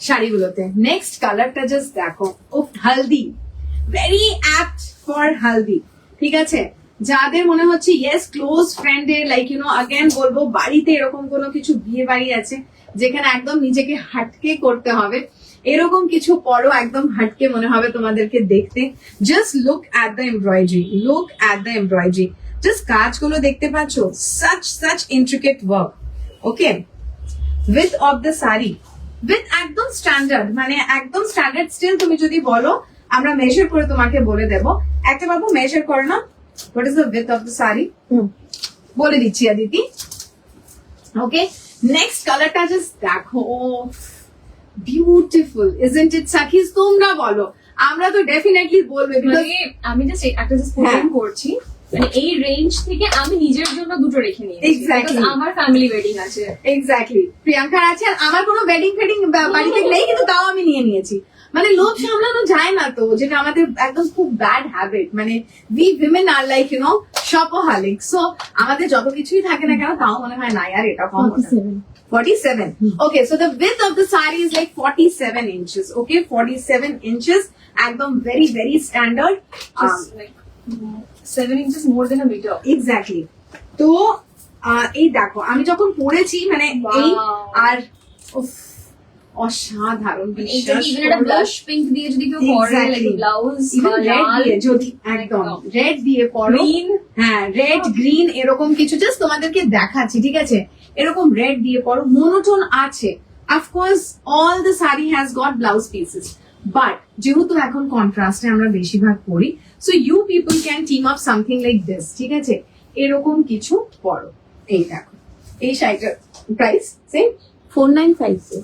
শাড়িগুলোতে। নেক্সট কালারটা জাস্ট দেখো, oh haldi, very apt for haldi. ঠিক আছে, যাদের মনে হচ্ছে ইয়েস ক্লোজ ফ্রেন্ডের, লাইক আগেন বলবো, বাড়িতে এরকম কোনো কিছু বিয়ে বাড়ি আছে যেখানে একদম নিজেকে হাটকে করতে হবে, এরকম কিছু পরো, একদম হাটকে মনে হবে তোমাদেরকে দেখতে। Just look at the embroidery, look at the embroidery. Just কাজগুলো দেখতে পাচ্ছ, such intricate work. Okay, with of the sari with একদম স্ট্যান্ডার্ড, মানে একদম স্ট্যান্ডার্ড স্টিল। তুমি যদি বলো আমরা মেজার করে তোমাকে বলে দেবো। একটা বাবু মেজার করে না, what is the with of the sari বলে দিচ্ছি আদিতি। ওকে, নেক্সট কালারটা জাস্ট দেখো, বিউটিফুল ইজন্ট ইট সাকিজ? তোমরা বলো, আমরা তো ডেফিনেটলি বলবে। মানে আমি জাস্ট একটা জাস্ট কোশ্চেন করছি, মানে এই রেঞ্জ থেকে আমি নিজের জন্য দুটো রেখে নিয়েছি। Exactly. Because আমার ফ্যামিলি ওয়েডিং আছে। এক্স্যাক্টলি, প্রিয়াঙ্কার আছে, আর আমার কোনো ওয়েডিং ফেডিং বাড়িতে নেই, কিন্তু তাও আমি নিয়ে নিয়েছি। মানে লোভ সামলানো যায় না তো, যেটা আমাদের একদম খুব ব্যাড হ্যাবিট। মানে we women are like shopaholic. So আমাদের যত কিছুই থাকে না কেন, তাও মনে হয় না আর এটা কম। 47. Okay, so the width of the saree is like 47 inches. Okay, 47 inches. একদম very very standard. Just like 7 inches more than a meter. Exactly. তো এই দেখো, আমি যখন পড়েছি মানে এই আর উফ, অসাধারণ। এইটা ইভেন একটা ব্লাশ পিঙ্ক দিয়ে যদি কেউ পরে, লাইক ব্লাউজ রেড দিয়ে যদি একদম রেড দিয়ে পরো, হ্যাঁ রেড গ্রিন এরকম কিছু জাস্ট তোমাদেরকে দেখাচ্ছি, ঠিক আছে? এরকম রেড দিয়ে পরো, মোনোটোন আছে। Of course all the sari has got blouse pieces, but যেহেতু এখন কন্ট্রাস্টে আমরা বেশিরভাগ পরি, so you people can team up something like this, ঠিক আছে? এরকম কিছু পরো। এই দেখো, এই শাড়িটার প্রাইস সেম 4950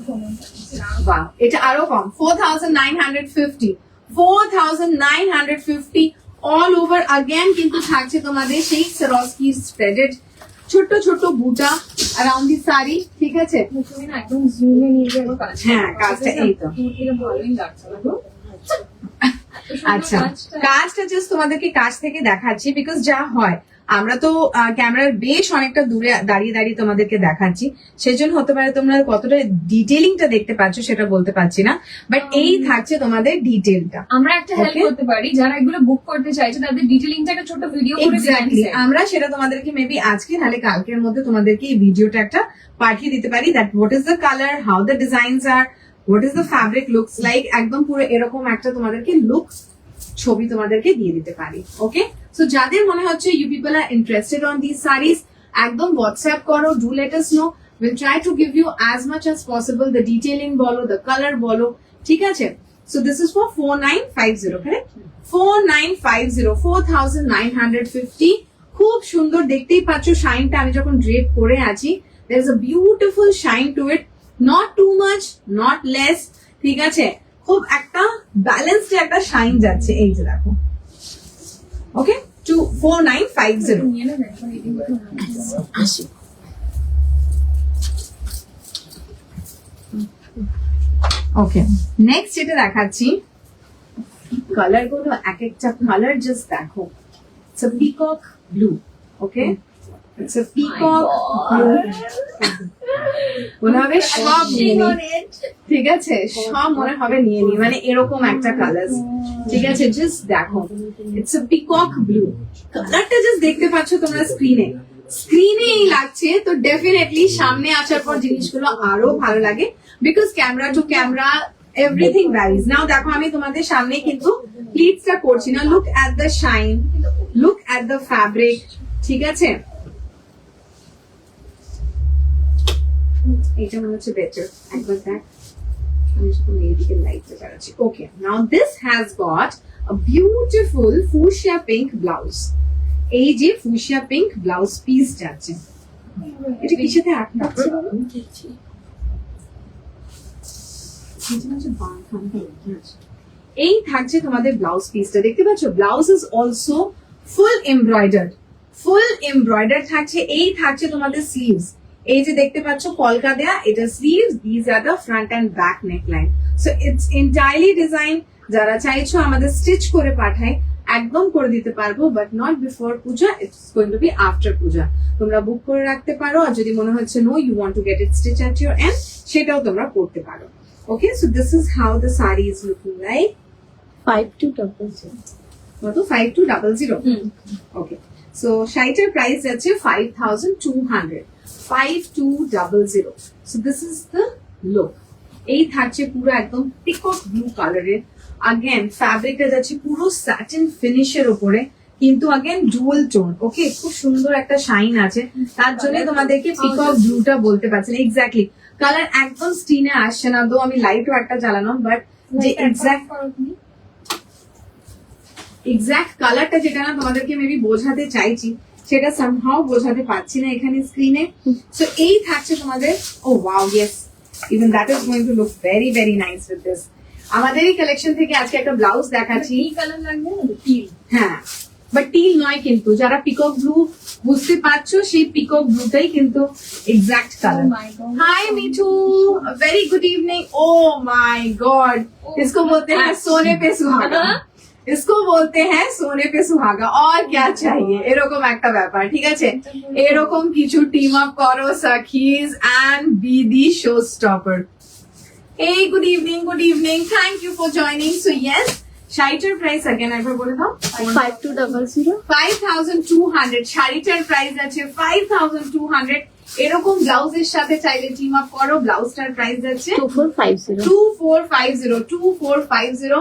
বাহ, এটা আরো কম, 4950, 4950 অল ওভার। আগেন কিন্তু থাকছে তোমাদের সেই সরস্কি স্প্রেডেড ছোট ছোট বুটা অ্যারাউন্ড দি শাড়ি, ঠিক আছে? তুমি না একদম জুমে নিয়ে যাবো কাজ। হ্যাঁ, কাজটা এই তো। ভালোই লাগছে না গো। আচ্ছা, কাজটা জাস্ট তোমাদেরকে কাছ থেকে দেখাচ্ছি, বিকজ যা হয় আমরা তো ক্যামেরার বেশ অনেকটা দূরে দাঁড়িয়ে দাঁড়িয়ে তোমাদেরকে দেখাচ্ছি, সেজন্য হতে পারে তোমরা কতটা ডিটেলিংটা দেখতে পাচ্ছ সেটা বলতে পারছি না, বাট এই থাকছে তোমাদের ডিটেলটা। আমরা একটা হেল্প Okay. করতে পারি, যারা এগুলো বুক করতে চাইছে তাদের ডিটেলিংটা একটা ছোট ভিডিও করে এক্স্যাক্টলি, আমরা সেটা তোমাদেরকে মেবি আজকে নাহলে কালকের মধ্যে তোমাদেরকে এই ভিডিওটা একটা পাঠিয়ে দিতে পারি, that what is the colour, how the designs are, what is the fabric looks like, একদম পুরো এরকম একটা তোমাদেরকে লুক ছবি তোমাদেরকে দিয়ে দিতে পারি। ওকে, সো যাদের মনে হচ্ছে you people are interested on this saris, একদম হোয়াটসঅ্যাপ করো, do let us know, will try to give you as much as possible, the detailing বলো, দ্য কালার বলো, ঠিক আছে? So this is for 4950, correct? 4950, 4950. খুব সুন্দর, দেখতেই পাচ্ছ শাইনটা আমি যখন ড্রেপ করে আছি, there is a beautiful shine to it, not too much, not less, ঠিক আছে? খুব একটা ব্যালেন্সড একটা শাইন যাচ্ছে, এই যে দেখো। ওকে, to 4950. ওকে, নেক্সট যেটা দেখাচ্ছি, কালার গুলো এক একটা কালার জাস্ট দেখো। It's a peacock blue, okay, it's a peacock blue. মনে হবে সব নিয়ে নি, ঠিক আছে, সব মনে হবে নিয়ে নি, মানে এরকম একটা কালার, ঠিক আছে? জাস্ট দেখো, ইটস আ পিকক ব্লু। কালারটা জাস্ট দেখতে পাচ্ছ তোমরা স্ক্রিনেই লাগছে, তো ডেফিনেটলি সামনে আসার পর জিনিসগুলো আরো ভালো লাগে, because camera to camera everything varies. Now দেখো, আমি তোমাদের সামনে কিন্তু প্লিটসটা করছি না, look at the shine, look at the fabric, ঠিক আছে? এটা মনে হচ্ছে বেটার, একবার দেখ, আমি যখন এইদিকে লাইটটা চালাচ্ছি। Okay, now this has got a beautiful fuchsia pink blouse. এই যে ফুশিয়া পিঙ্ক ব্লাউজ পিস যাচ্ছে, এটা কিসেতে আটকাচ্ছে? এই থাকছে তোমাদের ব্লাউজ পিসটা, দেখতে পাচ্ছ? Blouse is also full embroider থাকছে। এই থাকছে তোমাদের স্লিভস, এই যে দেখতে পাচ্ছ কলকা দেয়া, এটা sleeves, these are the front end back neckline. So it's entirely design. যারা চাইছো আমাদের স্টিচ করে পাঠাই, একদম করে দিতে পারবো, but not before Puja, it's going to be after Puja. তোমরা বুক করে রাখতে পারো, আর যদি মনে হচ্ছে no you want to get it stitch at your end, সেটাও তোমরা করতে পারো। Okay, so this is how the sari is looking like. 5200. কত? 5200। ওকে, সো শাড়িটার প্রাইস যাচ্ছে 5200, 5200। So this is the look. এই থাকছে পুরো একদম পিকক ব্লু কালারের। আগেন ফ্যাব্রিকটা যাচ্ছে পুরো স্যাটিন ফিনিশের উপরে, কিন্তু আগেন ডুয়াল টোন। ওকে, খুব সুন্দর একটা শাইন আছে, তার জন্য তোমাদেরকে পিকক ব্লুটা বলতে পারছেন। এক্স্যাক্টলি কালার একদম স্ক্রিনে আসছে না, তো আমি লাইটও একটা জ্বালানো, বাট যে এক্সাক্ট কালারটা যেটা না তোমাদেরকে মেবি বোঝাতে চাইছি, সেটা সামহাও বোঝাতে পারছি না এখানে স্ক্রিনে। সো এই থাকছে তোমাদের, oh wow, yes, even that is going to look very very nice with this. আমাদের এই কালেকশন থেকে আজকে একটা ব্লাউজ দেখাচ্ছি। কালার লাগবে টিল, হ্যাঁ, বাট টিল নয়, কিন্তু যারা পিকক ব্লু বুঝতে পারছো, সেই পিকক ব্লুটাই কিন্তু exact colour. Hi Mithu, very good evening. Oh my God, इसको बोलते हैं सोने पे सुहागा, इसको बोलते हैं सोने पे सुहागा। और क्या चाहिए, এরকম একটা ব্যাপার, ঠিক আছে? এরকম কিছু টিম আপ করো sakhis and be the showstopper. এই good evening, thank you for joining. So yes, শাড়িটার প্রাইস আগেন একবার বলে দাও। 5200. 5200 শাড়িটার প্রাইস আছে 5200। এরকম ব্লাউজের সাথে চাইলে টিম আপ করো, ব্লাউজটার প্রাইস আছে 2450. 2450।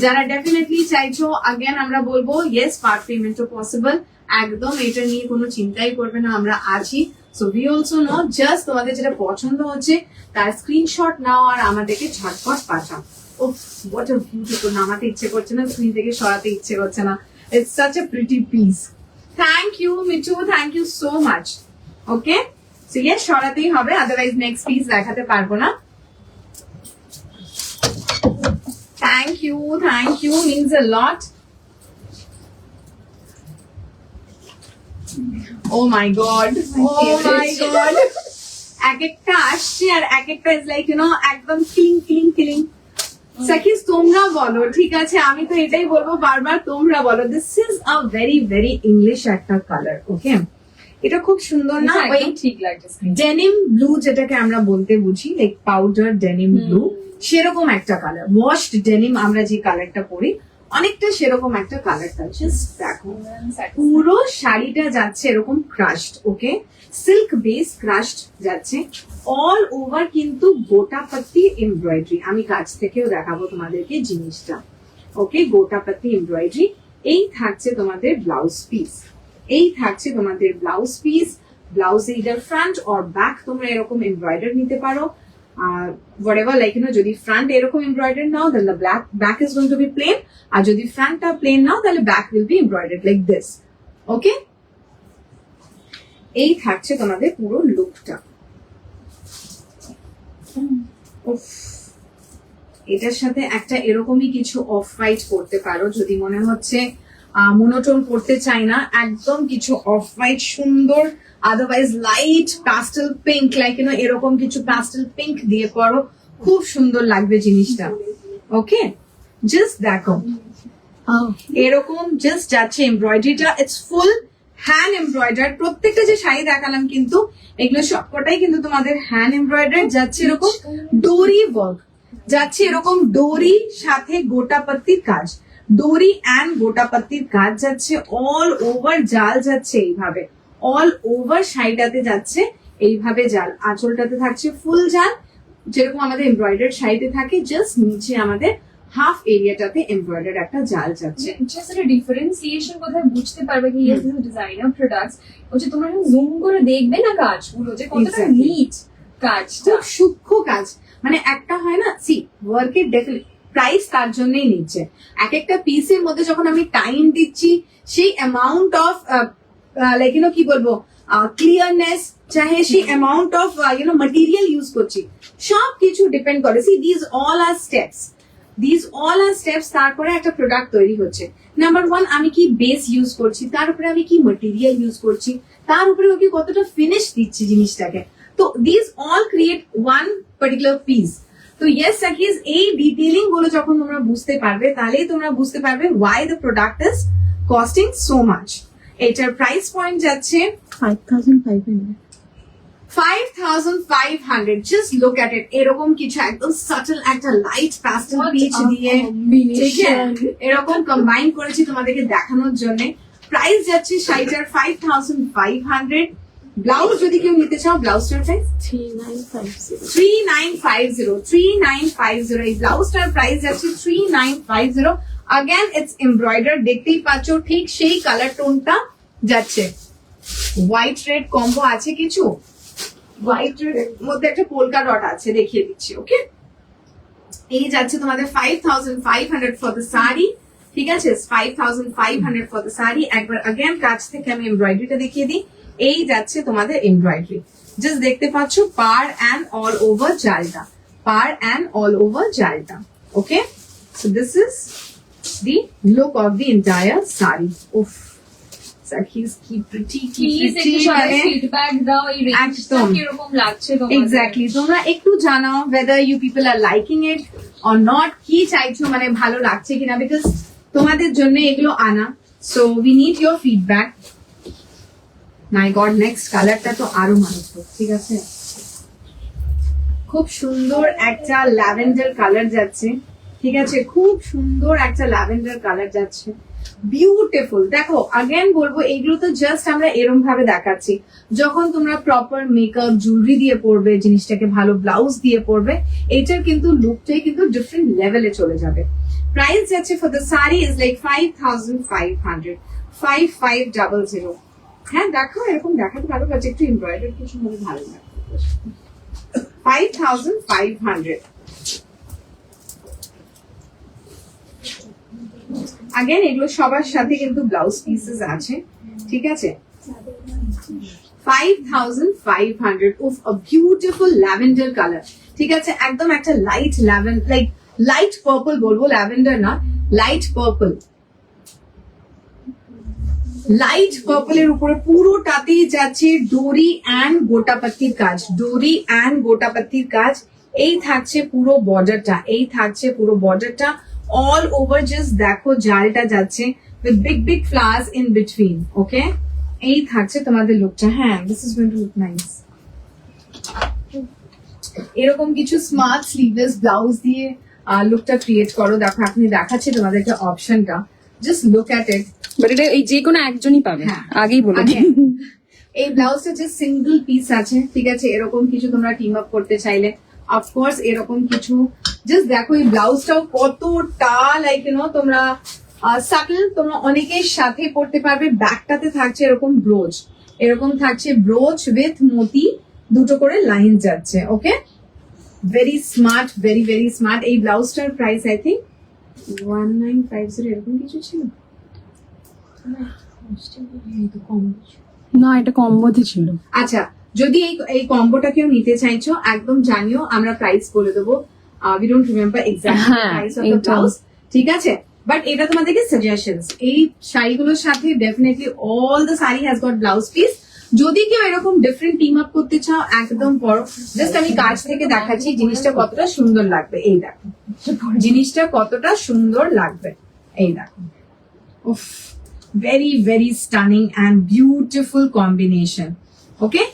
যারা ডেফিনেটলি চাইছো, আগেন আমরা বলবো ইয়েস, পার্ট পেমেন্টও পসিবল, একদম এটা নিয়ে কোনো চিন্তাই করবে না, আমরা আছি। So we also know, just তোমাদের যেটা পছন্দ হচ্ছে তার স্ক্রিনশট নাও আর আমাদেরকে ঝটপট পাঠাও। ও হোয়াট আ বিউটিফুল, নামাতে ইচ্ছে করছে না, স্ক্রিন থেকে সরাতে ইচ্ছে করছে না। It's such a pretty piece. Thank you Mithu, thank you so much. Okay, so yes, সরাতেই হবে, আদারওয়াইজ নেক্সট পিস দেখাতে পারবো না। Thank you means a lot. Oh my god, এক একটা আসছে আর এক একটা ইজ লাইক ইউ নো একদম কিলিং। সাকিজ তোমরা বলো, ঠিক আছে? আমি তো এটাই বলবো বারবার, তোমরা বলো। This is a very very English একটা কালার। ওকে, এটা খুব সুন্দর না? ওই ঠিক লাগছে। ডেনিম ব্লু যেটাকে আমরা বলতে বুঝি, লাইক পাউডার ডেনিম ব্লু, সেরকম একটা কালার। ওয়াশড ডেনিম আমরা যে কালারটা পরি, অনেকটা সেরকম একটা কালারটা। জাস্ট দেখো, পুরো শাড়িটা যাচ্ছে এরকম ক্রাশড। ওকে, সিল্ক বেস ক্রাশড যাচ্ছে অল ওভার, কিন্তু গোটাপত্তি এমব্রয়ডারি। আমি কাছ থেকেও দেখাবো তোমাদেরকে জিনিসটা। ওকে, গোটাপত্তি এমব্রয়ডারি। এই থাকছে তোমাদের ব্লাউজ পিস, ব্লাউজ এইটার ফ্রন্ট অর ব্যাক তোমরা এরকম এমব্রয়ডার নিতে পারো। whatever, like যদি ফ্রন্ট এরকম এমব্রয়ডারি নাও তাহলে back is going to be plain, আর যদি ফ্রন্টটা প্লেন নাও তাহলে back will be embroidered like this. ওকে, এই থাকছে তোমাদের পুরো লুকটা। এটার সাথে একটা এরকমই কিছু অফ হোয়াইট করতে পারো যদি মনে হচ্ছে মোনোটোন করতে চাই না, একদম কিছু অফ হোয়াইট সুন্দর, otherwise light pastel pink, like এরকম কিছু প্যাস্টেল পিঙ্ক দিয়ে পরো, খুব সুন্দর লাগবে জিনিসটা। ওকে, জাস্ট দেখো এরকম জাস্ট যাচ্ছে এমব্রয়ডারিটা, ইটস ফুল হ্যান্ড এমব্রয়ডার। প্রত্যেকটা যে শাড়ি দেখালাম কিন্তু এগুলো সবকটাই কিন্তু তোমাদের হ্যান্ড এমব্রয়ডার যাচ্ছে, এরকম ডোরি ওয়ার্ক যাচ্ছে, এরকম ডোরি সাথে গোটাপত্তির কাজ, ডোরি অ্যান্ড গোটাপত্তির কাজ যাচ্ছে, অল ওভার জাল যাচ্ছে এইভাবে, অল ওভার শাড়িটাতে যাচ্ছে এইভাবে জাল, আঁচলটাতে থাকছে ফুল জাল যেরকম আমাদের এমব্রয়ডার শাড়িতে থাকে, জাস্ট নিচে আমাদের হাফ এরিয়াটাতে এমব্রয়ডার একটা জাল যাচ্ছে। জাস্ট একটা ডিফারেন্সিয়েশন কোথায় বুঝতে পারবে কি ইয়েস দিস ডিজাইনার প্রোডাক্টস, হচ্ছে তোমরা জুম করে দেখবে না কাজগুলো যে কতটা Exactly. নিট কাজটা, খুব সূক্ষ্ম কাজ, মানে একটা হয় না সি ওয়ার্কের প্রাইস তার জন্যই নিচ্ছে, এক একটা পিসের মধ্যে যখন আমি টাইম দিচ্ছি সেই অ্যামাউন্ট অফ লাইক কি বলবো ক্লিয়ারনেস, চাহে সেই অ্যামাউন্ট অফ মাটেরিয়াল ইউজ করছি, সব কিছু ডিপেন্ড করে। See these all are steps, তারপরে একটা প্রোডাক্ট তৈরি হচ্ছে। নাম্বার ওয়ান, আমি কি বেস ইউজ করছি, তার উপরে আমি কি মেটেরিয়াল ইউজ করছি, তার উপরে ওকে কতটা ফিনিশ দিচ্ছি জিনিসটাকে, তো this all create one particular piece. তো ইয়েস সাকিজ, এই ডিটেইলিং গুলো যখন তোমরা বুঝতে পারবে তাহলেই তোমরা বুঝতে পারবে why the product is costing so much. এটার প্রাইস পয়েন্ট যাচ্ছে 5,500 5,500. Just look at it. এরকম কিছু একদম সাটল একটা লাইট প্যাস্টেল পিচ দিয়ে ঠিক আছে এরকম কম্বাইন করেছি তোমাদেরকে দেখানোর জন্য। প্রাইস যাচ্ছে শাড়িটার 5,500। ব্লাউজ যদি কেউ নিতে চাও, ব্লাউজটার প্রাইস 3950 এই ব্লাউজটার প্রাইস যাচ্ছে 3950। अगेन इट्स एम्ब्रॉयडर, দেখতেই পাচ্ছ ঠিক সেই কালার টোনটা যাচ্ছে। হোয়াইট রেড কম্বো আছে কিছু, হোয়াইট রেড মধ্যে একটা পোলকা ডট আছে, দেখিয়ে দিচ্ছি। ওকে, এই যাচ্ছে তোমাদের 5,500 ফর দ্য শাড়ি, ঠিক আছে 5,500 ফর দ্য শাড়ি। একবার अगेन কাছ থেকে আমি এমব্রয়ডারিটা দেখিয়ে দিই। এই যাচ্ছে তোমাদের এমব্রয়ডারি, জাস্ট দেখতে পাচ্ছ পার অ্যান্ড অল ওভার জালটা, পার অ্যান্ড অল ওভার জালটা। Okay, so this is the look of the entire saree. Oof, Sakhi's কি pretty, প্লিজ একটু সবাই ফিডব্যাক দাও এই রেঞ্জটা একদম। কিরকম লাগছে তোমাদের। এক্স্যাক্টলি, তোমরা একটু জানাও whether you people are liking it or not, কি চাইছো, মানে ভালো লাগছে কিনা, বিকজ তোমাদের জন্য এগুলো আনা, so we need your feedback. My god, next কালারটা তো আরো মারাত্মক, ঠিক আছে খুব সুন্দর একটা ল্যাভেন্ডার কালার যাচ্ছে, ঠিক আছে খুব সুন্দর একটা ল্যাভেন্ডার কালার যাচ্ছে, বিউটিফুল। দেখো अगेन বলবো এগুলো তো জাস্ট আমরা এরম ভাবে দেখাচ্ছি, যখন তোমরা প্রপার মেকআপ জুয়েলারি দিয়ে পরবে, জিনিসটাকে ভালো ব্লাউজ দিয়ে পরবে, এটার কিন্তু লুকটাই কিন্তু ডিফারেন্ট লেভেলে চলে যাবে। প্রাইস যাচ্ছে for the sari is like 5,500, 5500। হ্যাঁ দেখো, এরকম দেখাতে ভালো লাগছে, একটু এমব্রয়ডারি কিছু হলে ভালো লাগবে। 5,500। अगेन এগুলো সবার সাথে কিন্তু ব্লাউজ পিসেস আছে, ঠিক আছে 5,500 উফ আ বিউটিফুল ল্যাভেন্ডার কালার, ঠিক আছে একদম একটা light lavender, like light purple বলবো, ল্যাভেন্ডার না, লাইট পার্পল। লাইট পার্পলের উপরে পুরোটাতেই যাচ্ছে ডোরি অ্যান্ড গোটাপত্তির কাজ, ডোরি অ্যান্ড গোটাপত্তির কাজ। এই থাকছে পুরো বর্ডারটা, এই থাকছে পুরো বর্ডারটা all over, just দেখো জালটা যাচ্ছে with big big flowers in between. ওকে, এই থাকছে তোমাদের লুকটা। হ্যাঁ, this is going to look nice. এরকম কিছু স্মার্ট স্লিভলেস ব্লাউজ দিয়ে লুকটা ক্রিয়েট করো। দেখো আপনি দেখাচ্ছে তোমাদেরকে অপশনটা, just look at it. But এটা এই যে কোনো একজনই পাবে, হ্যাঁ। আগেই বলে দিই। এই ব্লাউজটা যে সিঙ্গেল পিস আছে, ঠিক আছে এরকম কিছু তোমরা টিম আপ করতে চাইলে অফকোর্স এরকম কিছু, জাস্ট দেখো এই ব্লাউজটাও কতটা লাইক তোমরা সাটল, তোমরা অনেকের সাথে পড়তে পারবে। ব্যাকটাতে থাকছে এরকম ব্রোচ, এরকম থাকছে ব্রোচ উইথ মতি, দুটো করে লাইন যাচ্ছে। Okay, very smart, very very smart. এই ব্লাউজটার প্রাইস আই থিঙ্ক 1950 এরকম কিছু ছিল। না, এটা কম্বোতে ছিল। আচ্ছা, যদি এই কম্বোটা কেউ নিতে চাইছো একদম জানিও, আমরা প্রাইস বলে দেবো। উই ডোন্ট রিমেম্বার এক্স্যাক্ট হ্যাঁ, প্রাইস অফ দ্য এটা। ব্লাউজ, ঠিক আছে? বাট এটা তোমাদেরকে সাজেশনস। এই শাড়িগুলোর সাথে definitely all the sari has got blouse piece. যদি কেউ এরকম ডিফারেন্ট টিম আপ করতে চাও একদম পরো। জাস্ট আমি কাছ থেকে দেখাচ্ছি জিনিসটা কতটা সুন্দর লাগবে। এই দেখো জিনিসটা কতটা সুন্দর লাগবে, এই দেখো। উফ, very very stunning and beautiful combination. Okay,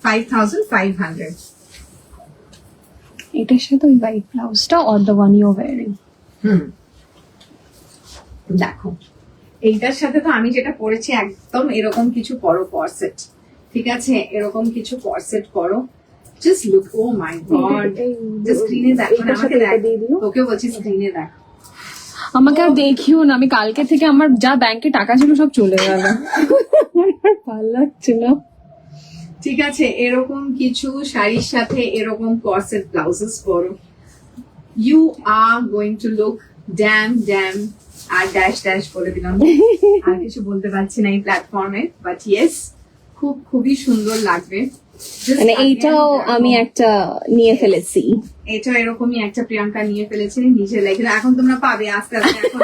5500. এটার সাথে ওই হোয়াইট ব্লাউজটা or the one you wearing. দেখো এইটার সাথে তো আমি যেটা পরেছি একদম এরকম কিছু পরো কর্সেট, ঠিক আছে? এরকম কিছু কর্সেট পরো। Just look, O my god, just স্ক্রিনে দেখো না, আমাকে দেখ, তোকে বলছি স্ক্রিনে দেখ। আমাকে আর দেখিও না, আমি কালকে থেকে আমার যা ব্যাংকে টাকা ছিল সব চলে গেল। আমার ভালো লাগছে না। ঠিক আছে, এরকম কিছু শাড়ির সাথে এরকম কর্সেট ব্লাউজেস পরো, you are going to look damn damn. আর ড্যাশ ড্যাশ বলে দিলাম, আর কিছু বলতে পারছি না এই প্ল্যাটফর্মে, বাট ইয়েস খুবই সুন্দর লাগবে। Just মানে again এইটাও দেখো, আমি একটা নিয়ে ফেলেছি। এটা এরকমই একটা প্রিয়াঙ্কা নিয়ে ফেলেছে নিজের লাইফে। এখন তোমরা পাবে আস্তে আস্তে, এখন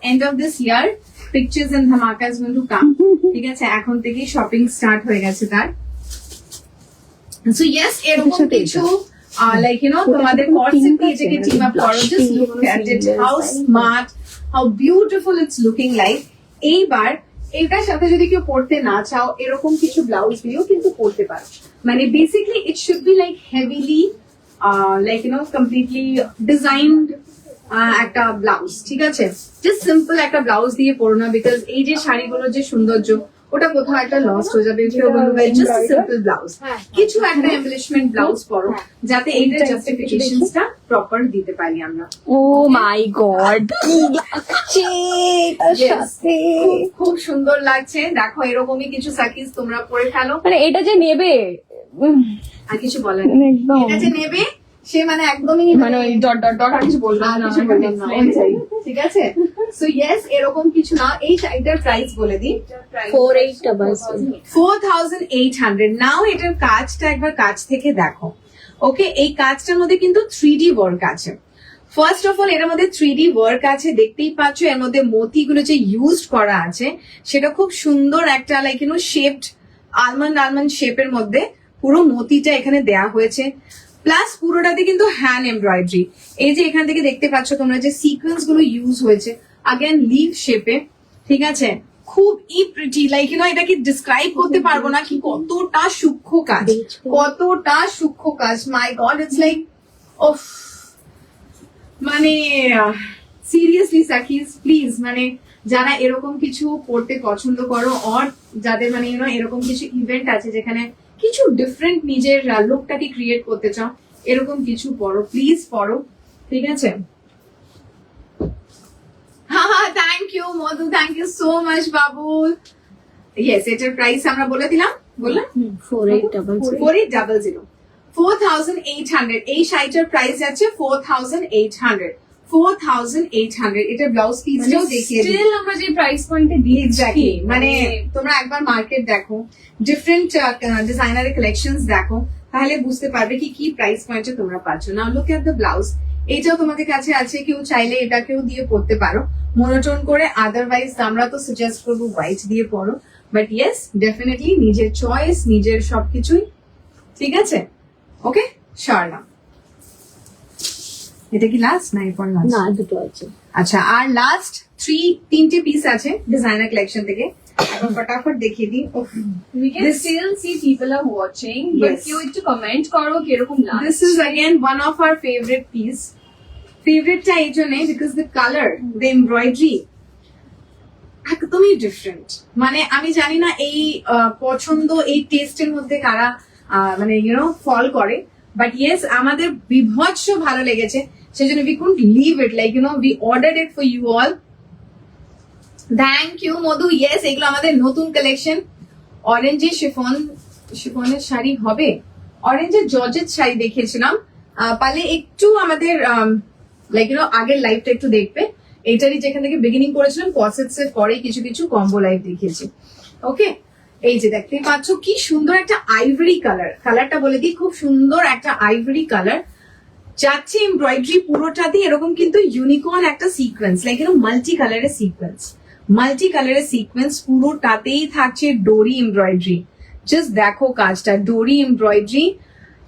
end of this year pictures and ধামাকা ইজ গোইং টু কাম, ঠিক আছে? এখন থেকেই শপিং স্টার্ট হয়ে গেছে তার। সো ইয়েস, এরকম সাথে কিছু লাইক ইউ নো তোমাদের কর্সেট দিয়ে যেকে টিম আপ করো। Just look at it, how smart, how beautiful it's looking like. এইবার এটার সাথে যদি কেউ পড়তে না চাও, এরকম কিছু ব্লাউজ দিয়েও কিন্তু পড়তে পারো। মানে basically it should be like heavily like you know completely designed একটা ব্লাউজ, ঠিক আছে? জাস্ট সিম্পল একটা ব্লাউজ দিয়ে পড়ো না, বিকজ এই যে শাড়িগুলোর যে সৌন্দর্য ওটা কোথাও একটা লস্ট হয়ে যাবে। জাস্ট সিম্পল ব্লাউজ, কিছু একটা এমব্লিশমেন্ট ব্লাউজ পরো, যাতে এইটার জাস্টিফিকেশনটা প্রপার দিতে পারি আমরা। ও মাই গড, কি লাগছে এটার Yes. সাথে। খুব সুন্দর লাগছে। দেখো এরকমই কিছু সাকিজ তোমরা পরে ফেলো, মানে এটা যে নেবে আর কিছু বলার নেই। একদম এটা যে নেবে সে মানে একদমই মানে ওই ডট ডট ডট আর কিছু বললাম না, কিছু বললাম না, ওইটাই, ঠিক আছে? সো ইয়েস, এরকম কিছু না। এই শাড়িটার প্রাইস বলে দিই, 4800। নাও এটার কাজটা একবার কাছ থেকে দেখো। ওকে, এই কাজটার মধ্যে কিন্তু 3D ওয়ার্ক আছে। ফার্স্ট অফ অল এর মধ্যে 3D ওয়ার্ক আছে, দেখতেই পাচ্ছ। এর মধ্যে মতিগুলো যে ইউজ করা আছে সেটা খুব সুন্দর একটা like you know shaped almond শেপের মধ্যে পুরো মতিটা এখানে দেয়া হয়েছে। প্লাস পুরোটাতে কিন্তু হ্যান্ড এমব্রয়ডারি। এই যে এখান থেকে দেখতে পাচ্ছ তোমরা যে সিকোয়েন্স গুলো ইউজ হয়েছে, আগেন লিভ শেপে, ঠিক আছে? খুব প্রিটি, লাইক ইউ নো এটাকে ডিসক্রাইব করতে পারবো না কি কতটা সূক্ষ্ম কাজ, কতটা সূক্ষ্ম কাজ। মাই গড, ইটস লাইক ওফ, মানে সিরিয়াসলি সাকিজ প্লিজ, মানে যারা এরকম কিছু পড়তে পছন্দ করো, আর যাদের মানে ইউ নো এরকম কিছু ইভেন্ট আছে যেখানে কিছু ডিফারেন্ট নিজের লুকটাকে ক্রিয়েট করতে চাও, এরকম কিছু পড়ো, প্লিজ পড়ো, ঠিক আছে? হ্যাঁ, thank you Madhu, thank you so much Babul. Yes, এটার প্রাইস আমরা বলে দিলাম, বললাম 4800। 4800। এই শাড়িটার প্রাইস যাচ্ছে 4800। 4800। এটা ব্লাউজ পিসটাও দেখিয়ে দিই। স্টিল আমরা যে প্রাইস পয়েন্টে দিচ্ছি, এক্স্যাক্টলি, মানে তোমরা একবার মার্কেট দেখো, ডিফারেন্ট ডিজাইনারের কালেকশনস দেখো, তাহলে বুঝতে পারবে কি কি প্রাইস পয়েন্টে তোমরা পাচ্ছ। নাও লুক এট দ্য ব্লাউজ। এটাও তোমাদের কাছে আছে, কেউ চাইলে এটাকেও দিয়ে পড়তে পারো মনোটোন করে। আদারওয়াইজ আমরা তো সাজেস্ট করবো হোয়াইট দিয়ে পড়ো, বাট ইয়েস ডেফিনেটলি নিজের চয়েস, নিজের সবকিছুই, ঠিক আছে? ওকে, শারনা, এটা কি লাস্ট না এরপর লাস্ট? না, দুটো আছে। আচ্ছা, আর লাস্ট 3-3টে পিস আছে ডিজাইনার কালেকশন থেকে, এখন ফটাফট দেখিয়ে দিই। we can This- still see people are watching, but Yes. কেউ একটু কমেন্ট করো কিরকম লাগছে। This is again one of our favorite piece. Favorite টা এই জন্যে because the color, the embroidery একদমই ডিফারেন্ট। মানে আমি জানি না এই পছন্দ, এই টেস্টের মধ্যে কারা মানে ইউ নো ফল করে, বাট ইয়েস আমাদের বিভৎস ভালো লেগেছে, সেই জন্য we couldn't leave it, like you know we ordered it for you all. Thank you Madhu. Yes, এগুলো আমাদের নতুন কালেকশন। অরেঞ্জের শিফনের শাড়ি হবে, অরেঞ্জের জর্জেট শাড়ি দেখিয়েছিলাম, পারলে একটু আমাদের লাইক আগের লাইভটা একটু দেখবে। এইটারই যেখান থেকে বিগিনিং করেছিলাম কর্সেটস এর পরে কিছু কিছু কম্বো লাইভ দেখিয়েছি। ওকে, এই যে দেখতে পাচ্ছ কি সুন্দর একটা আইভরি কালার, কালারটা বলে দিই, খুব সুন্দর একটা আইভরি কালার যাচ্ছে। এমব্রয়ডারি পুরোটাতে এরকম কিন্তু ইউনিকর্ন একটা সিকোয়েন্স, লাইক মাল্টি কালারের সিকোয়েন্স, মাল্টি কালারের সিকোয়েন্স পুরোটাতেই থাকছে ডোরি এমব্রয়ডারি। জাস্ট দেখো কাজটা, ডোরি এমব্রয়ডারি,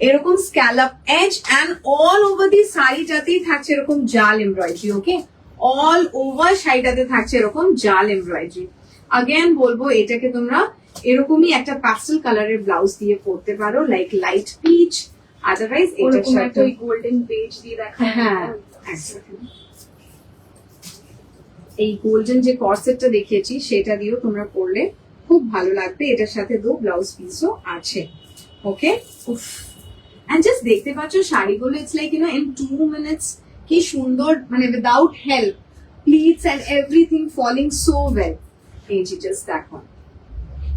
এরকম scallop edge and all over the শাড়িটাতেই থাকছে এরকম জাল এমব্রয়ডারি। ওকে, অল ওভার শাড়িটাতে থাকছে এরকম জাল এমব্রয়ডারি। আগেন বলবো এটাকে তোমরা এরকমই একটা প্যাস্টেল কালারের ব্লাউজ দিয়ে পরতে পারো, লাইক লাইট পিচ, আদারওয়াইজ এটার ওরকম একটা সাথে ওই গোল্ডেন পেজ দিয়ে দেখা। হ্যাঁ এই গোল্ডেন যে কর্সেটটা দেখিয়েছি সেটা দিয়েও তোমরা পরলে খুব ভালো লাগবে। এটার সাথে দু ব্লাউজ পিসও আছে। ওকে, এন্ড জাস্ট দেখতে পাচ্ছ শাড়িগুলো, ইটস লাইক ইন 2 মিনিটস কি সুন্দর, মানে without help, pleats and everything falling so well. এই যে জাস্ট দেখো,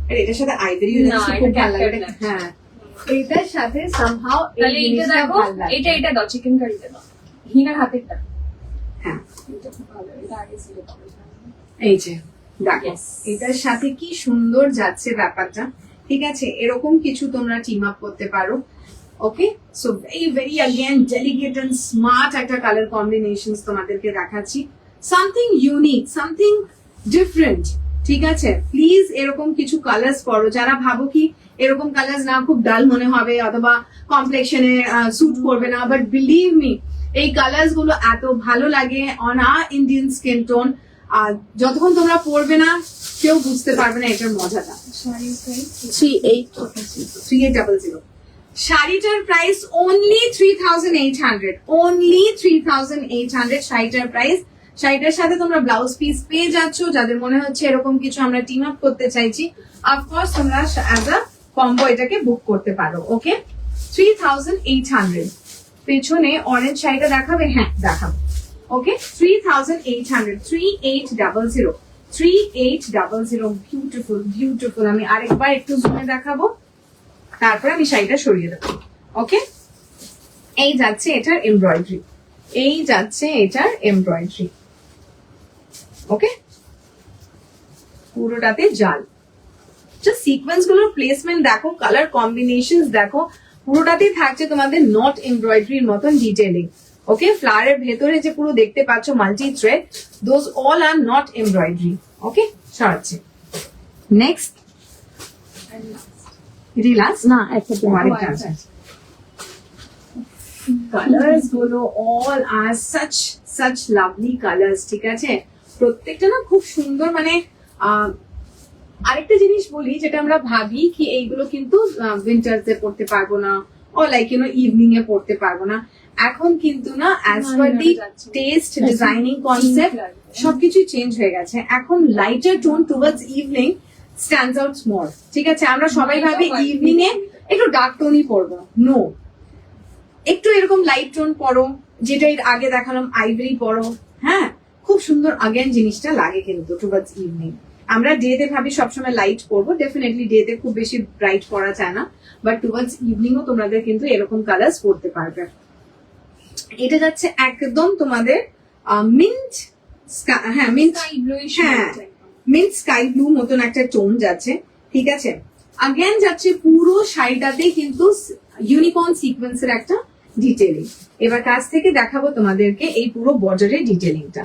আর এটার সাথে আইভরি না, খুব এটা ভালো লাগে। captured হ্যাঁ, এটার সাথে সামহাউ তাহলে এইটা দেখো, এটা দাও, চিকেন কারিটা দাও, হিনার হাতেরটা। হ্যাঁ এটা খুব ভালো, এটা আগে ছিল তবে। এই যে দেখো Yes. এটার সাথে কি সুন্দর যাচ্ছে ব্যাপারটা। ঠিক আছে, এরকম কিছু তোমরা টিম আপ করতে পারো। Okay, so very very again delicate and smart একটা কালার কম্বিনেশন তোমাদেরকে দেখাচ্ছি, সামথিং ইউনিক, সামথিং ডিফারেন্ট। ঠিক আছে, প্লিজ এরকম কিছু কালার্স পরো। যারা ভাবো কি এরকম কালার্স না খুব ডাল মনে হবে অথবা কমপ্লেক্সনে স্যুট করবে না, বাট বিলিভ মি এই কালার্স গুলো এত ভালো লাগে on our Indian skin tone, আর যতক্ষণ তোমরা পরবে না কেউ বুঝতে পারবে না এটার মজাটা। শাড়ির প্রাইস 3800 শাড়িটার প্রাইস অনলি 3800, অনলি 3800 শাড়িটার প্রাইস। শাড়িটার সাথে তোমরা ব্লাউজ পিস পেয়ে যাচ্ছ। যাদের মনে হচ্ছে এরকম কিছু আমরা টিম আপ করতে চাইছি, অফকোর্স তোমরা অ্যাজ আ কম্বো এটাকে বুক করতে পারো। ওকে, 3800। পেছনে অরেঞ্জ শাড়িটা দেখাবে? হ্যাঁ দেখাবো। ওকে, 3800, 3800, 3800, বিউটিফুল বিউটিফুল। আমি আরেকবার একটু জুমে দেখাবো, তারপরে আমি শাড়িটা সরিয়ে দেবো। ওকে, এই যাচ্ছে এটার এমব্রয়ডারি, এই যাচ্ছে এটার এমব্রয়ডারি। ওকে, পুরোটাতে জাল। জাস্ট সিকোয়েন্স গুলোর প্লেসমেন্ট দেখো, কালার কম্বিনেশন দেখো, পুরোটাতেই থাকছে তোমাদের নট এমব্রয়ডারির মতন ডিটেলিং। ওকে, ফ্লাওয়ারের ভেতরে যে পুরো দেখতে পাচ্ছ multi thread, those all are not embroidery. Okay, সরাচ্ছে। নেক্সট রিলাস না একটা আরেকটা আছে। কালার্স গুলো all are such lovely colours. ঠিক আছে, প্রত্যেকটা না খুব সুন্দর। মানে আরেকটা জিনিস বলি, যেটা আমরা ভাবি কি এইগুলো কিন্তু উইন্টার্সে পড়তে পারবো না, ও লাইক ইভিনিং এ পড়তে পারবো না, এখন কিন্তু না অ্যাজ পার দি টেস্ট, ডিজাইনিং কনসেপ্ট সবকিছু চেঞ্জ হয়ে গেছে। এখন lighter tone towards evening stands out মোর। ঠিক আছে, আমরা সবাই ভাবি ইভিনিং এ একটু ডার্ক টোনই পরবো, নো, একটু এরকম লাইট টোন পরো, যেটা এর আগে দেখালাম আইভরি পরো। হ্যাঁ, খুব সুন্দর আগেন জিনিসটা লাগে কিন্তু টুয়ার্ডস ইভিনিং। আমরা ডে তে ভাবি সবসময় লাইট পরবো, ডেফিনেটলি ডে তে খুব বেশি ব্রাইট পরা যায় না, বাট টুয়ার্ডস ইভিনিং ও তোমাদের কিন্তু এরকম কালার্স পরতে পারবে। এটা যাচ্ছে একদম তোমাদের মিন্ট, হ্যাঁ মিন্ট, স্কাই ব্লু, হ্যাঁ মিন্ট স্কাই ব্লু মতন একটা টোন যাচ্ছে। ঠিক আছে, আগেন যাচ্ছে পুরো শাড়িটাতে কিন্তু ইউনিকর্ন সিকোয়েন্সের একটা ডিটেলিং। এবার কাছ থেকে দেখাবো তোমাদেরকে এই পুরো বর্ডারের ডিটেলিংটা।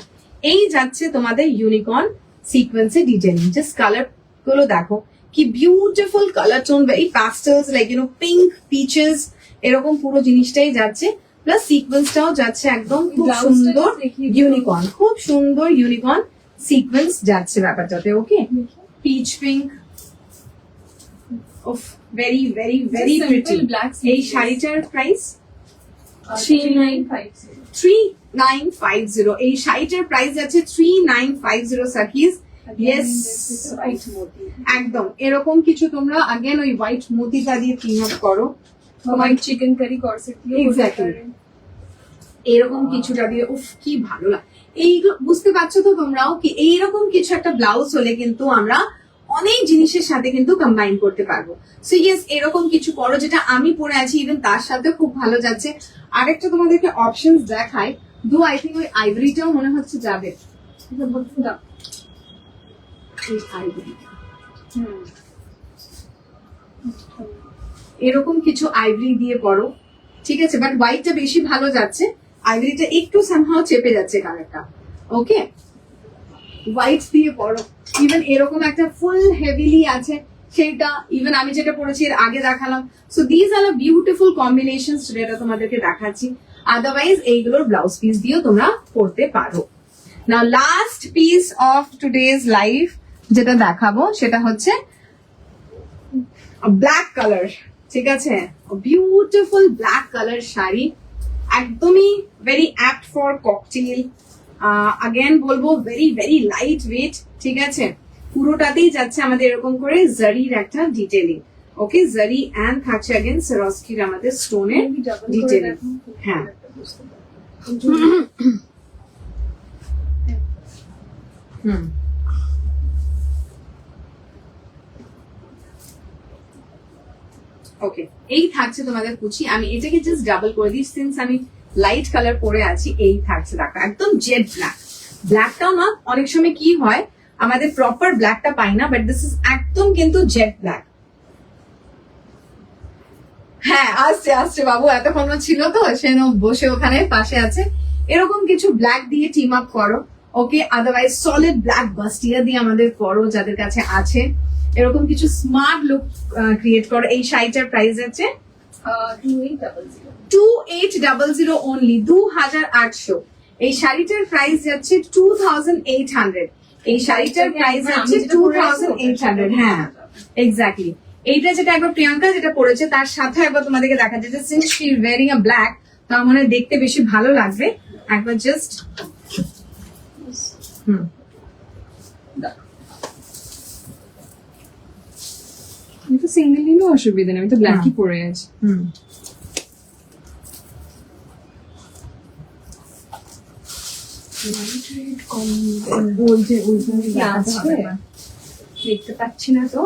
এই যাচ্ছে তোমাদের ইউনিকর্ন সিকোয়েন্সের ডিটেলিং। জাস্ট কালার গুলো দেখো কি beautiful colour tone, very pastels, like pink, peaches, এরকম পুরো জিনিসটাই যাচ্ছে। প্লাস সিকোয়েন্সটাও যাচ্ছে একদম খুব সুন্দর ইউনিকর্ন, খুব সুন্দর ইউনিকর্ন সিকোয়েন্স যাচ্ছে ব্যাপারটাতে। Okay, peach pink, very very very pretty. এই শাড়িটার প্রাইস 3950। 3950। এই শাড়িটার প্রাইস যাচ্ছে 3950 সাকিজ। ইয়েস, একদম এরকম কিছু তোমরা আগেন ওই হোয়াইট মোতিটা দিয়ে টিম আপ করো, হোয়াইট চিকেন কারি কর্সেট দিয়ে Exactly. এরকম কিছুটা দিয়ে উফ কি ভালো লাগে। এই বুঝতে পারছো তো তোমরাও কি এইরকম কিছু একটা ব্লাউজ হলে কিন্তু আমরা অনেক জিনিসের সাথে কিন্তু কম্বাইন করতে পারবো। সো ইয়েস, এরকম কিছু পরো যেটা আমি পরে আছি, ইভেন তার সাথে খুব ভালো যাচ্ছে। আরেকটা তোমাদেরকে অপশনস দেখাই, দু আই থিঙ্ক ওই আইভরিটাও মনে হচ্ছে যাবে। এই আইভরিটা এরকম কিছু আইভরি দিয়ে পরো, ঠিক আছে, বাট হোয়াইটটা বেশি ভালো যাচ্ছে, আইভরিটা একটু সামহাও চেপে যাচ্ছে কালারটা। ওকে, হোয়াইট দিয়ে পরো। ইভেন এরকম একটা ফুল হেভিলি আছে, সেটা ইভেন আমি যেটা পরেছি এর আগে দেখালাম। So these R beautiful combination, যেটা তোমাদেরকে দেখাচ্ছি। আদারওয়াইজ এইগুলোর ব্লাউজ পিস দিয়েও তোমরা পরতে পারো। না, last piece of today's life যেটা দেখাবো সেটা হচ্ছে ব্ল্যাক কালার, ঠিক আছে, বিউটিফুল ব্ল্যাক কালার শাড়ি, একদমই very apt for cocktail. Again বলবো ভেরি ভেরি লাইট ওয়েট, ঠিক আছে, পুরোটাতেই যাচ্ছে আমাদের এরকম করে জারির একটা ডিটেলিং। ওকে, জারি অ্যান্ড থাকছে আগেন সরস্কির আমাদের স্টোনের ডিটেলিং। হ্যাঁ, ওকে, এই থাকছে তোমাদের কুচি। আমি এটাকে জাস্ট ডাবল করে দিই, সিন্স আমি লাইট কালার পরে আছি। এই থাকছে, দেখো একদম জেড ব্ল্যাক। ব্ল্যাকটাও না, অনেক সময় কি হয় আমাদের প্রপার ব্ল্যাকটা পাই না, বাট দিস ইজ একদম কিন্তু জেড ব্ল্যাক। হ্যাঁ, আসছে আসছে বাবু, এতক্ষণ ছিল তো সে বসে ওখানে পাশে আছে। এরকম কিছু ব্ল্যাক দিয়ে টিম আপ করো। ওকে, আদারওয়াইজ সলিড ব্ল্যাক বাস্টিয়া দিয়ে আমাদের পরো যাদের কাছে আছে। এরকম কিছু স্মার্ট লুক ক্রিয়েট করো। এই শাড়িটার প্রাইস আছে 2800 অনলি, 2800। এই শাড়িটার প্রাইস যাচ্ছে 2800। এই শাড়িটার প্রাইস যাচ্ছে 2800। হ্যাঁ, এক্স্যাক্টলি। এইটা যেটা একবার প্রিয়াঙ্কা যেটা পরেছে তার সাথে একবার তোমাদেরকে দেখা যাচ্ছে, since she is wearing a black, তো আমার মনে হয় দেখতে বেশি ভালো লাগবে। একবার জাস্ট আমি তো সিঙ্গেল নিলেও অসুবিধা নেই, আমি তো ব্ল্যাকই পরে আছি। দেখতে পাচ্ছি না তো,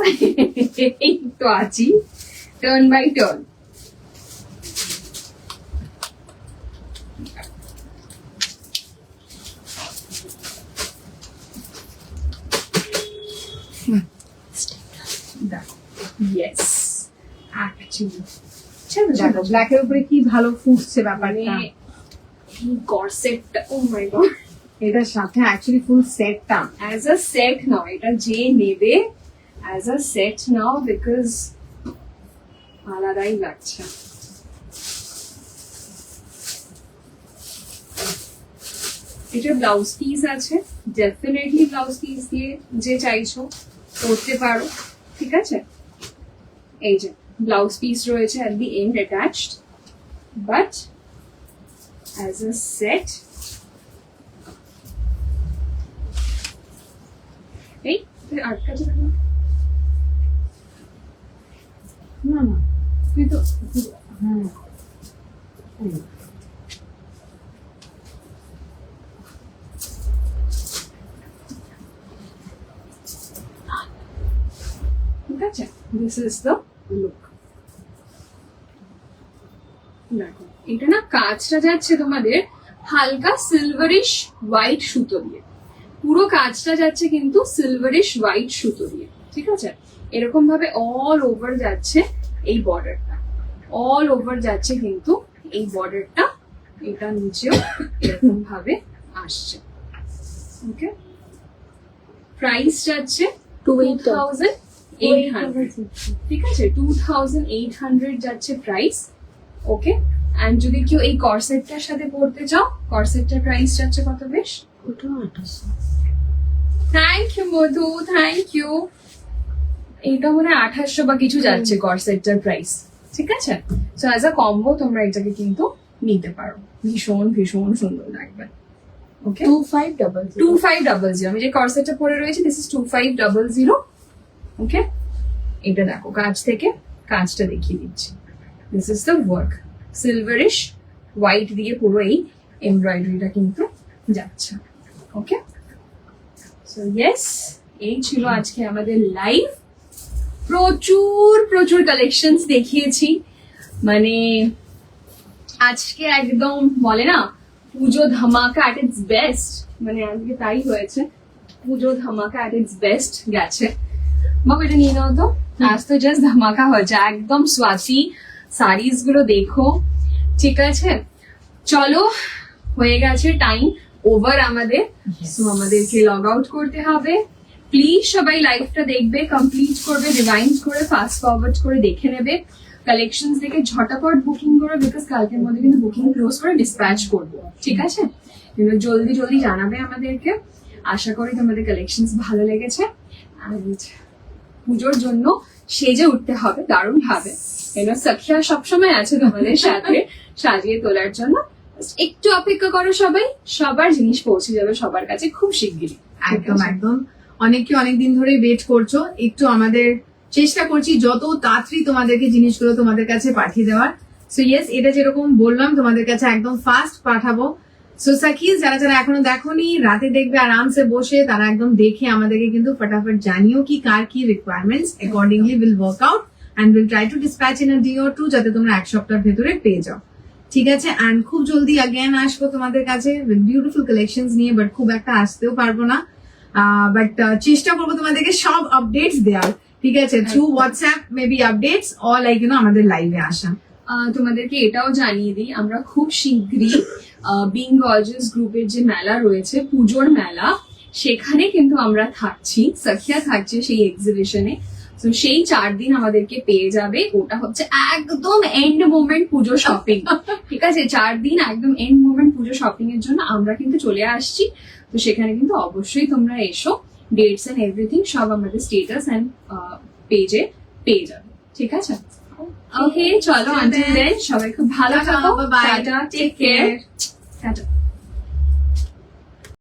এই তো আছি টার্ন বাই টার্ন। ইয়েস, দেখো ব্ল্যাকের উপরে কি ভালো ফুটছে ব্যাপারটা। কর্সেটটা, ও মাই গড, এটার সাথে অ্যাকচুয়ালি ফুল সেটটা অ্যাজ আ সেট নাও, এটা যে নেবে as a set now, because আলাদাই লাগছে। এটা ব্লাউজ পিস আছে, ডেফিনেটলি ব্লাউজ পিস দিয়ে যে চাইছো করতে পারো, ঠিক আছে। এই যে ব্লাউজ পিস রয়েছে at the end attached, but as a set এই আটকাছে না, না না, তুই তো হ্যাঁ ঠিক আছে। This is the look. দেখো এটা না কাজটা যাচ্ছে তোমাদের হালকা সিলভারিশ হোয়াইট সুতো দিয়ে, পুরো কাজটা যাচ্ছে কিন্তু সিলভারিশ হোয়াইট সুতো দিয়ে, ঠিক আছে। এরকম ভাবে অল ওভার যাচ্ছে এই বর্ডারটা, অল ওভার যাচ্ছে কিন্তু এই বর্ডারটা, এটা নিচেও এরকম ভাবে আসছে। ওকে, প্রাইস যাচ্ছে 2800, ঠিক আছে, 2800 যাচ্ছে প্রাইস। ওকে, এন্ড যদি কেউ এই কর্সেটটার সাথে পড়তে চাও, কর্সেটটার প্রাইস যাচ্ছে কত বেশ, thank you Madhu, thank you. এইটা মনে হয় 2800 বা কিছু যাচ্ছে কর্সেটটার প্রাইস, ঠিক আছে। সো অ্যাজ আ কম্বো তোমরা এটাকে কিন্তু নিতে পারো, ভীষণ ভীষণ সুন্দর লাগবে। ওকে, 2500। আমি যে কর্সেটটা পরে রয়েছে দিস ইজ 2500। ওকে, এটা দেখো কাজ থেকে কাজটা দেখিয়ে দিচ্ছি। This is the work, silverish white দিয়ে পুরো এই এমব্রয়ডারিটা কিন্তু যাচ্ছে। ওকে, সো ইয়েস, এই ছিল আজকে আমাদের লাইভ। প্রচুর প্রচুর কালেকশনস দেখিয়েছি, মানে আজকে একদম বলে না পুজো ধামাকা অ্যাট ইটস বেস্ট, মানে আজকে তাই হয়েছে, পুজো ধামাকা অ্যাট ইটস বেস্ট গেছে। বাবা এটা নিয়ে নাও তো, আজ তো জাস্ট ধামাকা হয়েছে একদম। স্বাতি শাড়িজ গুলো দেখো, ঠিক আছে চলো, হয়ে গেছে টাইম ওভার আমাদের, সো আমাদেরকে লগ আউট করতে হবে। প্লিজ সবাই লাইভটা দেখবে, কমপ্লিট করবে, রিভাইন্ড করে, ফাস্ট ফরওয়ার্ড করে দেখে নেবে, কালেকশনস দেখে ঝটাপট বুকিং করো, বিকজ কালকের মধ্যে কিন্তু বুকিং ক্লোজ করে ডিসপ্যাচ করবো, ঠিক আছে? কিন্তু জলদি জলদি জানাবে আমাদেরকে। আশা করি তোমাদের কালেকশনস ভালো লেগেছে, অ্যান্ড পুজোর জন্য সেজে উঠতে হবে দারুণ ভাবে। সখিয়া সবসময় আছে তোমাদের সাথে সাজিয়ে তোলার জন্য। একটু অপেক্ষা করো সবাই, সবার জিনিস পৌঁছে যাবে সবার কাছে খুব শিগগিরই। একদম একদম, অনেকে অনেকদিন ধরে ওয়েট করছো, একটু আমাদের চেষ্টা করছি যত তাড়াতাড়ি তোমাদেরকে জিনিসগুলো তোমাদের কাছে পাঠিয়ে দেওয়ার। সো ইয়েস, এটা যেরকম বললাম তোমাদের কাছে একদম ফাস্ট পাঠাবো। সো সাকিজ যারা যারা এখনো দেখোনি, রাতে দেখবে আরামসে বসে, তারা একদম দেখে আমাদেরকে কিন্তু ফটাফট জানিও কি কার কি requirements, accordingly will work out and will try to dispatch in a day or two, যাতে তোমরা এক সপ্তাহের ভেতরে পেয়ে যাও, ঠিক আছে? অ্যান্ড খুব জলদি অ্যাগেন আসবো তোমাদের কাছে উইথ বিউটিফুল কালেকশনস নিয়ে, বাট খুব একটা আসতেও পারবো না, বাট চেষ্টা করবো তোমাদেরকে সব আপডেটস দেওয়ার, ঠিক আছে? Through WhatsApp maybe updates or like আমাদের লাইভে আসা। তোমাদেরকে এটাও জানিয়ে দিই, আমরা খুব শীঘ্রই বিং গর্জিয়াস গ্রুপের যে মেলা রয়েছে, পুজোর মেলা, সেখানে কিন্তু আমরা থাকছি, সখিয়া থাকছে সেই এক্সিবিশনে। তো সেই 4 দিন আমাদেরকে পেয়ে যাবে, ওটা হচ্ছে একদম এন্ড মোমেন্ট পুজো শপিং, ঠিক আছে? 4 দিন একদম এন্ড মোমেন্ট পুজো শপিং এর জন্য আমরা কিন্তু চলে আসছি। তো সেখানে কিন্তু অবশ্যই তোমরা এসো, ডেটস এন্ড এভরিথিং সব আমাদের স্টেটাস এন্ড পেজে পেয়ে যাবে, ঠিক আছে? ওকে চলো, আনটিল দেন সবাই খুব ভালো থাকো, Bye. Tata, take care, tata.